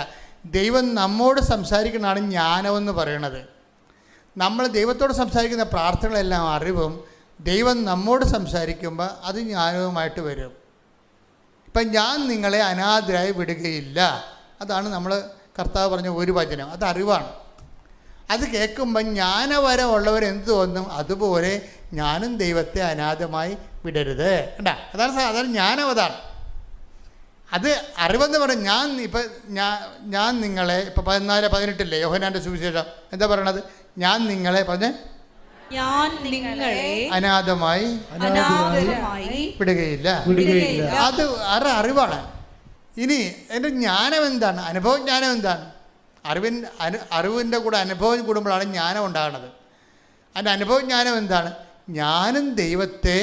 ദൈവം നമ്മോട് സംസാരിക്കണതാണ് ജ്ഞാനമെന്ന് പറയണത്. നമ്മൾ ദൈവത്തോട് സംസാരിക്കുന്ന പ്രാർത്ഥനകളെല്ലാം അറിവും, ദൈവം നമ്മോട് സംസാരിക്കുമ്പോൾ അത് ജ്ഞാനവുമായിട്ട് വരും. ഇപ്പം ഞാൻ നിങ്ങളെ അനാഥരായി വിടുകയില്ല, അതാണ് നമ്മൾ കർത്താവ് പറഞ്ഞ ഒരു വചനം. അത് അറിവാണ്. അത് കേൾക്കുമ്പോൾ ജ്ഞാനവര ഉള്ളവർ എന്ത് തോന്നും? അതുപോലെ ഞാനും ദൈവത്തെ അനാഥമായി വിടരുത്. കണ്ടാ, അതാണ് ജ്ഞാനം. അതാണ് അത് അറിവെന്ന് പറയും. ഞാൻ നിങ്ങളെ ഇപ്പം 14:18 യോഹന്നാൻ്റെ സുവിശേഷം എന്താ പറയണത്? ഞാൻ നിങ്ങളെ അനാഥമായി വിടുകയില്ല. അത് അറിവാണ്. ഇനി എൻ്റെ ജ്ഞാനം എന്താണ്? അനുഭവജ്ഞാനം എന്താണ്? അറിവിൻ്റെ കൂടെ അനുഭവം കൂടുമ്പോഴാണ് ജ്ഞാനം ഉണ്ടാകുന്നത്. അതിൻ്റെ അനുഭവജ്ഞാനം എന്താണ്? ഞാനും ദൈവത്തെ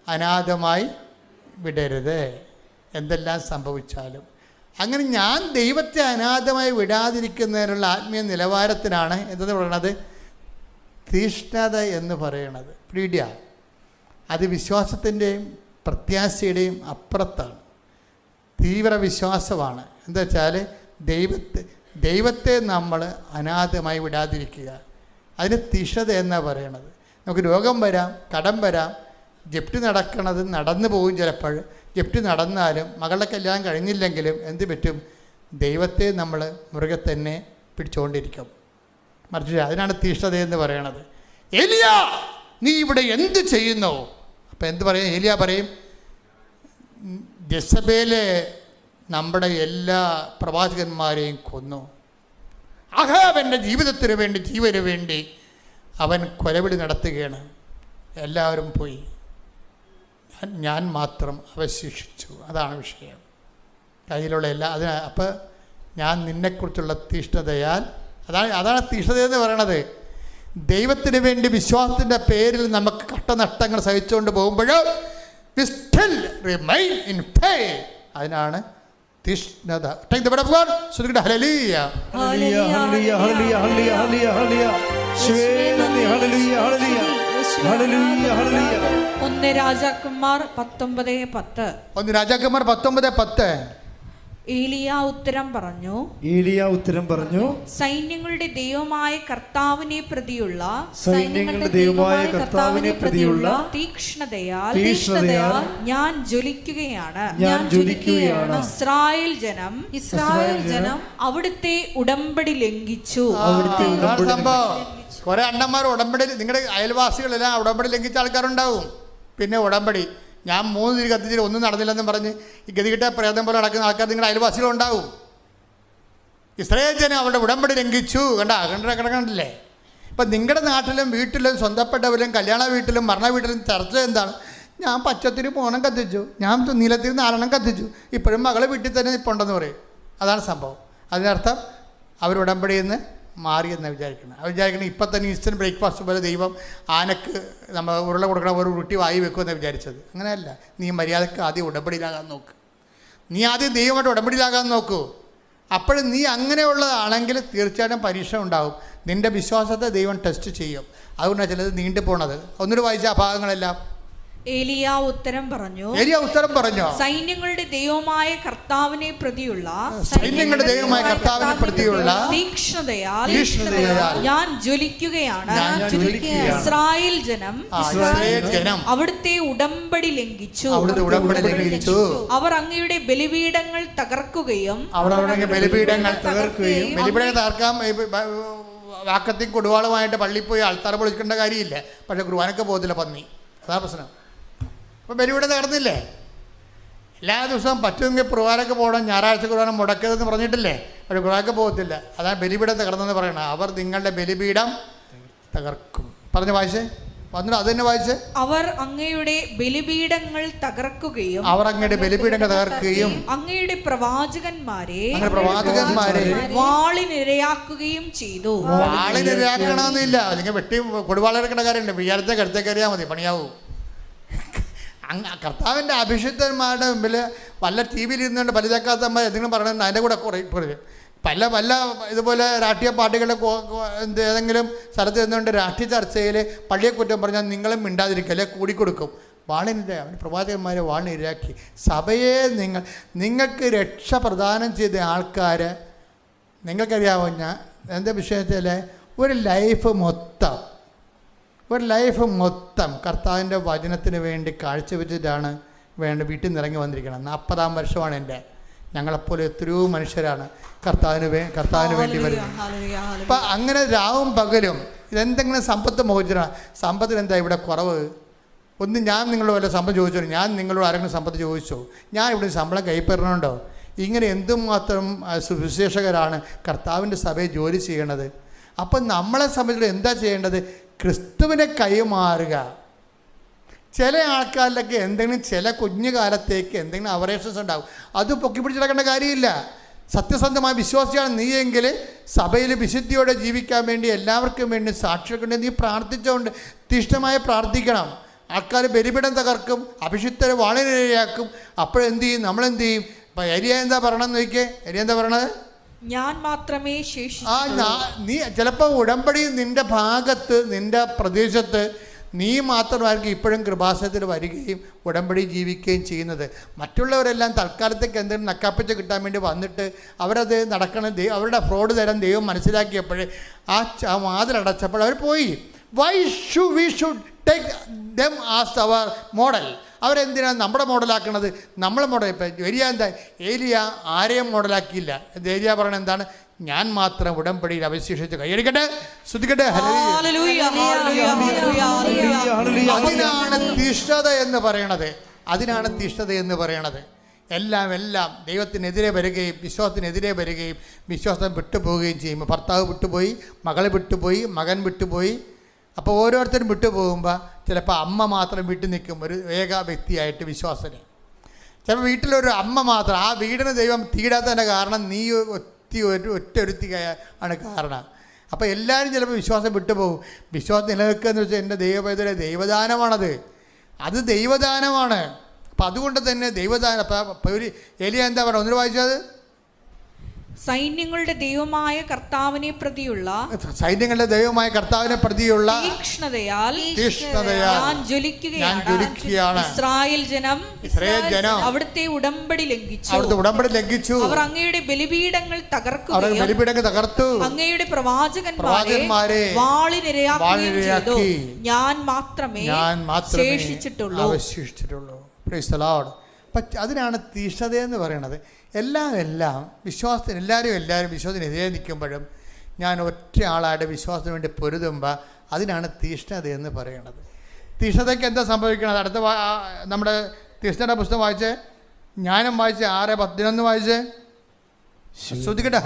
അനാഥമായി വിടരുത് എന്തെല്ലാം സംഭവിച്ചാലും. അങ്ങനെ ഞാൻ ദൈവത്തെ അനാഥമായി വിടാതിരിക്കുന്നതിനുള്ള ആത്മീയ നിലവാരത്തിനാണ് എന്തെന്ന് പറയുന്നത്? തീഷ്ണത എന്ന് പറയണത്. പ്രീഡിയ. അത് വിശ്വാസത്തിൻ്റെയും പ്രത്യാശയുടെയും അപ്പുറത്താണ്. തീവ്ര വിശ്വാസമാണ്. എന്താ വെച്ചാൽ ദൈവത്തെ നമ്മൾ അനാഥമായി വിടാതിരിക്കുക. അതിന് തീഷ്ണത എന്നാണ് പറയണത്. നമുക്ക് രോഗം വരാം, കടം വരാം, ജപ്തി നടന്നു പോകും. ചിലപ്പോൾ ജപ്തി നടന്നാലും മകളുടെ കല്യാണം കഴിഞ്ഞില്ലെങ്കിലും എന്ത് പറ്റും? ദൈവത്തെ നമ്മൾ മുറുകെ തന്നെ പിടിച്ചുകൊണ്ടിരിക്കും. മറിച്ച് അതിനാണ് തീഷ്ണത എന്ന് പറയണത്. ഏലിയ, നീ ഇവിടെ എന്ത് ചെയ്യുന്നു? അപ്പം എന്ത് പറയും? ഏലിയ പറയും, ജെസബേല് നമ്മുടെ എല്ലാ പ്രവാചകന്മാരെയും കൊന്നു. അഹാബൻ്റെ ജീവിതത്തിന് വേണ്ടി, ജീവന് വേണ്ടി അവൻ കൊലവിളി നടത്തുകയാണ്. എല്ലാവരും പോയി, ഞാൻ മാത്രം അവശേഷിച്ചു. അതാണ് വിഷയം. കയ്യിലുള്ള അപ്പോൾ ഞാൻ നിന്നെക്കുറിച്ചുള്ള തീഷ്ണതയാൽ, അതാണ് തീഷ്ണത എന്ന് പറയണത്. ദൈവത്തിന് വേണ്ടി വിശ്വാസത്തിൻ്റെ പേരിൽ നമുക്ക് കഷ്ടനഷ്ടങ്ങൾ സഹിച്ചുകൊണ്ട് പോകുമ്പോൾ we still remain in faith. അതിനാണ് തീഷ്ണത. Take the word of God. Hallelujah. Hallelujah. Hallelujah. Hallelujah. Hallelujah. Hallelujah. Hallelujah. Hallelujah. 1 രാജാക്കന്മാർ 19:10. 1 രാജാക്കന്മാർ 19:10. ഏലിയ ഉത്തരം പറഞ്ഞു, സൈന്യങ്ങളുടെ ദൈവമായ കർത്താവിനെ പ്രതിയുള്ള തീക്ഷ്ണതയാൽ ഞാൻ ജ്വലിക്കുകയാണ്. ഇസ്രായേൽ ജനം അവിടുത്തെ ഉടമ്പടി ലംഘിച്ചു. കുറെ അണ്ണന്മാർ ഉടമ്പടി, നിങ്ങളുടെ അയൽവാസികളെല്ലാം ഉടമ്പടി ലംഘിച്ച ആൾക്കാരുണ്ടാവും. പിന്നെ ഉടമ്പടി ഞാൻ 3 തിരി കത്തിച്ചിട്ട് ഒന്നും നടന്നില്ലെന്നും പറഞ്ഞ് ഈ ഗതികിട്ട പ്രേതം പോലെ നടക്കുന്ന ആൾക്കാർ നിങ്ങളുടെ അയൽവാസികളുണ്ടാവും. ഇസ്രായേൽ ജനം അവരുടെ ഉടമ്പടി ലംഘിച്ചു. കണ്ടില്ലേ? ഇപ്പം നിങ്ങളുടെ നാട്ടിലും വീട്ടിലും സ്വന്തപ്പെട്ടവരും കല്യാണ വീട്ടിലും മരണ വീട്ടിലും ചർച്ച എന്താണ്? ഞാൻ പച്ചത്തിരി പോണം കത്തിച്ചു, ഞാൻ നീലത്തിരി 4 കത്തിച്ചു, ഇപ്പോഴും മകളെ വീട്ടിൽ തന്നെ നിൽപ്പുണ്ടെന്ന് പറയും. അതാണ് സംഭവം. അതിനർത്ഥം അവർ ഉടമ്പടിയിൽ നിന്ന് മാറിയെന്ന് വിചാരിക്കണം. ഇപ്പം തന്നെ ഇൻസ്റ്റൻറ്റ് ബ്രേക്ക്ഫാസ്റ്റ് പോലെ ദൈവം ആനക്ക് നമ്മൾ ഉരുള കൊടുക്കണ ഒരു റൊട്ടി വായി വെക്കുമെന്ന് വിചാരിച്ചത്. അങ്ങനെയല്ല. നീ മര്യാദക്ക് ആദ്യം ഉടമ്പടിയിലാകാൻ നോക്ക്. നീ ആദ്യം ദൈവമായിട്ട് ഉടമ്പടിയിലാകാൻ നോക്കൂ. അപ്പോഴും നീ അങ്ങനെയുള്ളതാണെങ്കിൽ തീർച്ചയായിട്ടും പരീക്ഷ ഉണ്ടാകും. നിൻ്റെ വിശ്വാസത്തെ ദൈവം ടെസ്റ്റ് ചെയ്യും. അതുകൊണ്ടാണ് ചിലത് നീണ്ടു പോണത്. ഒന്നുകൂടി വായിച്ച ആ ഭാഗങ്ങളെല്ലാം. ഏലിയ ഉത്തരം പറഞ്ഞു, സൈന്യങ്ങളുടെ ദൈവമായ കർത്താവിനെ പ്രതിയുള്ള തീക്ഷ്ണതയാൽ ഞാൻ ജ്വലിക്കുകയാണ്. ഇസ്രായേൽ ജനം അവിടുത്തെ ഉടമ്പടി ലംഘിച്ചു. അവർ അങ്ങയുടെ ബലിപീഠങ്ങൾ തകർക്കുകയും വാക്കത്തിൽ കൊടുവാളുമായിട്ട് പള്ളിയിൽ പോയി ആൾത്താറ പൊളിക്കേണ്ട കാര്യമില്ല. പക്ഷെ കുർബാനക്ക് പോകത്തില്ല പന്നി. അതാ പ്രശ്നം. അപ്പോൾ ബലിപീഠം തകർന്നില്ലേ? എല്ലാ ദിവസവും പറ്റുമെങ്കിൽ കുർബാനക്ക് പോകണം, ഞായറാഴ്ച കുർബാന മുടക്കരുതെന്ന് പറഞ്ഞിട്ടില്ലേ? പക്ഷെ കുർബാനക്ക് പോകത്തില്ല. അതാണ് ബലിപീഠം തകർന്നെന്ന് പറയണം. അവർ നിങ്ങളുടെ ബലിപീഠം തകർക്കും. പറഞ്ഞ് വായിച്ചേ, വന്നിട്ട് അത് തന്നെ വായിച്ചേ. അവർ അങ്ങയുടെ ബലിപീഠങ്ങൾ തകർക്കുകയും അങ്ങയുടെ പ്രവാചകന്മാരെ വാളിനിരയാക്കുകയും ചെയ്തു. വാളിനിരയാക്കണമെന്നില്ല, അല്ലെങ്കിൽ വെട്ടി കൊടുവാളിറക്കേണ്ട കാര്യമില്ല. വിചാരത്തെ കടുത്തേക്ക് അറിയാൽ മതി, പണിയാവൂ. കർത്താവിൻ്റെ അഭിഷിക്തന്മാരുടെ മുമ്പിൽ വല്ല ടി വിയിൽ ഇരുന്നുകൊണ്ട് പലിതക്കാത്തമ്മ എന്തെങ്കിലും പറയണമെന്ന് അതിൻ്റെ കൂടെ കുറയും. പല ഇതുപോലെ രാഷ്ട്രീയ പാർട്ടികളുടെ ഏതെങ്കിലും സ്ഥലത്ത് നിന്നുകൊണ്ട് രാഷ്ട്രീയ ചർച്ചയിൽ പള്ളിയെ കുറ്റം പറഞ്ഞാൽ നിങ്ങളും മിണ്ടാതിരിക്കുക, അല്ലെ കൂടിക്കൊടുക്കും. വാളിനിര അവൻ പ്രവാചകന്മാരെ വാളിനിരയാക്കി. സഭയെ നിങ്ങൾക്ക് രക്ഷ പ്രദാനം ചെയ്ത ആൾക്കാർ നിങ്ങൾക്കറിയാമോ? ഞാൻ എന്താ വിഷയത്തിൽ ഒരു ലൈഫ് മൊത്തം കർത്താവിൻ്റെ വചനത്തിന് വേണ്ടി കാഴ്ചവെച്ചിട്ടാണ് വീട്ടിൽ നിന്ന് ഇറങ്ങി വന്നിരിക്കണം. 40-ാം വർഷമാണ് എൻ്റെ. ഞങ്ങളെപ്പോലെ എത്രയോ മനുഷ്യരാണ് കർത്താവിന് വേണ്ടി വരുന്നത്. അപ്പം അങ്ങനെ രാവും പകലും ഇതെന്തെങ്കിലും സമ്പത്ത് മോചിച്ചാണ്. സമ്പത്തിന് എന്താ ഇവിടെ കുറവ്? ഒന്ന് ഞാൻ നിങ്ങളോട് വല്ല സമ്പത്ത് ചോദിച്ചോ? ഞാൻ നിങ്ങളോട് ആരെങ്കിലും സമ്പത്ത് ചോദിച്ചോ? ഞാൻ ഇവിടെ ശമ്പളം കൈപ്പറണുണ്ടോ? ഇങ്ങനെ എന്തുമാത്രം സുവിശേഷകരാണ് കർത്താവിൻ്റെ സഭയിൽ ജോലി ചെയ്യണത്. അപ്പം നമ്മളെ സംബന്ധിച്ച് എന്താ ചെയ്യേണ്ടത്? ക്രിസ്തുവിനെ കൈമാറുക. ചില ആൾക്കാരിലൊക്കെ എന്തെങ്കിലും ചില കുഞ്ഞു കാലത്തേക്ക് എന്തെങ്കിലും അവറേഷൻസ് ഉണ്ടാകും. അത് പൊക്കി പിടിച്ചിടക്കേണ്ട കാര്യമില്ല. സത്യസന്ധമായ വിശ്വാസിയാണ് നീയെങ്കിൽ സഭയിൽ വിശുദ്ധിയോടെ ജീവിക്കാൻ വേണ്ടി എല്ലാവർക്കും വേണ്ടി സാക്ഷികൾക്ക് നീ പ്രാർത്ഥിച്ചുകൊണ്ട് തീഷ്ണമായി പ്രാർത്ഥിക്കണം. ആൾക്കാർ ബലിപീഠം തകർക്കും, അഭിഷിക്തരെ വാളിനിരയാക്കും. അപ്പോഴെന്ത് ചെയ്യും? നമ്മളെന്ത് ചെയ്യും? ഇപ്പം ഏരിയ എന്താ പറയണമെന്ന് നോക്കിയേ. ഏരിയ എന്താ പറയണത്? ഞാൻ മാത്രമേ നീ ചിലപ്പോൾ ഉടമ്പടി നിൻ്റെ ഭാഗത്ത് നിൻ്റെ പ്രദേശത്ത് നീ മാത്രമായിരിക്കും ഇപ്പോഴും കൃപാസനത്തിൽ വരികയും ഉടമ്പടി ജീവിക്കുകയും ചെയ്യുന്നത്. മറ്റുള്ളവരെല്ലാം തൽക്കാലത്തേക്ക് എന്തെങ്കിലും നക്കാപ്പിച്ച് കിട്ടാൻ വേണ്ടി വന്നിട്ട് അവരത് നടക്കണം. അവരുടെ ഫ്രോഡ് തരം ദൈവം മനസ്സിലാക്കിയപ്പോഴേ ആ വാതിലടച്ചപ്പോൾ അവർ പോയി. Why we should take them as our model? അവരെന്തിനാണ് നമ്മുടെ മോഡലാക്കണത്? നമ്മളെ മോഡൽ. ഇപ്പം ഏലിയ ആരെയും മോഡലാക്കിയില്ല. ഏലിയ പറയണത് എന്താണ്? ഞാൻ മാത്രം ഉടമ്പടിയിൽ അവശേഷിച്ച് കൈയടിക്കട്ടെ, ശ്രദ്ധിക്കട്ടെ. അതിനാണ് തീഷ്ണത എന്ന് പറയണത്. എല്ലാം ദൈവത്തിനെതിരെ വരികയും വിശ്വാസത്തിനെതിരെ വരികയും വിശ്വാസം വിട്ടുപോവുകയും ചെയ്യുമ്പോൾ ഭർത്താവ് വിട്ടുപോയി, മകളെ വിട്ടുപോയി, മകൻ വിട്ടുപോയി. അപ്പോൾ ഓരോരുത്തരും വിട്ടുപോകുമ്പോൾ ചിലപ്പോൾ അമ്മ മാത്രം വിട്ടു നിൽക്കും, ഒരു ഏക വ്യക്തിയായിട്ട് വിശ്വാസത്തിന്. ചിലപ്പോൾ വീട്ടിലൊരു അമ്മ മാത്രം. ആ വീടിന് ദൈവം തീടാത്തതിൻ്റെ കാരണം നീ ഒറ്റൊരുത്തിയാണ് കാരണം. അപ്പോൾ എല്ലാവരും ചിലപ്പോൾ വിശ്വാസം വിട്ടുപോകും. വിശ്വാസം നിലനിൽക്കുക എന്ന് വെച്ചാൽ എൻ്റെ ദൈവദാനമാണത്. അത് ദൈവദാനമാണ്. അപ്പം അതുകൊണ്ട് തന്നെ ദൈവദാനം. അപ്പം ഒരു ഏലിയ എന്താ പറയുക? ഒന്നിന് വായിച്ചത്? സൈന്യങ്ങളുടെ ദൈവമായ കർത്താവിനെ പ്രതിയുള്ള തീക്ഷ്ണതയാൽ ഞാൻ ജ്വലിക്കുകയാണ്. ഇസ്രായേൽ ജനം അവിടുത്തെ ഉടമ്പടി ലംഘിച്ചു. അവർ അങ്ങയുടെ ബലിപീഠങ്ങൾ തകർത്തു. അങ്ങയുടെ പ്രവാചകന്മാരെ വാളിനിരയാക്കുകയും ചെയ്തു. ഞാൻ മാത്രമേ ശേഷിച്ചിട്ടുള്ളൂ. അതിനാണ് തീഷ്ണതയെന്ന് പറയണത്. എല്ലാം വിശ്വാസത്തിന് എല്ലാവരും വിശ്വാസത്തിനെതിരെ നിൽക്കുമ്പോഴും ഞാൻ ഒറ്റ ആളായിട്ട് വിശ്വാസത്തിന് വേണ്ടി പൊരുതുമ്പോൾ അതിനാണ് തീഷ്ണതയെന്ന് പറയണത്. തീഷ്ണതയ്ക്ക് എന്താ സംഭവിക്കണത്? അടുത്ത നമ്മുടെ തീഷ്ണയുടെ പുസ്തകം വായിച്ചേ, ജ്ഞാനം വായിച്ചേ, 6:11 വായിച്ചേ. ശ്രദ്ധിക്കട്ടെ.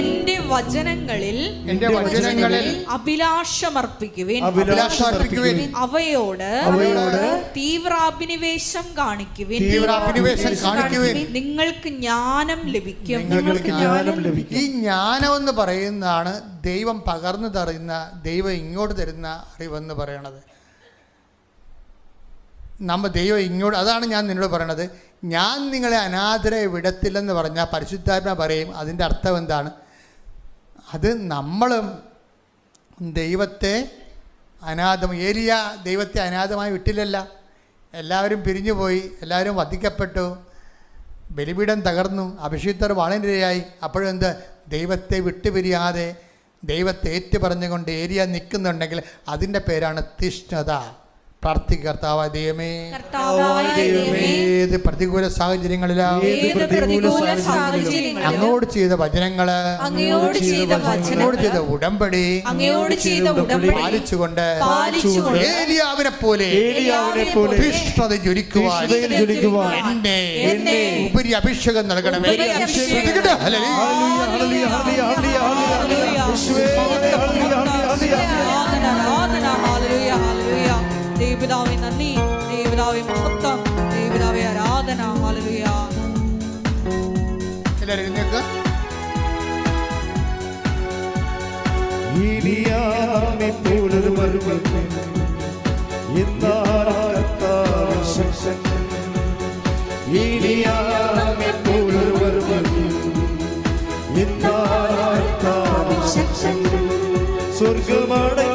എന്റെ വചനങ്ങളിൽ അഭിലാഷമർപ്പിക്കുവിൻ. അവയോട് തീവ്രാഭിനിവേശം കാണിക്കുവിൻ. നിങ്ങൾക്ക് ജ്ഞാനം ലഭിക്കും. ഈ ജ്ഞാനം എന്ന് പറയുന്നതാണ് ദൈവം പകർന്നു തരുന്ന, ദൈവം ഇങ്ങോട്ട് തരുന്ന അറിവെന്ന് പറയണത്. ദൈവം ഇങ്ങോട്ട്, അതാണ് ഞാൻ നിന്നോട് പറയണത്. ഞാൻ നിങ്ങളെ അനാഥരെ വിടത്തില്ലെന്ന് പറഞ്ഞാൽ പരിശുദ്ധാത്മ പറയും. അതിൻ്റെ അർത്ഥം എന്താണ്? അത് നമ്മളും ദൈവത്തെ ഏലിയ ദൈവത്തെ അനാഥമായി വിട്ടില്ലല്ല. എല്ലാവരും പിരിഞ്ഞുപോയി, എല്ലാവരും വധിക്കപ്പെട്ടു, ബലിപീഠം തകർന്നു, അഭിഷിക്തർ വാളിനിരയായി. അപ്പോഴെന്ത്? ദൈവത്തെ വിട്ടുപിരിയാതെ ദൈവത്തെ ഏറ്റുപറഞ്ഞുകൊണ്ട് ഏലിയ നിൽക്കുന്നുണ്ടെങ്കിൽ അതിൻ്റെ പേരാണ് തീഷ്ണത. പ്രാർത്ഥിക്കുക, കർത്താവായ ദൈവമേ, ഏത് പ്രതികൂല സാഹചര്യങ്ങളിലും അങ്ങോട്ട് ചെയ്ത വചനങ്ങള്, അങ്ങോട്ട് ചെയ്ത ഉടമ്പടി പാലിച്ചുകൊണ്ട് ഏലിയാവിനെ പോലെ തീഷ്ണത ജ്വലിക്കുവാൻ എന്നെ ഉപരി അഭിഷേകം നൽകണമേ. ദൈവപിതാവേ നന്ദി, ദൈവപിതാവേ മഹത്വം, ദൈവപിതാവേ ആരാധന. ഹല്ലേലൂയ. എല്ലാവരും എഴുന്നേൽക്കുക. ഏലിയാവിനെ പോലൊരു മരുമകൻ എന്നാർക്കത്താൽ ശക്തൻ. ഏലിയാവിനെ പോലൊരു മരുമകൻ എന്നാർക്കത്താൽ ശക്തൻ. സ്വർഗ്ഗമടയ്ക്കാൻ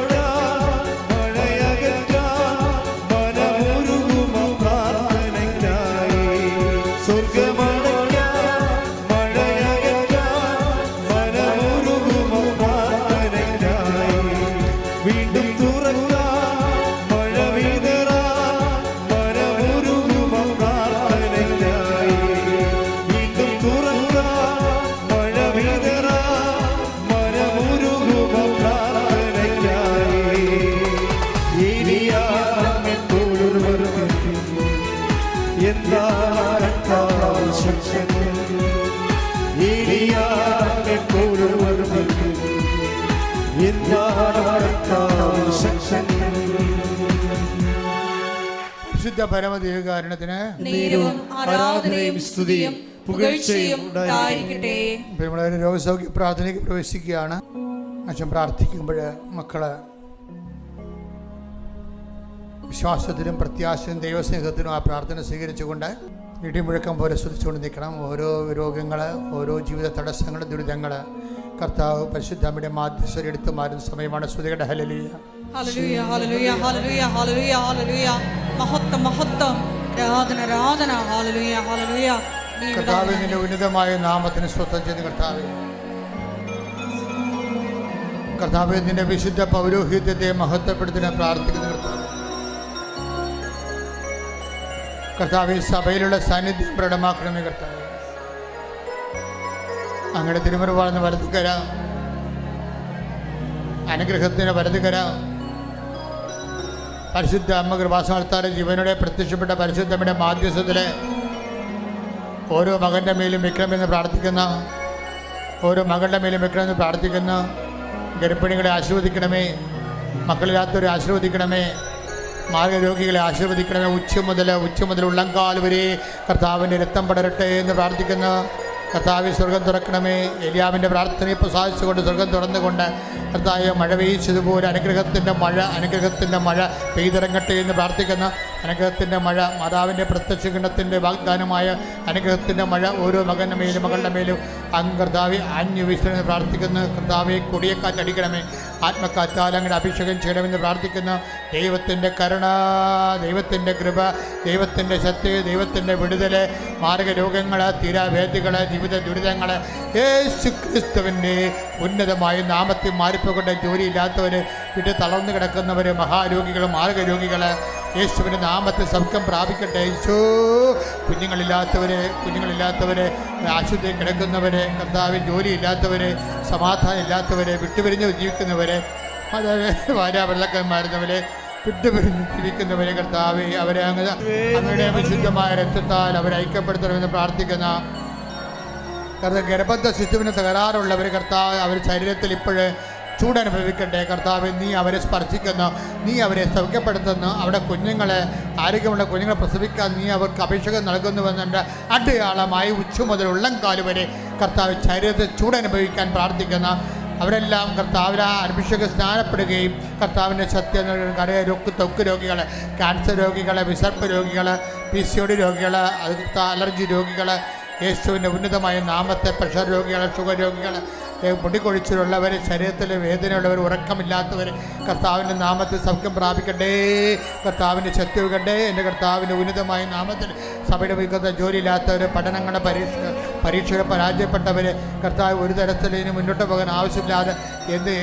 പരിശുദ്ധ പരമദൈവകാരുണ്യത്തിന് ആരാധനയും സ്തുതിയും പുകഴ്ചയും ഉണ്ടായിരിക്കട്ടെ. നമ്മളൊരു രോഗസൗഖ്യ പ്രാർത്ഥനയ്ക്ക് പ്രവേശിക്കുകയാണ്. അച്ഛൻ പ്രാർത്ഥിക്കുമ്പോൾ മക്കള് വിശ്വാസത്തിലും പ്രത്യാശയും ദൈവസ്നേഹത്തിനും ആ പ്രാർത്ഥന സ്വീകരിച്ചുകൊണ്ട് ഇടിമുഴക്കം പോലെ സ്തുതിച്ചുകൊണ്ട് നിൽക്കണം. ഓരോ രോഗങ്ങൾ, ഓരോ ജീവിത തടസ്സങ്ങൾ, ദുരിതങ്ങൾ കർത്താവ് പരിശുദ്ധമ്മയുടെ മാധ്യസ്ഥ എടുത്തു മാറുന്ന സമയമാണ്. സ്തുതികളുടെ ഹല്ലേലൂയ, ഹല്ലേലൂയ, ഹല്ലേലൂയ, ഹല്ലേലൂയ, ഹല്ലേലൂയ, ഹല്ലേലൂയ. മഹത്വം, മഹത്വം, ആരാധന, ആരാധന. ഹല്ലേലൂയ, ഹല്ലേലൂയ. കർത്താവേ, നിന്റെ ഉന്നതമായ നാമത്തിന് സ്വസ്ഥം ചെയ്ത് കർത്താവേ, കർത്താവേ, നിന്റെ വിശുദ്ധ പൗരോഹിത്യത്തെ മഹത്വപ്പെടുത്തുന്ന പ്രാർത്ഥിക്കുന്ന കർത്താവ്, കർത്താവേ, സഭയിലുള്ള സാന്നിധ്യം പ്രകടമാക്കണമേ കർത്താവേ. അങ്ങയുടെ തിരുമുറവാർന്ന വലതുകര, അനുഗ്രഹത്തിന് വലതുകര, പരിശുദ്ധ അമ്മ കൃപാസനത്താലെ ജീവനോടെ പ്രത്യക്ഷപ്പെട്ട പരിശുദ്ധമ്മയുടെ മാധ്യസ്ഥത്തിലെ ഓരോ മകൻ്റെ മേലും വെക്കണമെന്ന് പ്രാർത്ഥിക്കുന്ന, ഓരോ മകളുടെ മേലും വെക്കണമെന്ന് പ്രാർത്ഥിക്കുന്ന ഗർഭിണികളെ ആശീർവദിക്കണമേ, മക്കളില്ലാത്തവരെ ആശീർവദിക്കണമേ, മാർഗരോഗികളെ ആശീർവദിക്കണമേ. ഉച്ച മുതൽ ഉള്ളംകാൽ വരെ കർത്താവിൻ്റെ രക്തം പടരട്ടെ എന്ന് പ്രാർത്ഥിക്കുന്ന കർത്താവ് സ്വർഗം തുറക്കണമേ. എലിയാവിൻ്റെ പ്രാർത്ഥനയെ പ്രസാദിച്ചുകൊണ്ട് സ്വർഗം തുറന്നുകൊണ്ട് കർത്താവ് മഴ പെയ്ച്ചതുപോലെ അനുഗ്രഹത്തിൻ്റെ മഴ പെയ്തിറങ്ങട്ടെ എന്ന് പ്രാർത്ഥിക്കുന്ന അനുഗ്രഹത്തിൻ്റെ മഴ, മാതാവിൻ്റെ പ്രത്യക്ഷ ഗണത്തിൻ്റെ വാഗ്ദാനമായ അനുഗ്രഹത്തിൻ്റെ മഴ ഓരോ മകൻ്റെ മേലും മകളുടെ മേലും അങ്ങ് കർത്താവെ ആഞ്ഞു വീശണമെന്ന് പ്രാർത്ഥിക്കുന്നു. കർത്താവെ, കൊടിയക്കാറ്റടിക്കണമേ, ആത്മക്കാറ്റാൽ അങ്ങയുടെ അഭിഷേകം ചെയ്യണമെന്ന് പ്രാർത്ഥിക്കുന്ന ദൈവത്തിൻ്റെ കരുണ, ദൈവത്തിൻ്റെ കൃപ, ദൈവത്തിൻ്റെ ശക്തി, ദൈവത്തിൻ്റെ വിടുതൽ, മാർഗരോഗങ്ങൾ, തീരാവേദികൾ, ജീവിത ദുരിതങ്ങൾ യേശു ക്രിസ്തുവിൻ്റെ ഉന്നതമായ നാമത്തിൽ മാറിപ്പോകൊണ്ട് ജോലിയില്ലാത്തവർ, വിട്ട് തളർന്നു കിടക്കുന്നവർ, മഹാരോഗികൾ, മാർഗരോഗികൾ യേശുവിൻ്റെ നാമത്തിൽ സൗഖ്യം പ്രാപിക്കട്ടെ. യേശു, കുഞ്ഞുങ്ങളില്ലാത്തവർ, ആശുപത്രിയിൽ കിടക്കുന്നവർ, കർത്താവ് ജോലിയില്ലാത്തവർ, സമാധാനം ഇല്ലാത്തവർ, വിട്ടുപിരിഞ്ഞ് ജീവിക്കുന്നവർ, ഭാര്യാഭർത്താക്കന്മാരുന്നവർ, വിട്ടുപിരിഞ്ഞ് ജീവിക്കുന്നവരെ കർത്താവ് അവരെ അങ്ങയുടെ വിശുദ്ധമായ രക്തത്താൽ അവരെ ഐക്യപ്പെടുത്തണമെന്ന് പ്രാർത്ഥിക്കുന്ന ഗർഭസ്ഥ ശിശുവിന് തകരാറുള്ളവർ, കർത്താവ് അവർ ശരീരത്തിൽ ഇപ്പോഴ് ചൂടനുഭവിക്കട്ടെ. കർത്താവ്, നീ അവരെ സ്പർശിക്കുന്നു, നീ അവരെ സൗഖ്യപ്പെടുത്തുന്നു. അവിടെ കുഞ്ഞുങ്ങളെ, ആരോഗ്യമുള്ള കുഞ്ഞുങ്ങളെ പ്രസവിക്കാൻ നീ അവർക്ക് അഭിഷേകം നൽകുന്നുവെന്നുണ്ട്. അടയാളമായി ഉച്ച മുതൽ ഉള്ളംകാല് വരെ കർത്താവ് ശരീരത്തിൽ ചൂടനുഭവിക്കാൻ പ്രാർത്ഥിക്കുന്ന അവരെല്ലാം കർത്താവിനെ അഭിഷേകം സ്നാനപ്പെടുകയും കർത്താവിൻ്റെ സത്യം ത്വക്ക് രോഗികൾ, ക്യാൻസർ രോഗികൾ, വിസർപ്പ് രോഗികൾ, PCOD രോഗികൾ, അലർജി രോഗികൾ, യേശുവിൻ്റെ ഉന്നതമായ നാമത്തെ, പ്രഷർ രോഗികൾ, ഷുഗർ രോഗികൾ, മുടികൊഴിച്ചിലുള്ളവർ, ശരീരത്തിൽ വേദനയുള്ളവർ, ഉറക്കമില്ലാത്തവർ കർത്താവിൻ്റെ നാമത്തിൽ സൗഖ്യം പ്രാപിക്കട്ടെ. കർത്താവിൻ്റെ ശക്തി വെക്കട്ടെ. എൻ്റെ കർത്താവിൻ്റെ ഉന്നതമായ നാമത്തിൽ സഭയുടെ വികൃത ജോലിയില്ലാത്തവർ, പഠനങ്ങളുടെ പരീക്ഷകൾ പരാജയപ്പെട്ടവർ, കർത്താവ് ഒരു തരത്തിൽ ഇനി മുന്നോട്ട് പോകാൻ ആവശ്യമില്ലാതെ എന്ത്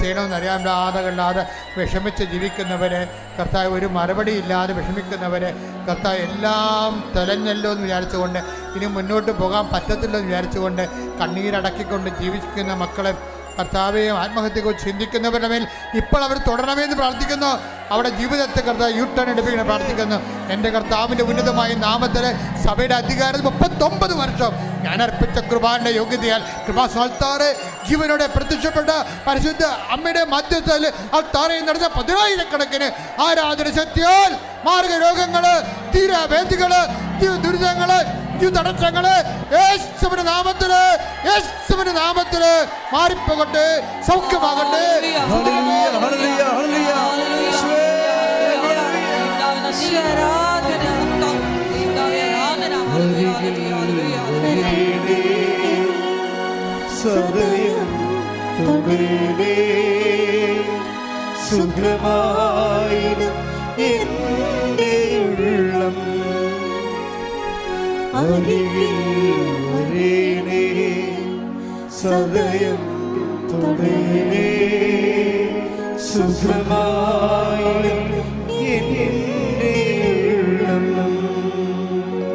ചെയ്യണമെന്ന് അറിയാതെ വിഷമിച്ച് ജീവിക്കുന്നവർ, കർത്താവ് ഒരു മറുപടി ഇല്ലാതെ വിഷമിക്കുന്നവർ, കർത്താവ് എല്ലാം തെലഞ്ഞല്ലോ എന്ന് വിചാരിച്ചുകൊണ്ട് ഇനി മുന്നോട്ട് പോകാൻ പറ്റത്തില്ലെന്ന് വിചാരിച്ചുകൊണ്ട് കണ്ണീരടക്കിക്കൊണ്ട് ജീവിക്കുന്ന മക്കളെ കർത്താവെയും ആത്മഹത്യയെക്കുറിച്ച് ചിന്തിക്കുന്നവരുടെ മേൽ ഇപ്പോൾ അവർ തുടരണമെന്ന് പ്രാർത്ഥിക്കുന്നു. അവിടെ ജീവിതത്തെ കർത്താവ് യൂട്ടേൺ എടുപ്പിക്കണം പ്രാർത്ഥിക്കുന്നു. എൻ്റെ കർത്താവിൻ്റെ ഉന്നതമായ നാമത്തിൽ സഭയുടെ അധികാരം 39 വർഷം ഞാൻ അർപ്പിച്ച കൃപാന്റെ യോഗ്യതയാൽ കൃപാസ്ഥാനത്താറ് ജീവനോടെ പ്രത്യക്ഷപ്പെട്ട പരിശുദ്ധ അമ്മയുടെ മധ്യത്തിൽ അത്താറയിൽ നടന്ന 10,000 ആരാധന ശക്തിയാൽ മാർഗരോഗങ്ങള്, തീരാവേദികള്, ദുരിതങ്ങള്, തടസ്സങ്ങള് യേശുവിന്റെ നാമത്തില് മാറിപ്പോകട്ടെ, സൗഖ്യമാകട്ടെ. സദയം തൊടേ സുഖമായിടും എൻ്റെ ഉള്ളം, അരികിൽ വരേണേ സദയം തൊടേ സുഖമായിടും എൻ്റെ ഉള്ളം.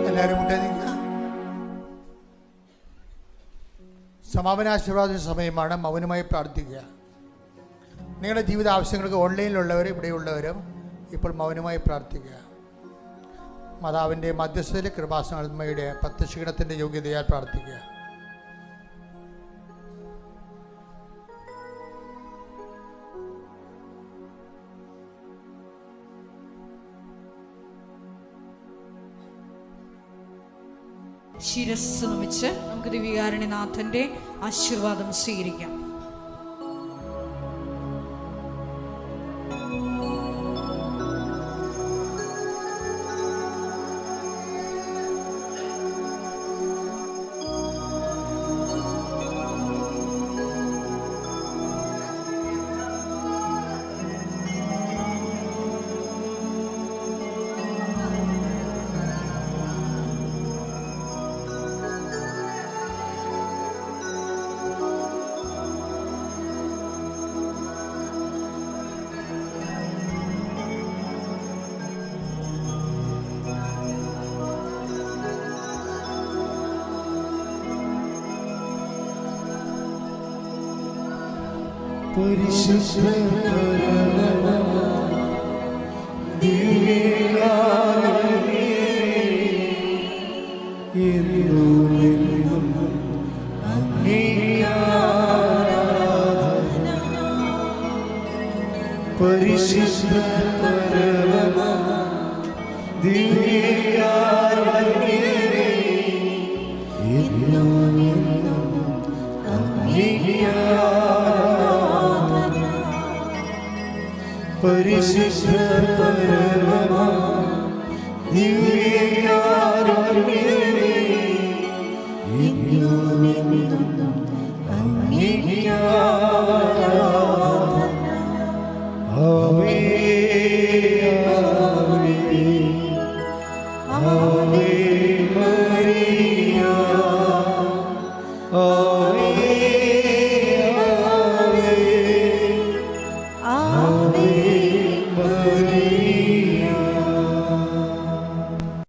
എല്ലാവരും സമാപനാശീർവാദ സമയമാണ്. മൗനമായി പ്രാർത്ഥിക്കുക. നിങ്ങളുടെ ജീവിത ആവശ്യങ്ങൾക്ക് ഓൺലൈനിലുള്ളവർ ഇവിടെയുള്ളവരും ഇപ്പോൾ മൗനമായി പ്രാർത്ഥിക്കുക. മാതാവിൻ്റെ മധ്യസ്ഥതയിൽ കൃപാസനമ്മയുടെ പ്രത്യക്ഷീണത്തിൻ്റെ യോഗ്യതയാൽ പ്രാർത്ഥിക്കുക. ശിരസ് നമിച്ച് നമുക്ക് ദിവ്യകാരുണ്യനാഥന്റെ ആശീർവാദം സ്വീകരിക്കാം. പരിശുദ്ധ പരിശുദ്ധ പരമ ദിവ്യകാരുണ്യമേ എന്നും പരിശുദ്ധ പരമ ദിവ്യകാരുണ്യമേ എന്നും അങ്ങേക്ക് ആരാധന.